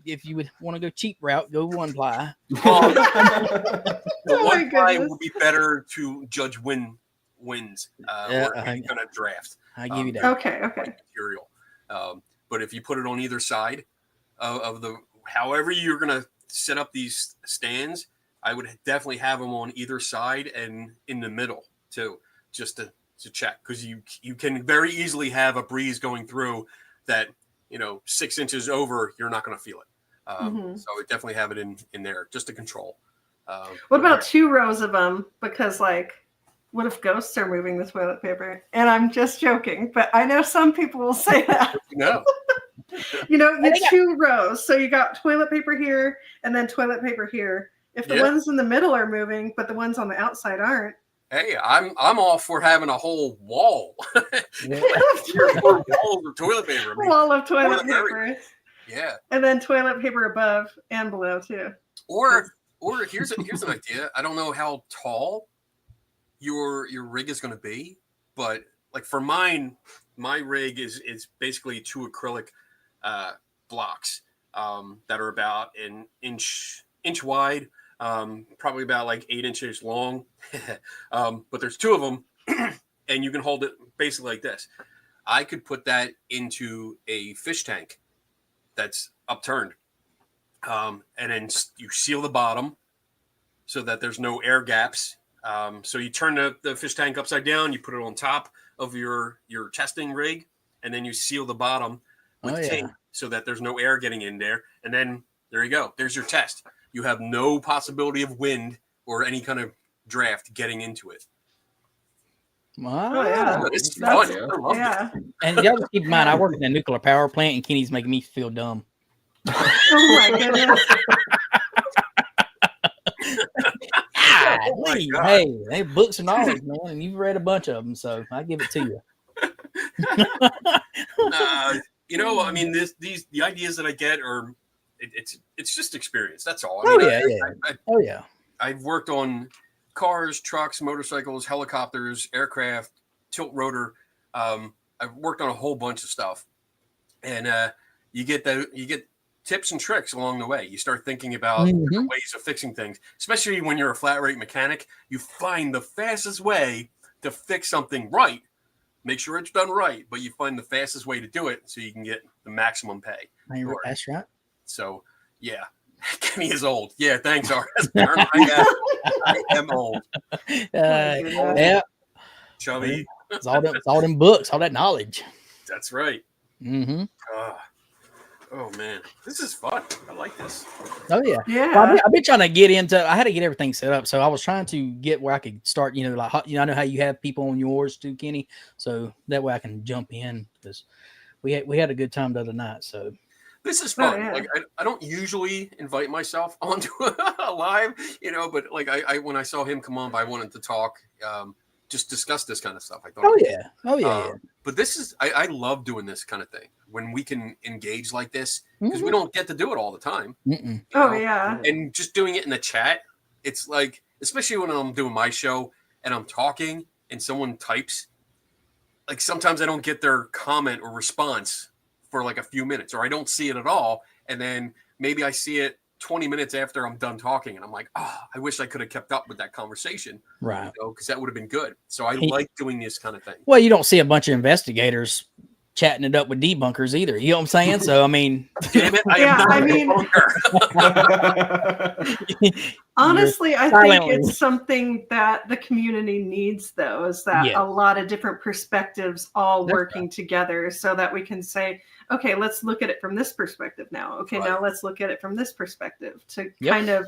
if you would want to go cheap route, go 1 ply. The 1 ply would be better to judge wins. Or going to draft. I give you that. Okay. Material. But if you put it on either side of however you're going to set up these stands, I would definitely have them on either side and in the middle too, just to check, because you can very easily have a breeze going through that 6 inches over, you're not going to feel it. So I would definitely have it in there just to control. What about 2 rows of them? Because what if ghosts are moving the toilet paper? And I'm just joking, but I know some people will say that. No. You 2 rows. So you got toilet paper here and then toilet paper here. If the ones in the middle are moving, but the ones on the outside aren't. Hey, I'm all for having a whole wall. 4 walls of toilet paper. Wall of toilet paper. Yeah. And then toilet paper above and below too. Or here's an idea. I don't know how tall your rig is going to be, but like for mine, my rig is basically 2 acrylic blocks that are about an inch wide, probably about like 8 inches long. But there's 2 of them, and you can hold it basically like this. I could put that into a fish tank that's upturned, and then you seal the bottom so that there's no air gaps. So you turn the fish tank upside down, you put it on top of your testing rig, and then you seal the bottom with tape so that there's no air getting in there. And then there you go. There's your test. You have no possibility of wind or any kind of draft getting into it. Wow. Oh, yeah. It's fun. Yeah. And y'all just keep in mind, I work in a nuclear power plant, and Kenny's making me feel dumb. Oh my goodness. Hey, books of knowledge, man, and you've read a bunch of them, so I give it to you. I mean, the ideas that I get are it's just experience. That's all. I've worked on cars, trucks, motorcycles, helicopters, aircraft, tilt rotor. I've worked on a whole bunch of stuff, and you get tips and tricks along the way. You start thinking about different ways of fixing things, especially when you're a flat rate mechanic. You find the fastest way to fix something right. Make sure it's done right, but you find the fastest way to do it so you can get the maximum pay. That's right. So, yeah. Kenny is old. Yeah, thanks, RS. I am old. Yeah. Chubby. It's all them books, all that knowledge. That's right. Mm-hmm. Oh man, this is fun. I like this. Oh yeah. Yeah. I've been trying to get into. I had to get everything set up, so I was trying to get where I could start. I know how you have people on yours too, Kenny. So that way I can jump in because we had a good time the other night. So This is fun. yeah. Like I don't usually invite myself onto a live, but like I when I saw him come on, I wanted to talk, just discuss this kind of stuff. I thought, Oh yeah, yeah. But this is I love doing this kind of thing when we can engage like this because we Mhm. don't get to do it all the time. Mm-mm. Oh yeah. And just doing it in the chat, it's like, especially when I'm doing my show and I'm talking and someone types, like sometimes I don't get their comment or response for like a few minutes, or I don't see it at all. And then maybe I see it 20 minutes after I'm done talking, and I'm like, oh, I wish I could have kept up with that conversation. Right. Because that would have been good. So I like doing this kind of thing. Well, you don't see a bunch of investigators chatting it up with debunkers either. You know what I'm saying? So I mean, damn it, I am not a debunker. Honestly, I think it's something that the community needs, though, is that a lot of different perspectives all working together so that we can say, okay, let's look at it from this perspective now. Okay, now let's look at it from this perspective to kind of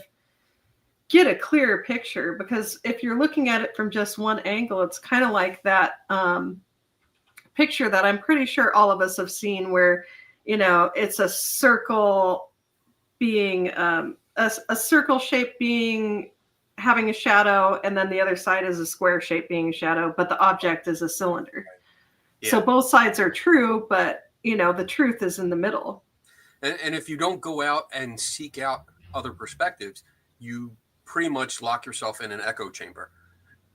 get a clearer picture. Because if you're looking at it from just one angle, it's kind of like that picture that I'm pretty sure all of us have seen where, it's a circle being a circle shape being having a shadow, and then the other side is a square shape being a shadow, but the object is a cylinder. Yeah. So both sides are true, but the truth is in the middle. And if you don't go out and seek out other perspectives, you pretty much lock yourself in an echo chamber.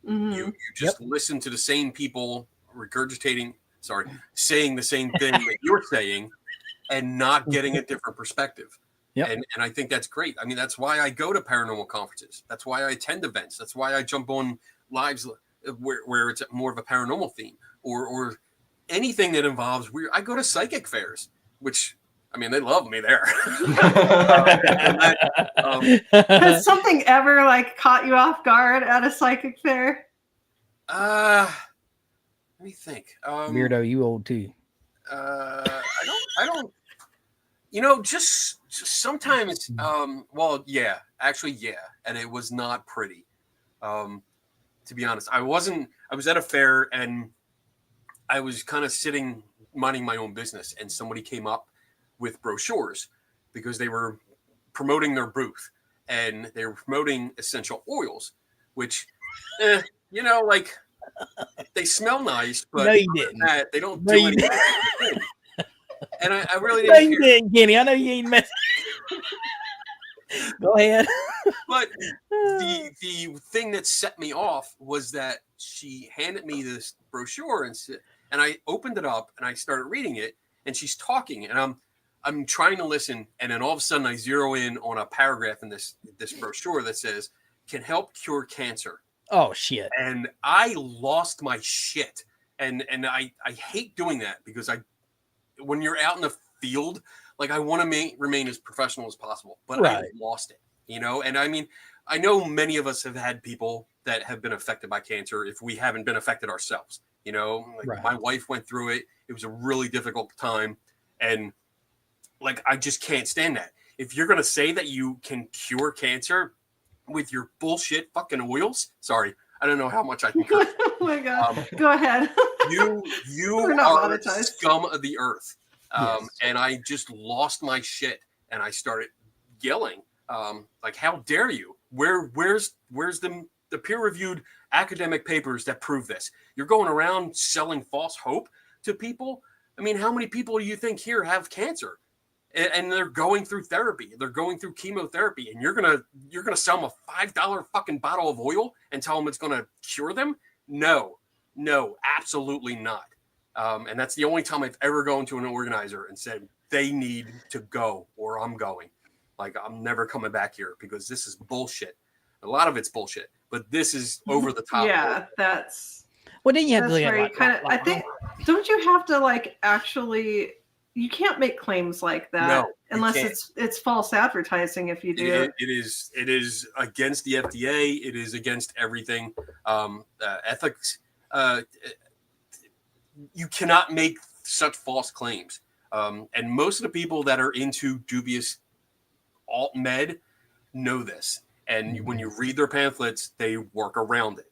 Mm-hmm. You just listen to the same people saying the same thing that you're saying and not getting a different perspective. Yep. And I think that's great. I mean, that's why I go to paranormal conferences. That's why I attend events. That's why I jump on lives where it's more of a paranormal theme or anything that involves weird. I go to psychic fairs, which, I mean, they love me there. Has something ever like caught you off guard at a psychic fair? Let me think. Weirdo, you old too. I don't. Just sometimes. Well, yeah, actually, yeah, and it was not pretty. To be honest, I was at a fair and I was kind of sitting minding my own business, and somebody came up with brochures because they were promoting their booth and they were promoting essential oils, which, like they smell nice, but no, you didn't. They don't do anything. And I really didn't. No, you didn't, Kenny. I know you ain't messing. Go ahead. But the thing that set me off was that she handed me this brochure and I opened it up and I started reading it, and she's talking and I'm trying to listen, and then all of a sudden I zero in on a paragraph in this brochure that says can help cure cancer. Oh shit. And I lost my shit. And I hate doing that because when you're out in the field, like I want to remain as professional as possible, but I lost it, And I mean, I know many of us have had people that have been affected by cancer if we haven't been affected ourselves, my wife went through it. It was a really difficult time. And like, I just can't stand that. If you're going to say that you can cure cancer with your bullshit fucking oils, sorry, I don't know how much I can curse. Oh my God. Go ahead. You are scum of the earth. And I just lost my shit and I started yelling, like, how dare you? Where's the peer-reviewed academic papers that prove this? You're going around selling false hope to people. I mean, how many people do you think here have cancer? And they're going through therapy. They're going through chemotherapy, and you're gonna sell them a $5 fucking bottle of oil and tell them it's gonna cure them? No, absolutely not. And that's the only time I've ever gone to an organizer and said they need to go or I'm going. Like, I'm never coming back here because this is bullshit. A lot of it's bullshit, but this is over the top. Yeah, that's. Well, then you have to I think. Don't you have to actually? You can't make claims like that unless it's false advertising. If you do, it is against the FDA. It is against everything. Ethics. You cannot make such false claims. And most of the people that are into dubious alt med know this. And when you read their pamphlets, they work around it.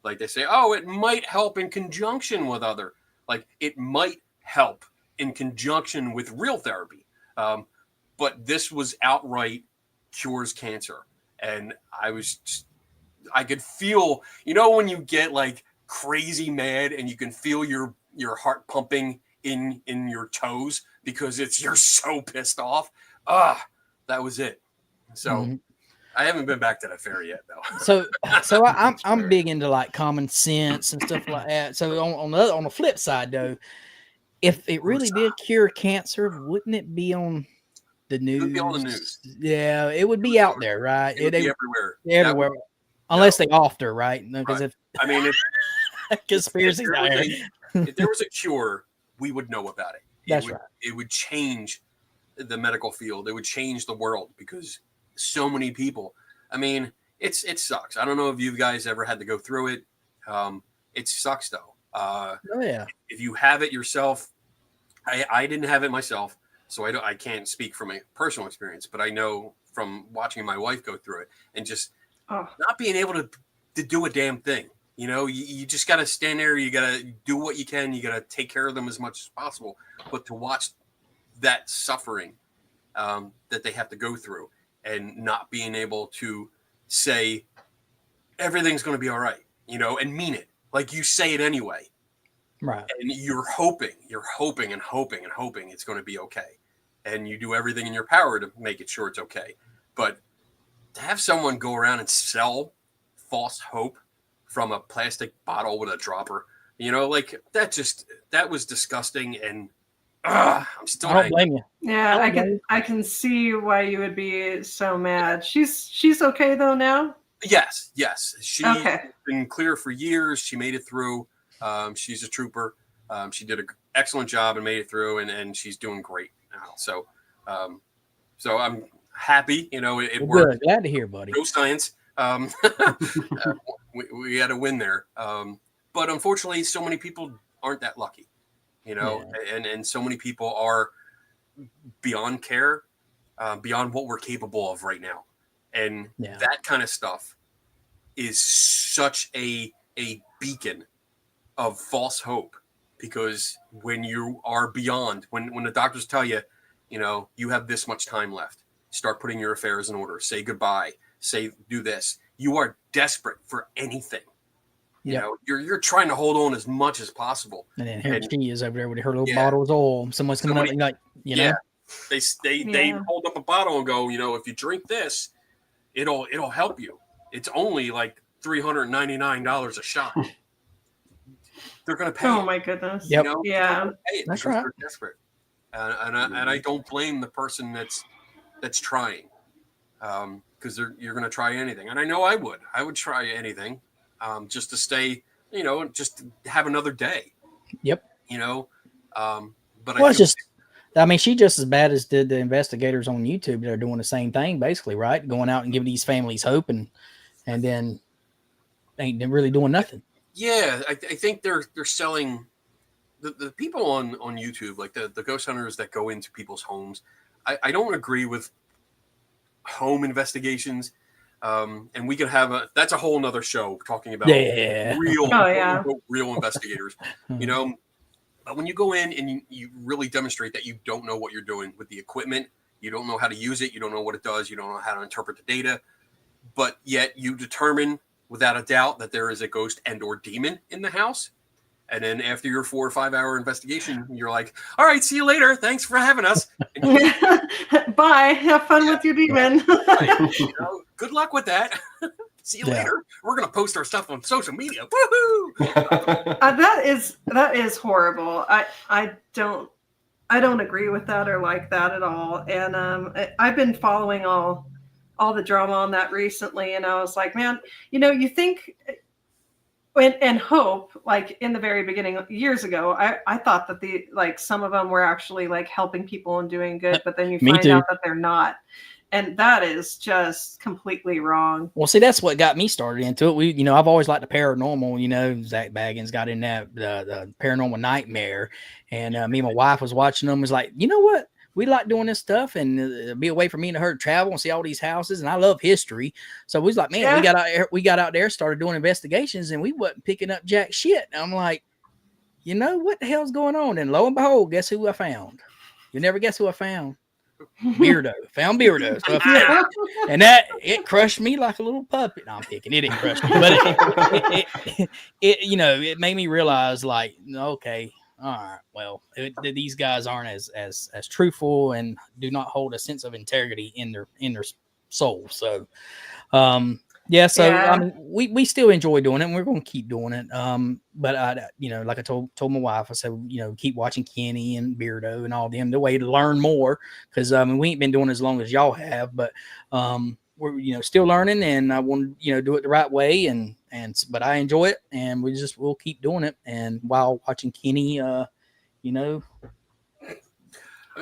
Like they say, oh, it might help in conjunction with other. Like, it might help in conjunction with real therapy. But this was outright cures cancer. And I could feel, when you get like crazy mad and you can feel your heart pumping in your toes because you're so pissed off. That was it. So I haven't been back to that fair yet though. So I'm big into like common sense and stuff like that. So on the flip side though, if it really did cure cancer, wouldn't it be on the news? It would be on the news. Yeah, it would be out there, right? It would be everywhere. Everywhere. Unless they offer, right? Because if conspiracies if there was a cure, we would know about it. That's right. It would change the medical field. It would change the world because so many people. I mean, it sucks. I don't know if you guys ever had to go through it. It sucks though. Oh yeah. If you have it yourself, I didn't have it myself, so I can't speak from a personal experience, but I know from watching my wife go through it and just not being able to do a damn thing. You just got to stand there. You got to do what you can. You got to take care of them as much as possible. But to watch that suffering that they have to go through and not being able to say everything's going to be all right, and mean it. Like you say it anyway. Right. And you're hoping it's going to be okay. And you do everything in your power to make it sure it's okay. But to have someone go around and sell false hope from a plastic bottle with a dropper, like that was disgusting. And I'm still, I don't blame you. Yeah, I can see why you would be so mad. She's okay though now? Yes. She's been clear for years. She made it through. She's a trooper. She did an excellent job and made it through, and she's doing great now. So I'm happy. It worked. Good. Glad to hear, buddy. No science. We had a win there. But unfortunately, so many people aren't that lucky. And so many people are beyond care, beyond what we're capable of right now. And that kind of stuff is such a beacon of false hope, because when you are beyond, when the doctors tell you, you have this much time left, start putting your affairs in order, say goodbye, do this. You are desperate for anything. You're trying to hold on as much as possible. And then here she is over there with her little bottle of oil. Someone's coming up and like, they hold up a bottle and go, if you drink this, it'll help you. It's only like $399 a shot. They're going to pay. Oh my goodness. Yep. Yeah. That's right. They're desperate. And I don't blame the person that's trying, because you're going to try anything. And I know I would try anything, just to stay, just to have another day. Yep. But she's just as bad as did the investigators on YouTube. They're doing the same thing, basically, right? Going out and giving these families hope, and then ain't really doing nothing. Yeah, I think they're selling the people on YouTube, like the ghost hunters that go into people's homes. I don't agree with home investigations. And we could have that's a whole nother show talking about real investigators. But when you go in and you really demonstrate that you don't know what you're doing with the equipment, you don't know how to use it, you don't know what it does, you don't know how to interpret the data, but yet you determine without a doubt that there is a ghost and or demon in the house. And then after your 4 or 5 hour investigation, you're like, all right, see you later. Thanks for having us. Bye. Have fun with your demon. Good luck with that. See you later. We're going to post our stuff on social media. Woohoo! That is horrible. I don't agree with that or like that at all. And I've been following all the drama on that recently, and I was like, man, you think and hope, like in the very beginning years ago, I thought that some of them were actually like helping people and doing good, but then you find out that they're not. And that is just completely wrong. Well, see, that's what got me started into it. I've always liked the paranormal. Zach Baggins got in that the Paranormal Nightmare, and me and my wife was watching them. Was like, you know what? We like doing this stuff, and it'd be a way for me and her to travel and see all these houses. And I love history, so we was like, man, we got out there, started doing investigations, and we wasn't picking up jack shit. And I'm like, what the hell's going on? And lo and behold, guess who I found? You never guess who I found? Beardo. Found Beardo. So I found it. And that it crushed me like a little puppy. No, I'm picking. It didn't crush me, but it made me realize, like, okay, all right, well, these guys aren't as truthful and do not hold a sense of integrity in their soul. So, yeah, so I mean, we still enjoy doing it, and we're going to keep doing it. But I, like I told my wife, I said, keep watching Kenny and Beardo and all them, the way to learn more, because I mean, we ain't been doing it as long as y'all have, but we're still learning, and I want to do it the right way, but I enjoy it, and we'll keep doing it, and while watching Kenny, I mean,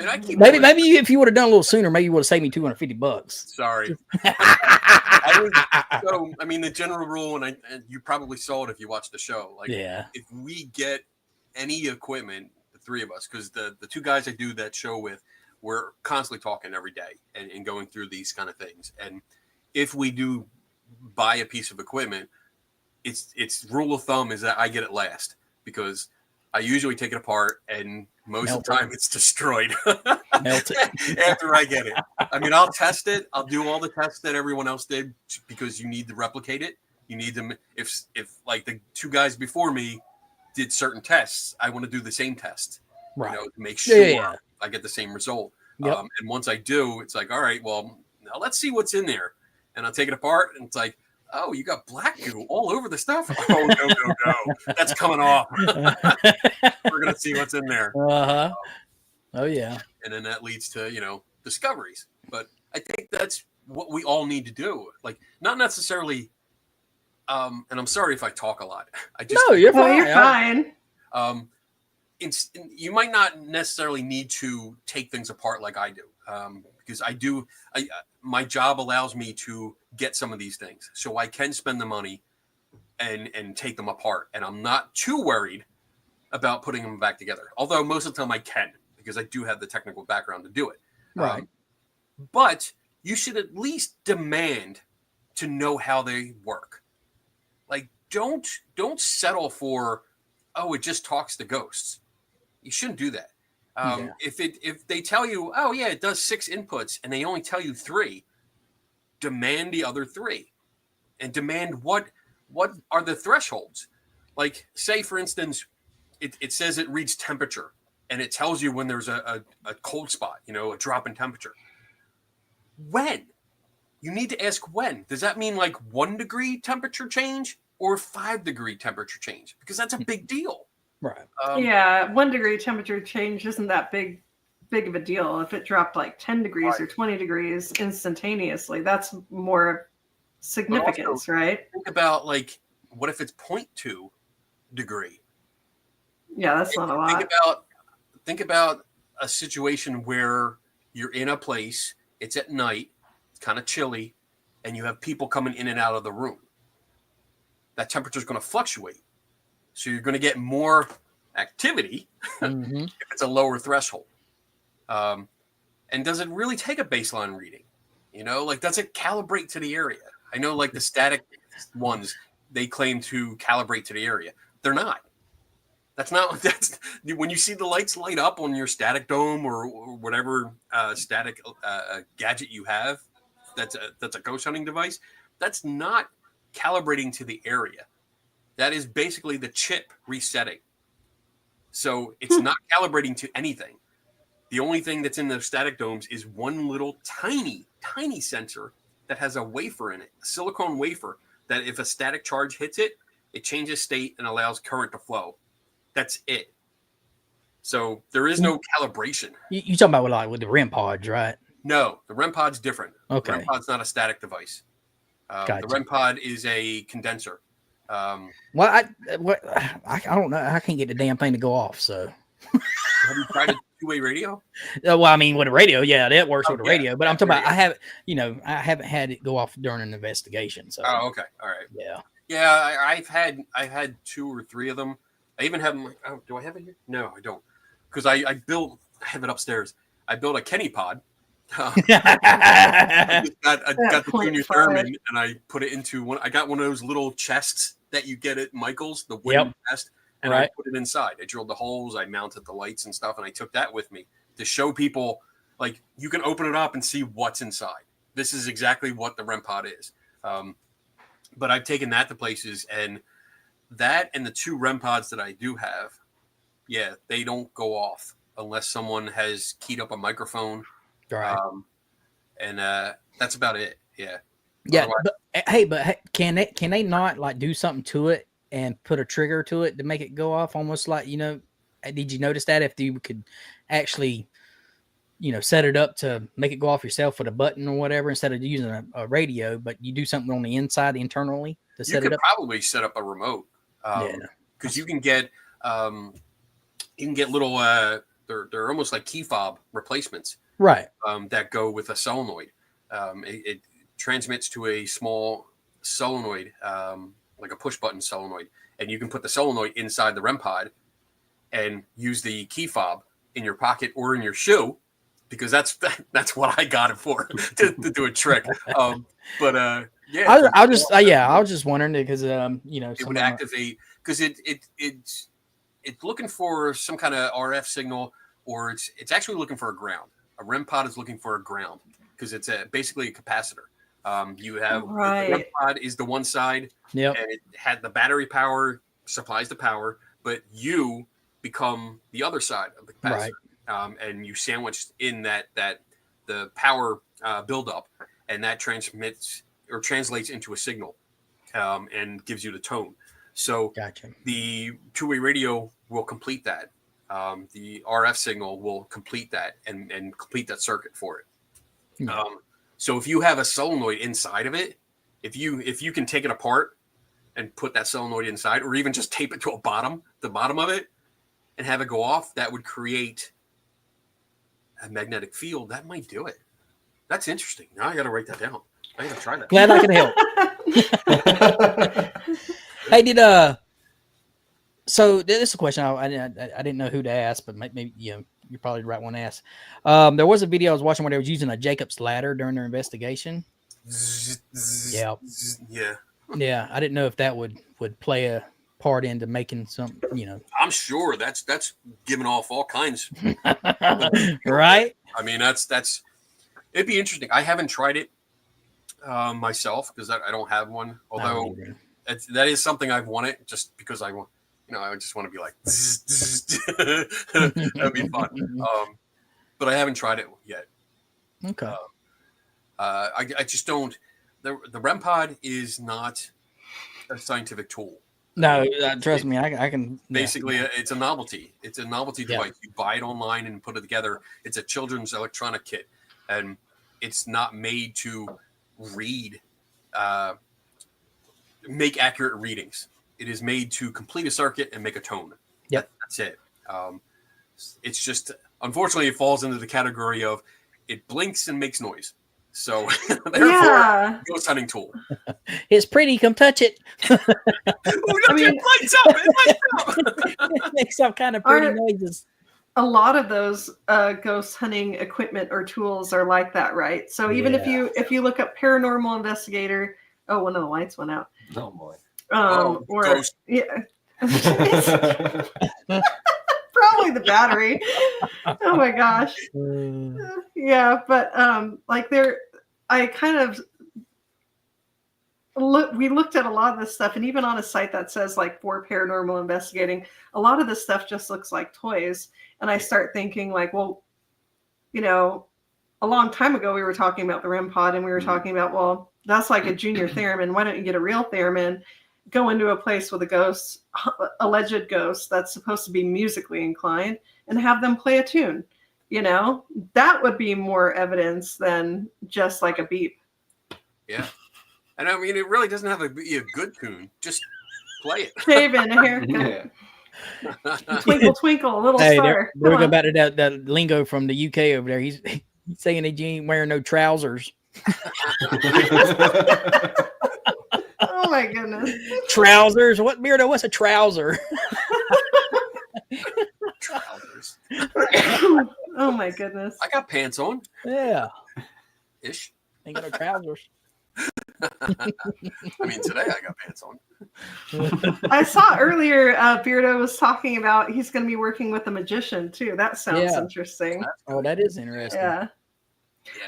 I keep maybe if you would have done a little sooner, maybe you would have saved me $250. Sorry. I mean, the general rule, and you probably saw it if you watched the show. Like, if we get any equipment, the three of us, because the two guys I do that show with, we're constantly talking every day and going through these kind of things. And if we do buy a piece of equipment, it's rule of thumb is that I get it last, because I usually take it apart, and most of the time it's destroyed after I get it. I mean, I'll test it. I'll do all the tests that everyone else did, because you need to replicate it. You need them. If like the two guys before me did certain tests, I want to do the same test, right? To make sure I get the same result. Yep. And once I do, it's like, all right, well, now let's see what's in there. And I'll take it apart, and it's like, oh, you got black goo all over the stuff. Oh, no. That's coming off. We're going to see what's in there. Uh-huh. Oh, yeah. And then that leads to, discoveries. But I think that's what we all need to do. Like, not necessarily, and I'm sorry if I talk a lot. You're fine. You're fine. You might not necessarily need to take things apart like I do. Because my job allows me to get some of these things, so I can spend the money and take them apart, and I'm not too worried about putting them back together. Although most of the time I can, because I do have the technical background to do it. Right. But you should at least demand to know how they work. Like, don't settle for, it just talks to ghosts. You shouldn't do that. If they tell you, it does 6 inputs, and they only tell you 3, demand the other 3, and demand what are the thresholds. Like, say for instance, it says it reads temperature, and it tells you when there's a cold spot, a drop in temperature. When? You need to ask when. Does that mean like 1 degree temperature change or 5 degree temperature change? Because that's a big deal. Right. 1 degree temperature change isn't that big of a deal. If it dropped like 10 degrees or 20 degrees instantaneously, that's more significance, right? Think about, like, what if it's 0.2 degree? Yeah, that's not a lot. Think about a situation where you're in a place, it's at night, it's kind of chilly, and you have people coming in and out of the room. That temperature is going to fluctuate. So you're going to get more activity if it's a lower threshold. And does it really take a baseline reading? Like, does it calibrate to the area? I know, like, the static ones, they claim to calibrate to the area. They're not. That's when you see the lights light up on your static dome or whatever static gadget you have, that's a ghost hunting device. That's not calibrating to the area. That is basically the chip resetting. So it's not calibrating to anything. The only thing that's in the static domes is one little tiny, tiny sensor that has a wafer in it, a silicone wafer, that if a static charge hits it, it changes state and allows current to flow. That's it. So there is no calibration. You talking about with the REM pods, right? No, the REM pod's different. Okay. The REM pod's not a static device. Gotcha. The REM pod is a condenser. Well, I don't know. I can't get the damn thing to go off. So, have you tried a two-way radio? Well, I mean, with a radio, yeah, that works with a radio. But I'm talking about I haven't had it go off during an investigation. So. Oh, okay, all right. Yeah. Yeah, I've had 2 or 3 of them. I even have them. Do I have it here? No, I don't. Because I have it upstairs. I built a Kenny pod. I got the Junior Thurman, and I put it into one. I got one of those little chests that you get at Michael's, the wooden chest, and I put it inside. I drilled the holes, I mounted the lights and stuff, and I took that with me to show people like you can open it up and see what's inside. This is exactly what the REM pod is. But I've taken that to places, and that and the 2 REM pods that I do have, yeah, they don't go off unless someone has keyed up a microphone. Right. And that's about it. Yeah. Yeah. But can they not like do something to it and put a trigger to it to make it go off? Almost like, did you notice that if you could actually, set it up to make it go off yourself with a button or whatever, instead of using a radio, but you do something on the inside internally to set it up? You could probably set up a remote. Because you can get little they're almost like key fob replacements, right? That go with a solenoid. It transmits to a small solenoid, like a push button solenoid, and you can put the solenoid inside the REM pod and use the key fob in your pocket or in your shoe, because that's what I got it for to do a trick. Yeah, I was just wondering because it would activate, because it's looking for some kind of RF signal, or it's actually looking for a ground. A REM pod is looking for a ground because it's basically a capacitor. You have the REM pod is the one side, and it had the battery power, supplies the power, but you become the other side of the capacitor. Right. And you sandwich in that the power buildup, and that transmits or translates into a signal, and gives you the tone. So gotcha. The 2-way radio will complete that. The RF signal will complete that and complete that circuit for it. Mm-hmm. So if you have a solenoid inside of it, if you can take it apart and put that solenoid inside, or even just tape it to the bottom of it and have it go off, that would create a magnetic field. That might do it. That's interesting. Now I got to write that down. I got to try that. Glad I can help. Hey, so this is a question I didn't know who to ask, but maybe you're probably the right one to ask. There was a video I was watching where they was using a Jacob's ladder during their investigation. Yeah. I didn't know if that would play a part into making some, I'm sure that's giving off all kinds. Right. I mean, that's it'd be interesting. I haven't tried it myself because I don't have one. Although that is something I've wanted, just because I want, I just want to be like, that'd be fun. But I haven't tried it yet. Okay. I just don't. The REM pod is not a scientific tool. No, trust me, I can. Basically, it's a novelty. It's a novelty device. You buy it online and put it together. It's a children's electronic kit, and it's not made to read, make accurate readings. It is made to complete a circuit and make a tone. Yep. That's it. It's just, unfortunately, it falls into the category of it blinks and makes noise. So therefore, ghost hunting tool. It's pretty. Come touch it. It lights up. It makes some kind of pretty noises. A lot of those ghost hunting equipment or tools are like that, right? So even if you look up paranormal investigator, one of the lights went out. Oh boy. Or ghost. Yeah. Probably the battery. Oh my gosh. Yeah, but I kind of we looked at a lot of this stuff, and even on a site that says like for paranormal investigating, a lot of this stuff just looks like toys. And I start thinking like, well, a long time ago we were talking about the REM pod, and we were talking about, well, that's like a junior theremin. Why don't you get a real theremin, go into a place with a ghost, alleged ghost that's supposed to be musically inclined, and have them play a tune? That would be more evidence than just like a beep. Yeah. And I mean, it really doesn't have to be a good tune. Just play it. Shaving a haircut. Twinkle, twinkle, little star. We're going back to that lingo from the UK over there. He's saying that you ain't wearing no trousers. Oh my goodness. Trousers? What, Beardo? What's a trouser? Trousers. Oh my goodness. I got pants on. Yeah. Ish. Ain't got no trousers. I mean, today I got pants on. I saw earlier Beardo was talking about he's going to be working with a magician too. That sounds interesting. Oh, that is interesting. Yeah.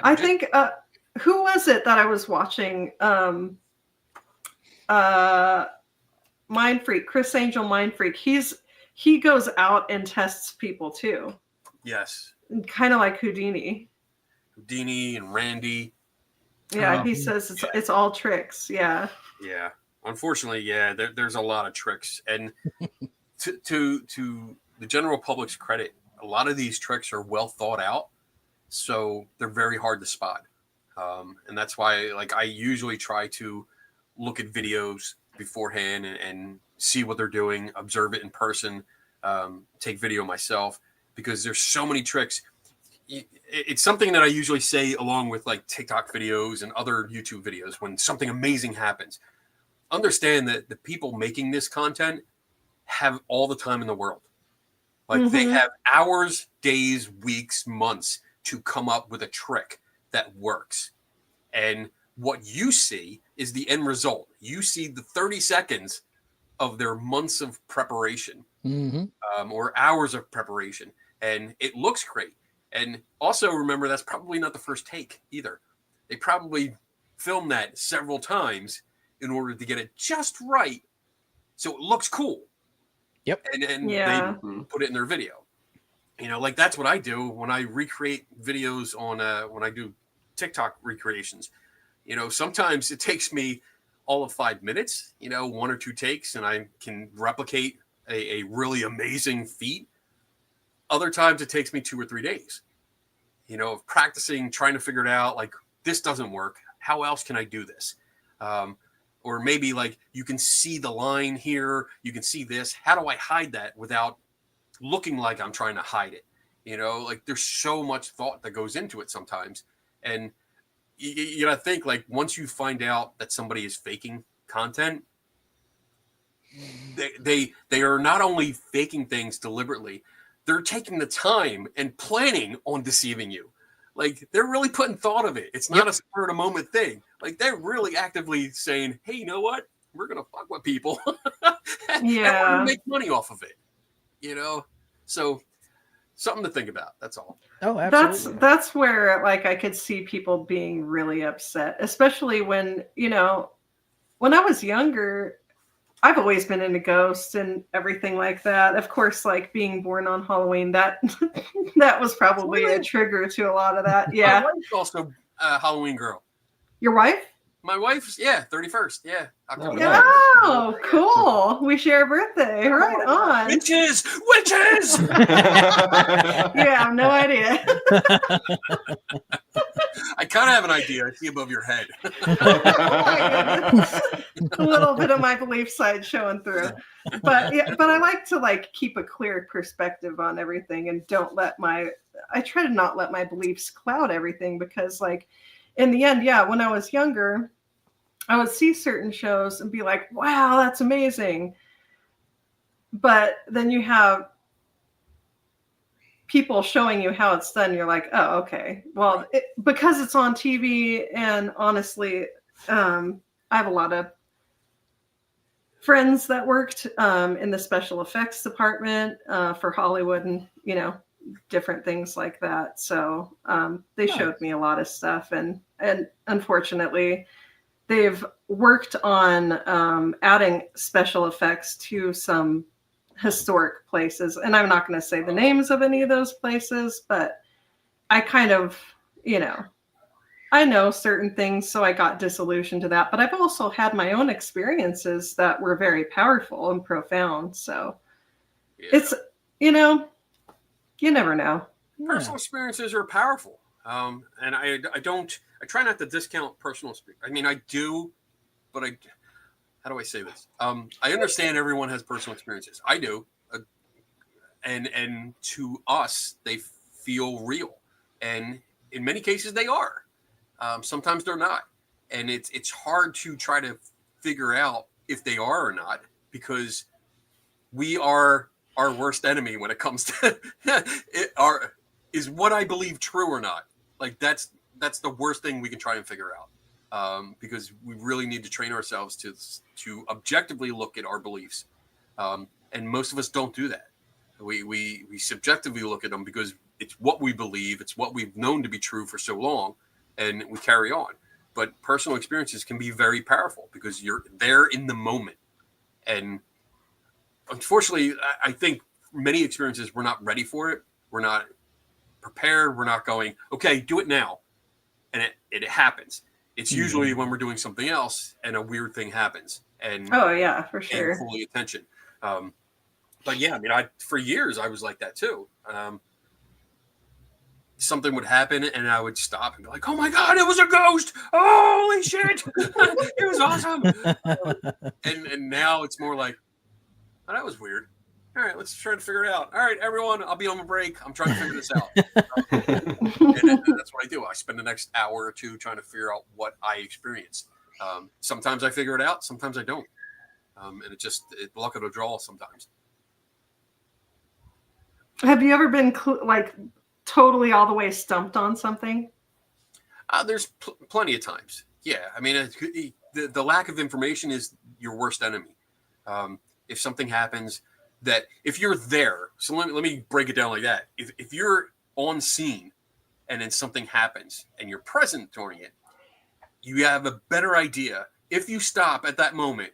I think who was it that I was watching? Mind Freak, Chris Angel Mind Freak. He goes out and tests people too. Yes. Kind of like Houdini. Houdini and Randy. Yeah, he says it's all tricks. Yeah. Yeah. Unfortunately, yeah, there's a lot of tricks. And to the general public's credit, a lot of these tricks are well thought out. So they're very hard to spot. And that's why, like, I usually try to look at videos beforehand and see what they're doing, observe it in person, take video myself, because there's so many tricks. It's something that I usually say along with like TikTok videos and other YouTube videos when something amazing happens. Understand that the people making this content have all the time in the world. Like they have hours, days, weeks, months to come up with a trick that works. And what you see is the end result. You see the 30 seconds of their months of preparation or hours of preparation. And it looks great. And also remember, that's probably not the first take either. They probably filmed that several times in order to get it just right so it looks cool. Yep. And they put it in their video. You know, like that's what I do when I recreate videos on when I do TikTok recreations. You know, sometimes it takes me all of 5 minutes, you know, 1 or 2 takes, and I can replicate a really amazing feat. Other times it takes me 2 or 3 days, you know, of practicing, trying to figure it out. Like, this doesn't work. How else can I do this? Or maybe like you can see the line here. You can see this. How do I hide that without looking like I'm trying to hide it? You know, like there's so much thought that goes into it sometimes. And you got to think, like, once you find out that somebody is faking content, they are not only faking things deliberately, they're taking the time and planning on deceiving you. Like, they're really putting thought of it. It's not a spur of the moment thing. Like, they're really actively saying, hey, you know what? We're going to fuck with people. and we're going to make money off of it. You know? So, something to think about. That's all. Oh, absolutely. That's where, like, I could see people being really upset, especially when, you know, when I was younger, I've always been into ghosts and everything like that. Of course, like being born on Halloween, that that was probably a trigger to a lot of that. Yeah. My wife's also a Halloween girl. Your wife? My wife's, 31st. Yeah. Oh, cool. We share a birthday. Right on. Witches! You have no idea. I kind of have an idea. I see above your head. A little bit of my belief side showing through. But I like to like keep a clear perspective on everything and I try to not let my beliefs cloud everything, because like in the end, when I was younger, I would see certain shows and be like, wow, that's amazing. But then you have people showing you how it's done. You're like, oh, okay. Well, because it's on TV, and honestly, I have a lot of friends that worked in the special effects department for Hollywood and, you know, different things like that. So they showed me a lot of stuff. And unfortunately, they've worked on adding special effects to some historic places. And I'm not going to say the names of any of those places, but I kind of, you know, I know certain things, so I got disillusioned to that. But I've also had my own experiences that were very powerful and profound. So it's, you know, you never know. Personal experiences are powerful. And I try not to discount personal experience. I mean, I do, but how do I say this? I understand everyone has personal experiences. I do. And to us, they feel real. And in many cases, they are. Sometimes they're not. And it's hard to try to figure out if they are or not, because we are our worst enemy when it comes to is what I believe true or not. Like that's the worst thing we can try and figure out. because we really need to train ourselves to objectively look at our beliefs. And most of us don't do that. We subjectively look at them because it's what we believe, it's what we've known to be true for so long, and we carry on. But personal experiences can be very powerful because you're there in the moment. And unfortunately, I think many experiences, we're not ready for it. We're not prepared. We're not going, okay, do it now. And it happens. It's usually when we're doing something else and a weird thing happens. And oh yeah, for sure. And fully attention. But yeah, I mean, for years I was like that too. Something would happen and I would stop and be like, oh my God, it was a ghost. Holy shit. It was awesome. And now it's more like, oh, that was weird. All right, let's try to figure it out. All right, everyone, I'll be on a break. I'm trying to figure this out. And that's what I do. I spend the next hour or two trying to figure out what I experienced. Sometimes I figure it out. Sometimes I don't. And luck of the draw sometimes. Have you ever been totally all the way stumped on something? There's plenty of times. Yeah. I mean, the lack of information is your worst enemy. If something happens that if you're there, so let me break it down like that. If you're on scene and then something happens and you're present during it, you have a better idea. If you stop at that moment,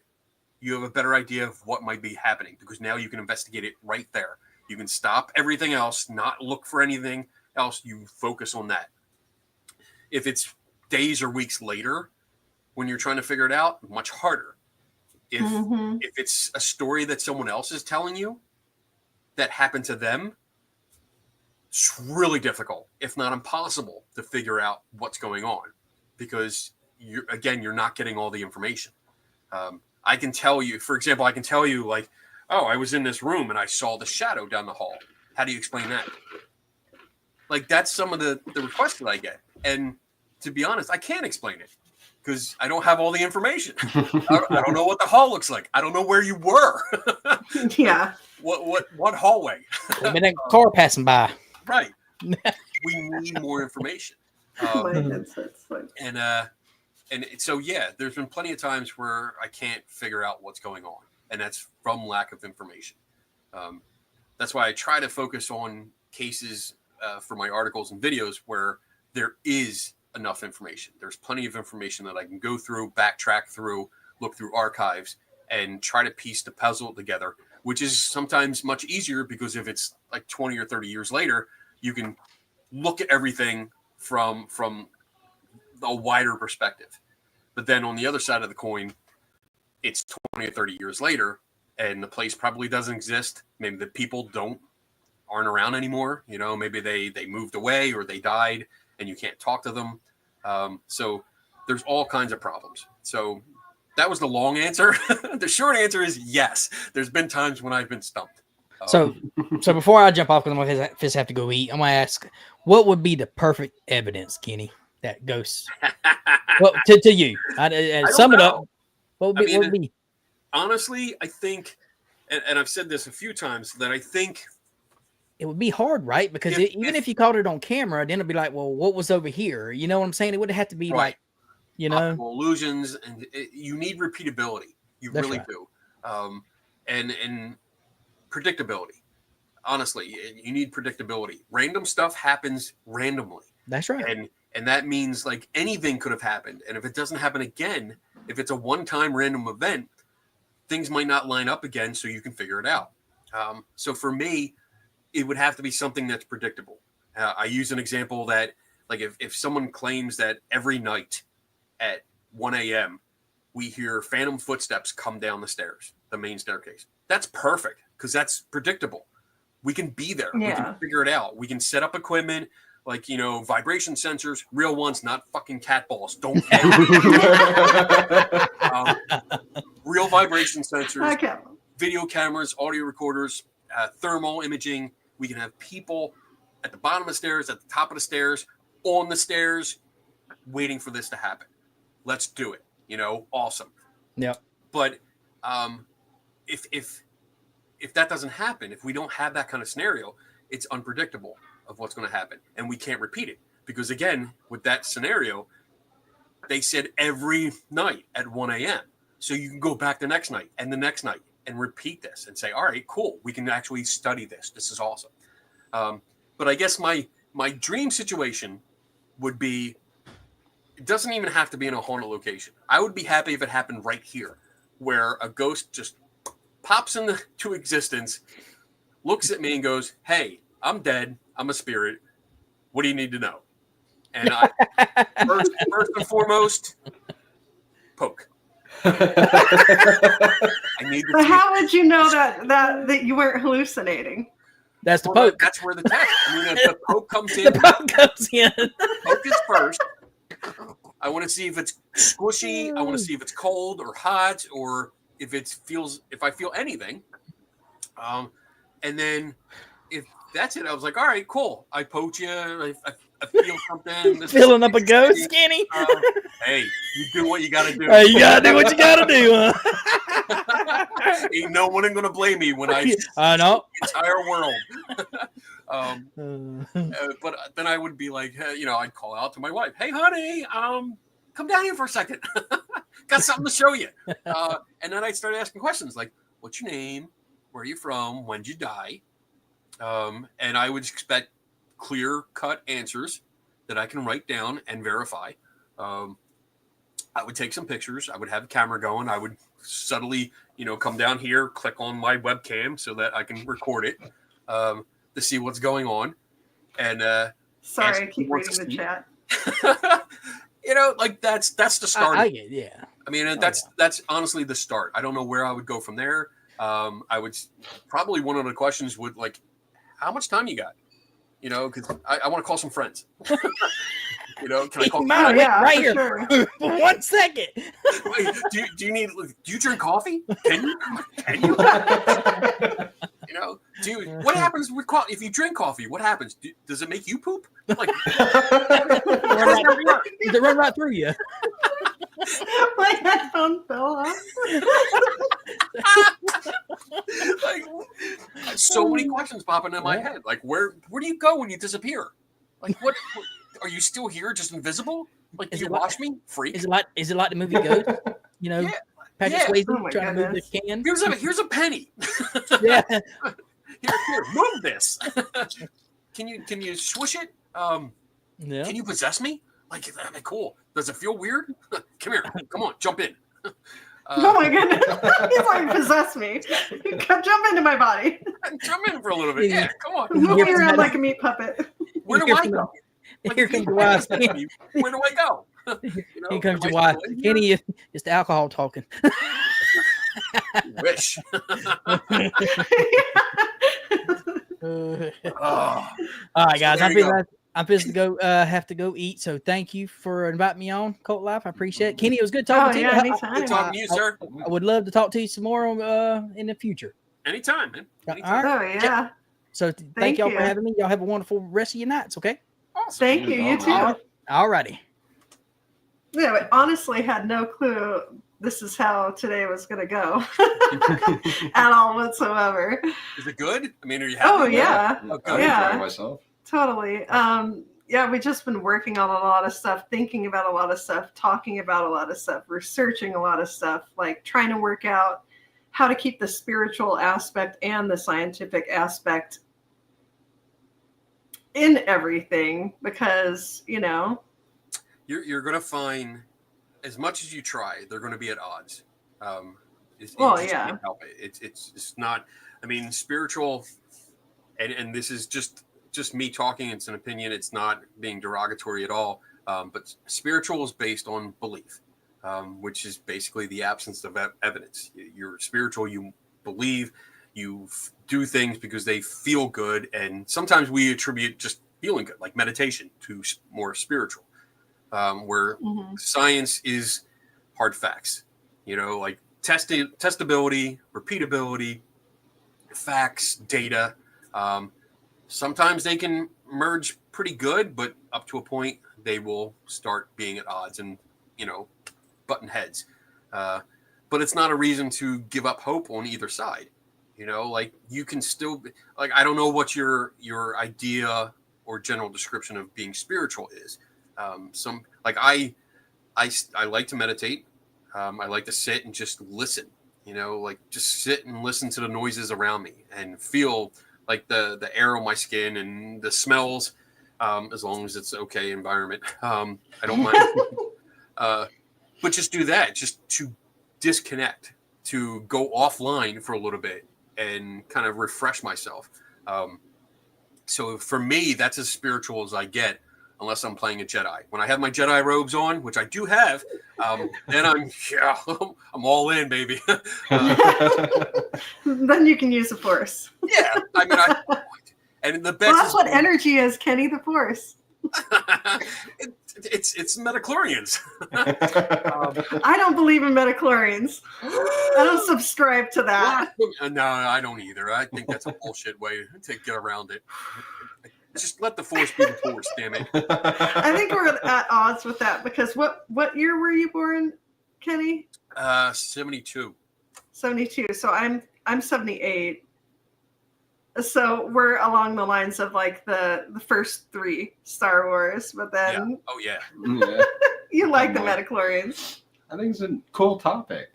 you have a better idea of what might be happening because now you can investigate it right there. You can stop everything else, not look for anything else. You focus on that. If it's days or weeks later, when you're trying to figure it out, much harder. If it's a story that someone else is telling you that happened to them, it's really difficult, if not impossible, to figure out what's going on because you're not getting all the information. I can tell you, for example, like, oh, I was in this room and I saw the shadow down the hall. How do you explain that? Like, that's some of the requests that I get. And to be honest, I can't explain it because I don't have all the information. I don't know what the hall looks like. I don't know where you were. Yeah. What hallway? There's been a car passing by. Right. We need more information. And so, yeah, there's been plenty of times where I can't figure out what's going on. And that's from lack of information. That's why I try to focus on cases for my articles and videos where there is enough information. There's plenty of information that I can go through, backtrack through, look through archives, and try to piece the puzzle together, which is sometimes much easier because if it's like 20 or 30 years later, you can look at everything from a wider perspective. But then on the other side of the coin, it's 20 or 30 years later, and the place probably doesn't exist. Maybe the people aren't around anymore. You know, maybe they moved away or they died, and you can't talk to them. So there's all kinds of problems. So that was the long answer. The short answer is yes. There's been times when I've been stumped. So before I jump off, because my fists have to go eat, I'm gonna ask, what would be the perfect evidence, Kenny, that ghosts? Well, to you, sum it up. What would be? Honestly, I think, and I've said this a few times, that I think it would be hard, right? Because even if you caught it on camera, then it'd be like, well, what was over here? You know what I'm saying? It would have to be right. Like, you know, optical illusions, and you need repeatability. You That's really right. do, and predictability. Honestly, you need predictability. Random stuff happens randomly. That's right. And that means like anything could have happened. And if it doesn't happen again, if it's a one-time random event, things might not line up again, so you can figure it out. So for me, it would have to be something that's predictable. I use an example that, like, if someone claims that every night at 1 a.m. we hear phantom footsteps come down the stairs, the main staircase, that's perfect because that's predictable. We can be there. Yeah. We can figure it out. We can set up equipment, like, you know, vibration sensors, real ones, not fucking cat balls. Don't real vibration sensors, video cameras, audio recorders, thermal imaging. We can have people at the bottom of the stairs, at the top of the stairs, on the stairs, waiting for this to happen. Let's do it. You know, awesome. Yeah. But if that doesn't happen, if we don't have that kind of scenario, it's unpredictable of what's going to happen, and we can't repeat it because, again, with that scenario, they said every night at 1 a.m. So you can go back the next night and the next night and repeat this and say, all right, cool. We can actually study this. This is awesome. But I guess my dream situation would be, it doesn't even have to be in a haunted location. I would be happy if it happened right here, where a ghost just pops into existence, looks at me and goes, hey, I'm dead. I'm a spirit. What do you need to know? And I, first and foremost, poke. I need to But how would you know that you weren't hallucinating? That's the poke. That's where the test. I mean, if the poke comes in. The poke comes in. Poke is first. I want to see if it's squishy. I want to see if it's cold or hot, or if I feel anything. And then if that's it, I was like, all right, cool. I poked you. I feel something. Filling up a ghost, Skinny. Hey, you do what you got to do. Hey, you gotta do what you gotta do, huh? Ain't no one gonna blame me when I know the entire world. But then I would be like, I'd call out to my wife, "Hey, honey, come down here for a second. Got something to show you." And then I'd start asking questions like, "What's your name? Where are you from? When did you die?" And I would expect clear-cut answers that I can write down and verify. I would take some pictures. I would have a camera going. I would subtly, come down here, click on my webcam so that I can record it to see what's going on. And sorry, I keep reading the chat. That's the start. Yeah. I mean, that's honestly the start. I don't know where I would go from there. I would probably, one of the questions would like, how much time you got? Because I want to call some friends. Can I call? Right here. Sure. For 1 second. Wait, do you drink coffee? Can you? What happens with coffee? If you drink coffee, what happens? Does it make you poop? Like, does it run right through you? My headphone fell off. So many questions popping in my head. Like, where do you go when you disappear? Like, what are you still here, just invisible? Like, do you watch me, freak? Is it like the movie Ghost? Patrick Swayze trying to move the can. Here's a penny. Yeah. Here, move this. Can you swish it? Yeah. Can you possess me? Like, cool. Does it feel weird? Come here. Come on, jump in. Oh my goodness. He's like, possess me. Come jump into my body. Jump in for a little bit. Yeah, come on. Move me around like a meat puppet. Where do I go? Like, here comes your wife. Where do I go? Here comes your wife. Kenny, it's the alcohol talking. Wish. All right, guys. I'm supposed to go have to go eat. So thank you for inviting me on Cult Life. I appreciate it. Kenny, it was good talking to you. Anytime. Good talking to you, sir. I would love to talk to you some more in the future. Anytime, man. Anytime. Oh yeah. So thank y'all for having me. Y'all have a wonderful rest of your nights, okay? Awesome. Thank you. You too. All righty. Yeah, I honestly had no clue this is how today was going to go at all whatsoever. Is it good? I mean, are you happy? Oh, yeah. I enjoy myself. Totally. We've just been working on a lot of stuff, thinking about a lot of stuff, talking about a lot of stuff, researching a lot of stuff, like trying to work out how to keep the spiritual aspect and the scientific aspect in everything, because, you're going to find, as much as you try, they're going to be at odds. It's not, I mean, spiritual, and this is just me talking. It's an opinion. It's not being derogatory at all. But spiritual is based on belief, which is basically the absence of evidence. You're spiritual. You believe. You do things because they feel good. And sometimes we attribute just feeling good, like meditation, to more spiritual, where science is hard facts, like testability, repeatability, facts, data. Sometimes they can merge pretty good, but up to a point, they will start being at odds and, button heads. But it's not a reason to give up hope on either side. Like you can still I don't know what your idea or general description of being spiritual is. I like to meditate. I like to sit and just listen. Like just sit and listen to the noises around me and feel like the air on my skin and the smells. As long as it's okay environment, I don't mind. But just do that, just to disconnect, to go offline for a little bit and kind of refresh myself. So for me, that's as spiritual as I get, unless I'm playing a Jedi. When I have my Jedi robes on, which I do have, then I'm all in, baby. Then you can use the Force. Yeah, I mean, and the best. Well, that's what energy is, Kenny. The Force. It's metachlorians. I don't believe in metachlorians. I don't subscribe to that. No, I don't either. I think that's a bullshit way to get around it. Just let the Force be the Force, damn it. I think we're at odds with that because what year were you born, Kenny? 72. 72. So I'm 78. So we're along the lines of like the first 3 Star Wars, but then yeah. Oh yeah, you like the metachlorians. I think it's a cool topic.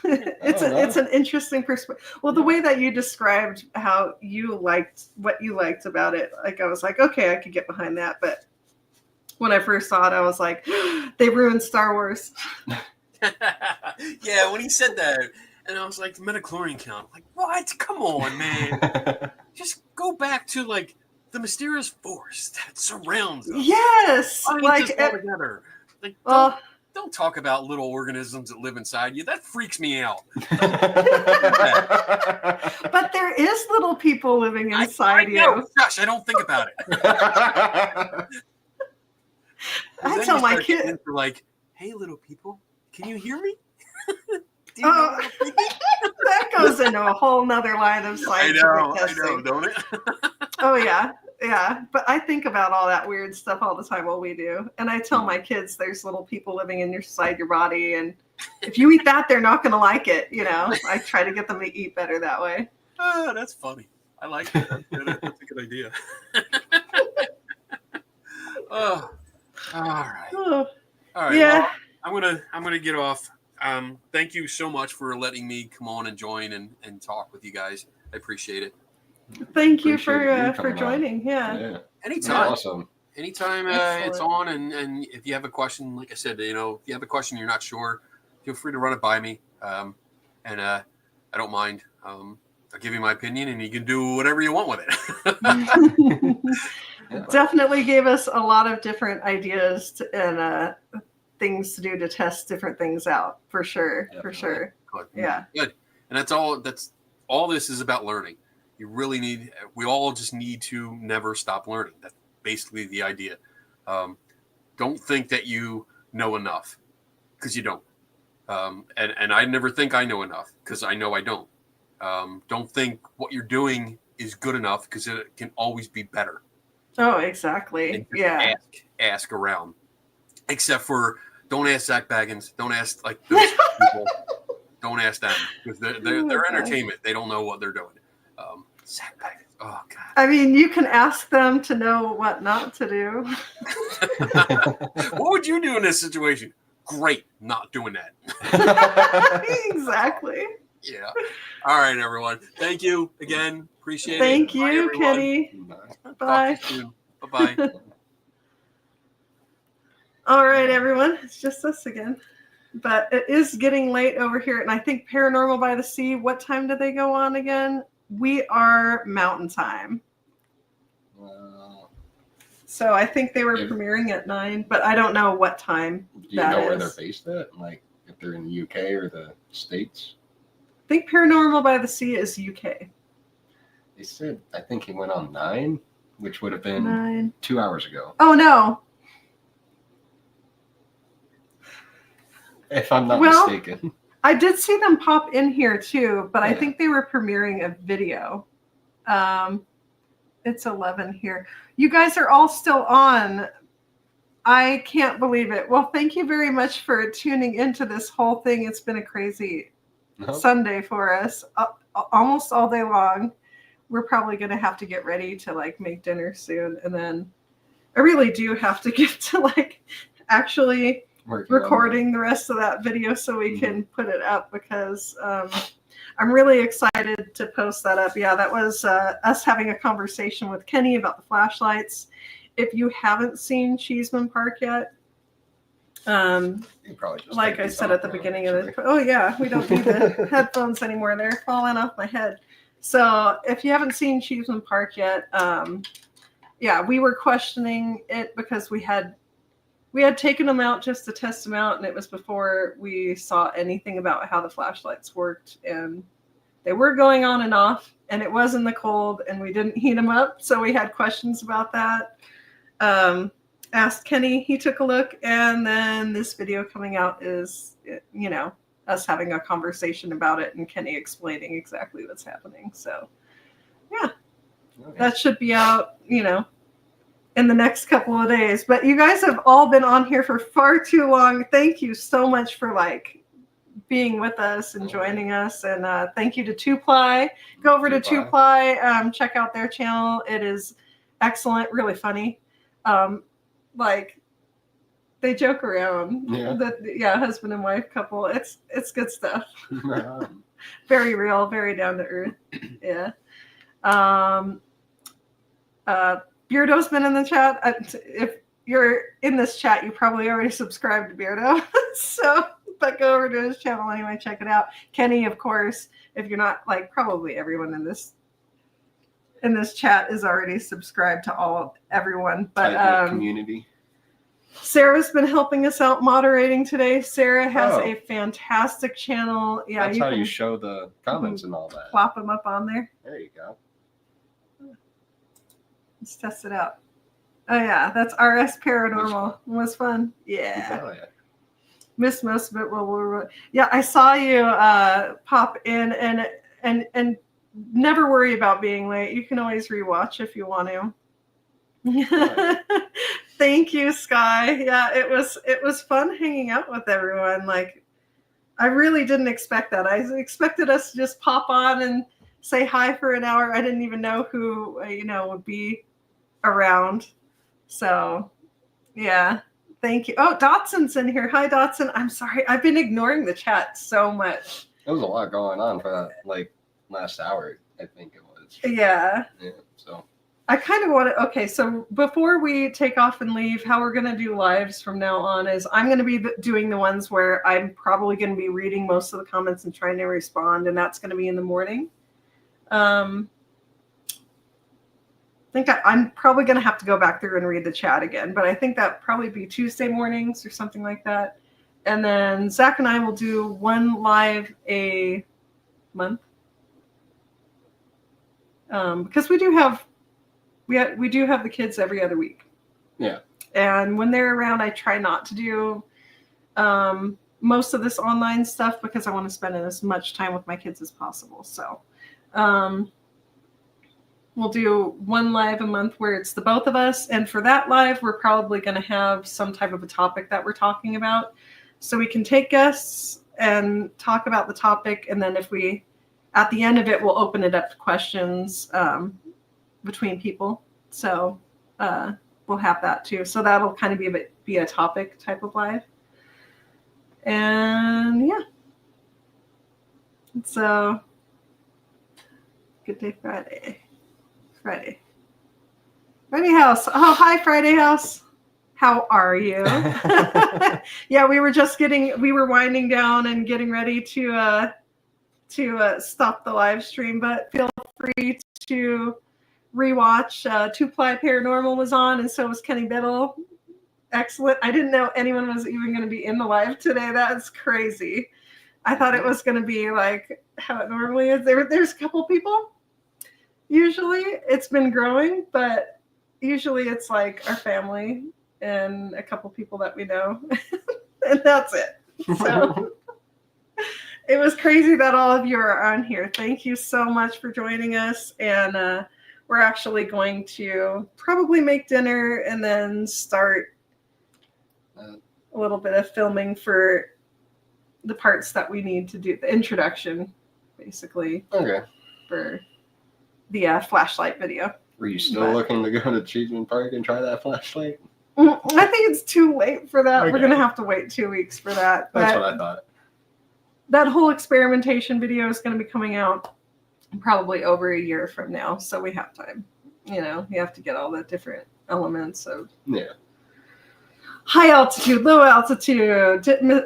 It's an interesting perspective. Well, the way that you described how you liked what you liked about it, like I was like, okay, I could get behind that. But when I first saw it, I was like, they ruined Star Wars. Yeah, when he said that. And I was like, the metachlorian count. Like, what? Come on, man. Just go back to, like, the mysterious force that surrounds us. Yes! Like, all together. Like, don't talk about little organisms that live inside you. That freaks me out. But there is little people living inside you. Gosh, I don't think about it. I tell my kids. Like, hey, little people, can you hear me? That goes into a whole nother line of scientific testing. I know, don't it? Oh yeah. But I think about all that weird stuff all the time while we do. And I tell my kids there's little people living inside your body, and if you eat that, they're not gonna like it, I try to get them to eat better that way. Oh, that's funny. I like it. That's a good idea. Oh, all right. Oh, all right. Yeah. Well, I'm gonna get off. Thank you so much for letting me come on and join and talk with you guys. I appreciate it. Thank you for joining. Yeah. Anytime. Awesome. Anytime it's on, and if you have a question, like I said, if you have a question you're not sure, feel free to run it by me. And I don't mind. I'll give you my opinion, and you can do whatever you want with it. Definitely gave us a lot of different ideas and things to do to test different things out, for sure. Definitely. For sure. Good. Yeah. Good. And that's all this is about learning. We all just need to never stop learning. That's basically the idea. Don't think that you know enough, because you don't. And I never think I know enough, because I know I don't. Don't think what you're doing is good enough, because it can always be better. Oh, exactly. Yeah. Ask around. Except for, don't ask Zach Baggins. Don't ask like those people. Don't ask them, because they're entertainment. They don't know what they're doing. Zach Baggins. Oh God. I mean, you can ask them to know what not to do. What would you do in this situation? Great, not doing that. Exactly. Yeah. All right, everyone. Thank you again. Appreciate it. Thank you, Kenny. Bye. Bye-bye. All right, everyone. It's just us again. But it is getting late over here. And I think Paranormal by the Sea, what time do they go on again? We are Mountain Time. So I think they were premiering at 9, but I don't know what time. Do you know where they're based at? Like if they're in the UK or the States? I think Paranormal by the Sea is UK. They said, I think he went on 9, which would have been 2 hours ago. Oh, no. If I'm not mistaken. I did see them pop in here too, but I think they were premiering a video. It's 11 here. You guys are all still on. I can't believe it. Well, thank you very much for tuning into this whole thing. It's been a crazy Sunday for us, almost all day long. We're probably going to have to get ready to like make dinner soon. And then I really do have to get to like actually recording the rest of that video so we can put it up, because I'm really excited to post that up. Yeah, that was us having a conversation with Kenny about the flashlights. If you haven't seen Cheeseman Park yet, like I said at the beginning of it, oh yeah, we don't need the headphones anymore. They're falling off my head. So if you haven't seen Cheeseman Park yet, yeah, we were questioning it because we had taken them out just to test them out, and it was before we saw anything about how the flashlights worked, and they were going on and off, and it was in the cold, and we didn't heat them up, so we had questions about that. Asked Kenny, he took a look, and then this video coming out is, you know, us having a conversation about it and Kenny explaining exactly what's happening. So, yeah, that should be out, you know, in the next couple of days. But you guys have all been on here for far too long. Thank you so much for being with us and joining us. And thank you to Two Ply. Go over to Two Ply, check out their channel. It is excellent, really funny. They joke around. Yeah, husband and wife couple. It's good stuff. Very real, very down to earth. Yeah. Beardo's been in the chat. If you're in this chat, you probably already subscribed to Beardo. But go over to his channel anyway, check it out. Kenny, of course, if you're not, probably everyone in this chat is already subscribed to everyone. But community. Sarah's been helping us out moderating today. Sarah has a fantastic channel. Yeah, that's how you show the comments and all that. Plop them up on there. There you go. Let's test it out. Oh yeah, that's RS Paranormal. It was fun. Yeah. Missed most of it. Yeah, I saw you pop in and never worry about being late. You can always rewatch if you want to. Thank you, Sky. Yeah, it was fun hanging out with everyone. I really didn't expect that. I expected us to just pop on and say hi for an hour. I didn't even know who would be around. So, yeah. Thank you. Oh, Dotson's in here. Hi, Dotson. I'm sorry. I've been ignoring the chat so much. There was a lot going on for that, last hour, I think it was. Yeah. Yeah, so. I kind of want to, okay, so before we take off and leave, how we're going to do lives from now on is I'm going to be doing the ones where I'm probably going to be reading most of the comments and trying to respond, and that's going to be in the morning. I think I'm probably going to have to go back through and read the chat again, but I think that probably be Tuesday mornings or something like that. And then Zach and I will do one live a month. Because we do have the kids every other week. Yeah. And when they're around, I try not to do most of this online stuff because I want to spend as much time with my kids as possible. So we'll do one live a month where it's the both of us. And for that live, we're probably going to have some type of a topic that we're talking about. So we can take guests and talk about the topic. And then at the end of it, we'll open it up to questions between people. So we'll have that too. So that'll kind of be a topic type of live. And yeah. So good day, Friday. Friday House. Oh, hi, Friday House. How are you? Yeah, we were winding down and getting ready to stop the live stream, but feel free to rewatch. Two Ply Paranormal was on, and so was Kenny Biddle. Excellent. I didn't know anyone was even going to be in the live today. That's crazy. I thought it was going to be like how it normally is. There's a couple people. Usually it's been growing, but usually it's like our family and a couple people that we know, and that's it. So it was crazy that all of you are on here. Thank you so much for joining us. And we're actually going to probably make dinner and then start a little bit of filming for the parts that we need to do, the introduction, basically. Okay. For the flashlight video. Were you still looking to go to Cheeseman Park and try that flashlight? I think it's too late for that. Okay. We're gonna have to wait 2 weeks for that. That's But what I thought. that whole experimentation video is going to be coming out probably over a year from now, so we have time. You have to get all the different elements of high altitude, low altitude,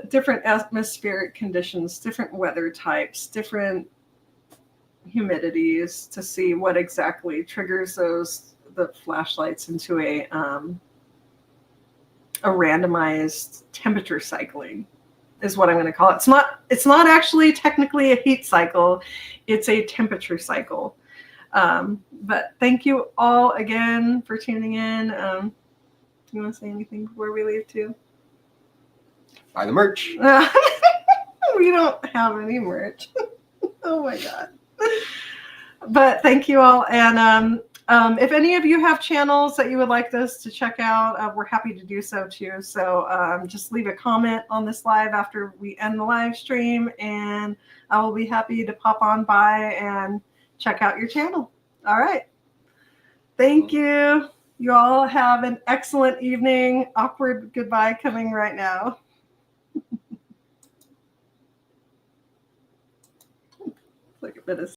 different atmospheric conditions, different weather types, different humidities to see what exactly triggers the flashlights into a randomized temperature cycling is what I'm going to call it. It's not actually technically a heat cycle. It's a temperature cycle. But thank you all again for tuning in. Do you want to say anything before we leave too? Buy the merch. We don't have any merch. Oh my God. But thank you all. And if any of you have channels that you would like us to check out, we're happy to do so too. So just leave a comment on this live after we end the live stream, and I will be happy to pop on by and check out your channel. All right. Thank you. You all have an excellent evening. Awkward goodbye coming right now. Like a bit of